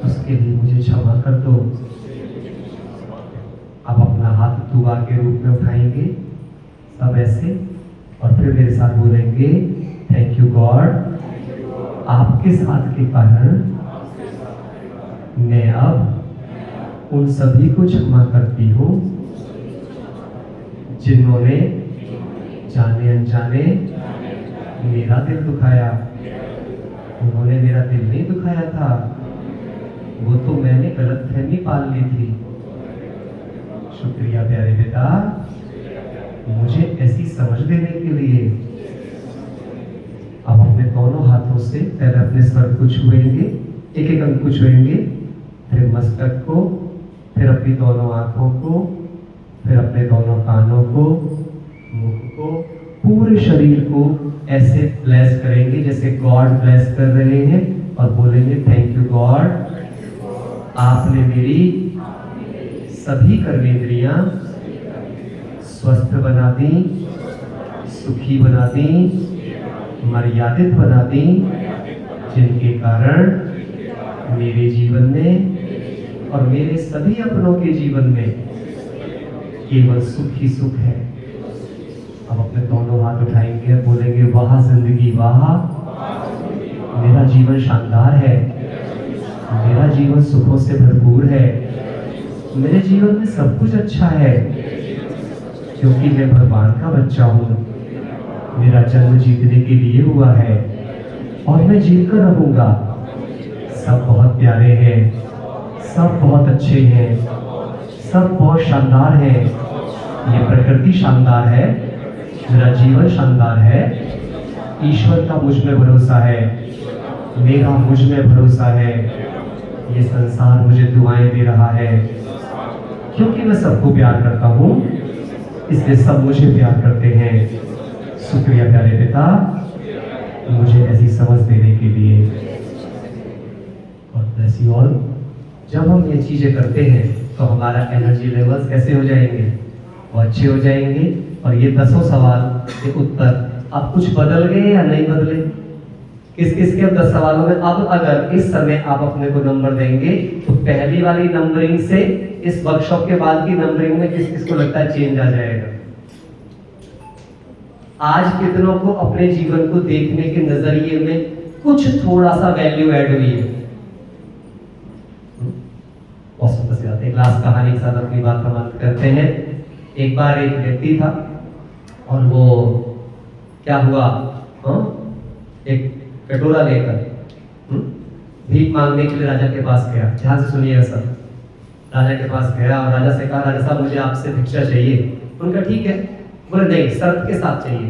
उसके लिए मुझे क्षमा कर दो। आप अपना हाथ दुआ के रूप में उठाएंगे सब ऐसे, और फिर मेरे साथ बोलेंगे, थैंक यू गॉड, आपके साथ के कारण मैं अब उन सभी को क्षमा करती हूँ जिन्होंने जाने अनजाने मेरा दिल दुखाया। उन्होंने मेरा दिल नहीं दुखाया था, वो तो मैंने गलतफहमी पाल ली थी। शुक्रिया प्यारे पिता, मुझे ऐसी समझ देने के लिए। अब अपने दोनों हाथों से पहले अपने सर को छुएंगे, एक एक अंग को छुएंगे, फिर मस्तक को, फिर अपनी दोनों आंखों को, फिर अपने दोनों कानों को, मुख को, पूरे शरीर को ऐसे ब्लेस करेंगे जैसे गॉड ब्लेस कर रहे हैं, और बोलेंगे, थैंक यू गॉड, आपने मेरी सभी कर्मेंद्रियां स्वस्थ बना दी, सुखी बना दी, मर्यादित बना दी, जिनके कारण मेरे जीवन में और मेरे सभी अपनों के जीवन में केवल सुख ही सुख है। अब अपने दोनों हाथ उठाएंगे और बोलेंगे, वाह जिंदगी वाह, मेरा जीवन शानदार है, मेरा जीवन सुखों से भरपूर है, मेरे जीवन में सब कुछ अच्छा है, क्योंकि मैं भगवान का बच्चा हूँ। मेरा जन्म जीतने के लिए हुआ है और मैं जीत कर रहूंगा। सब बहुत प्यारे हैं, सब बहुत अच्छे हैं, सब बहुत शानदार हैं। ये प्रकृति शानदार है, मेरा जीवन शानदार है, ईश्वर का मुझ में भरोसा है, मेरा मुझ में भरोसा है, ये संसार मुझे दुआएं दे रहा है, क्योंकि मैं सबको प्यार करता हूँ, इसलिए सब मुझे प्यार करते हैं। शुक्रिया प्यारे पिता, मुझे ऐसी समझ देने के लिए। और ब्लेस यू ऑल। जब हम ये चीजें करते हैं तो हमारा एनर्जी लेवल्स कैसे हो जाएंगे, वो अच्छे हो जाएंगे। और ये 10 सवाल के उत्तर अब कुछ बदल गए या नहीं बदले? किस किस के? अब 10 सवालों में अब अगर इस समय आप अपने को नंबर देंगे तो पहली वाली नंबरिंग से इस वर्कशॉप के बाद की नंबरिंग में किस किस को लगता है चेंज आ जाएगा? आज कितनों को अपने जीवन को देखने के नजरिए में कुछ थोड़ा सा वैल्यू ऐड हुई है? एक लास्ट कहानी के साथ अपनी बात समाप्त करते हैं। एक बार एक व्यक्ति था और वो क्या हुआ, एक कटोरा लेकर भीख मांगने के लिए राजा के पास गया। ध्यान से सुनिएगा सब। राजा के पास गया और राजा से कहा, राजा साहब मुझे आपसे भिक्षा चाहिए। उनका ठीक है। बोले नहीं, शर्त के साथ चाहिए।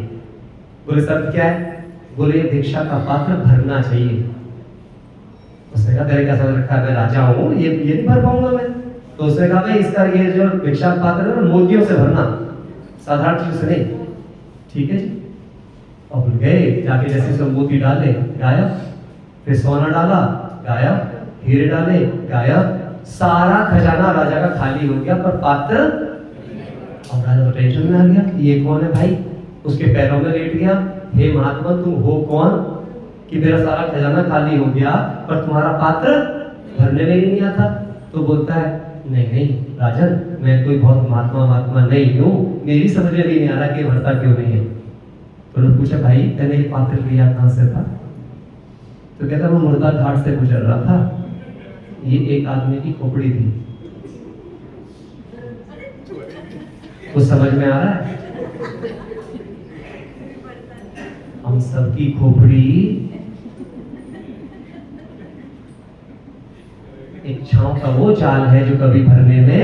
बोले शर्त क्या है? बोले भिक्षा का पात्र भरना चाहिए। उसने कहा तेरे क्या समझ रखा है, मैं राजा हूँ, ये नहीं भर पाऊंगा मैं। तो उसने कहा भाई इसका ये जो भिक्षा पात्र है मोतियों से भरना, साधारण चीज से नहीं। ठीक है जी। और गए, जाके जैसे सब मोती डाले गायब, फिर सोना डाला गायब, हीरे डाले गायब, सारा खजाना राजा का खाली हो गया, पर पात्र। और राजा तो टेंशन में आ गया, ये कौन है भाई? उसके पैरों में लेट गया, हे महात्मा तुम हो कौन कि मेरा सारा खजाना खाली हो गया पर तुम्हारा पात्र भरने में ही नहीं आता? तो बोलता है नहीं नहीं राजन, मैं कोई बहुत महात्मा नहीं हूँ, मेरी समझ में भी नहीं आ रहा कि भरता क्यों नहीं है। तो लोग पूछा भाई तेने ये पात्र लिया कहाँ से था? तो कहता मैं मुर्दा घाट से गुजर रहा था, ये एक आदमी की खोपड़ी थी। कुछ समझ में आ रहा है? हम सबकी खोपड़ी इच्छाओं का वो जाल है जो कभी भरने में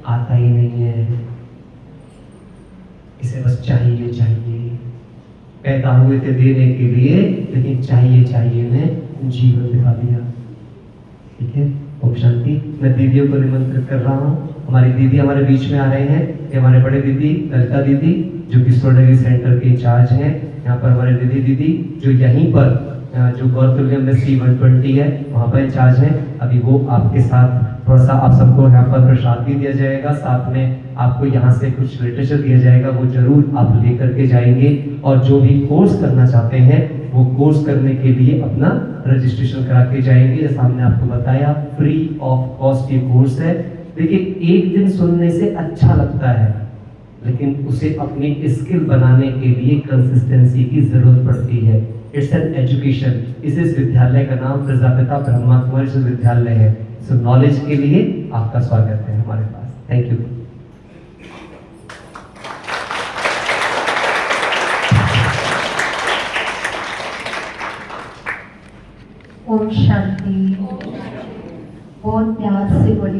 आता ही नहीं है। इसे बस चाहिए चाहिए। पैदा हुए थे देने के लिए, लेकिन चाहिए चाहिए में जीवन दिखा दिया। ठीक है, ओम शांति। मैं दीदियों को निमंत्रित कर रहा हूँ। हमारी दीदी हमारे बीच में आ रहे हैं। ये हमारे बड़े दीदी ललिता दीदी जो कि सोल्डरी सेंटर के इंचार्ज हैं। यहाँ पर हमारे दीदी जो यहीं पर जो गौरतुल्यम में C120 है वहाँ पर इंचार्ज हैं। अभी वो आपके साथ थोड़ा सा आप सबको यहाँ पर प्रसाद भी दिया जाएगा, साथ में आपको यहाँ से कुछ लिटरेचर दिया जाएगा, वो जरूर आप लेकर के जाएंगे। और जो भी कोर्स करना चाहते हैं वो कोर्स करने के लिए अपना रजिस्ट्रेशन करा के जाएंगे। जैसा हमने आपको बताया फ्री ऑफ कॉस्ट ये कोर्स है। देखिए, एक दिन सुनने से अच्छा लगता है, लेकिन उसे अपनी स्किल बनाने के लिए कंसिस्टेंसी की जरूरत पड़ती है। It's an education. इस विद्यालय का नाम प्रजापिता ब्रह्मा कुमारी विद्यालय है। सो नॉलेज के लिए आपका स्वागत है हमारे पास। Thank you. ओम शांति। बहुत प्यार से बोली।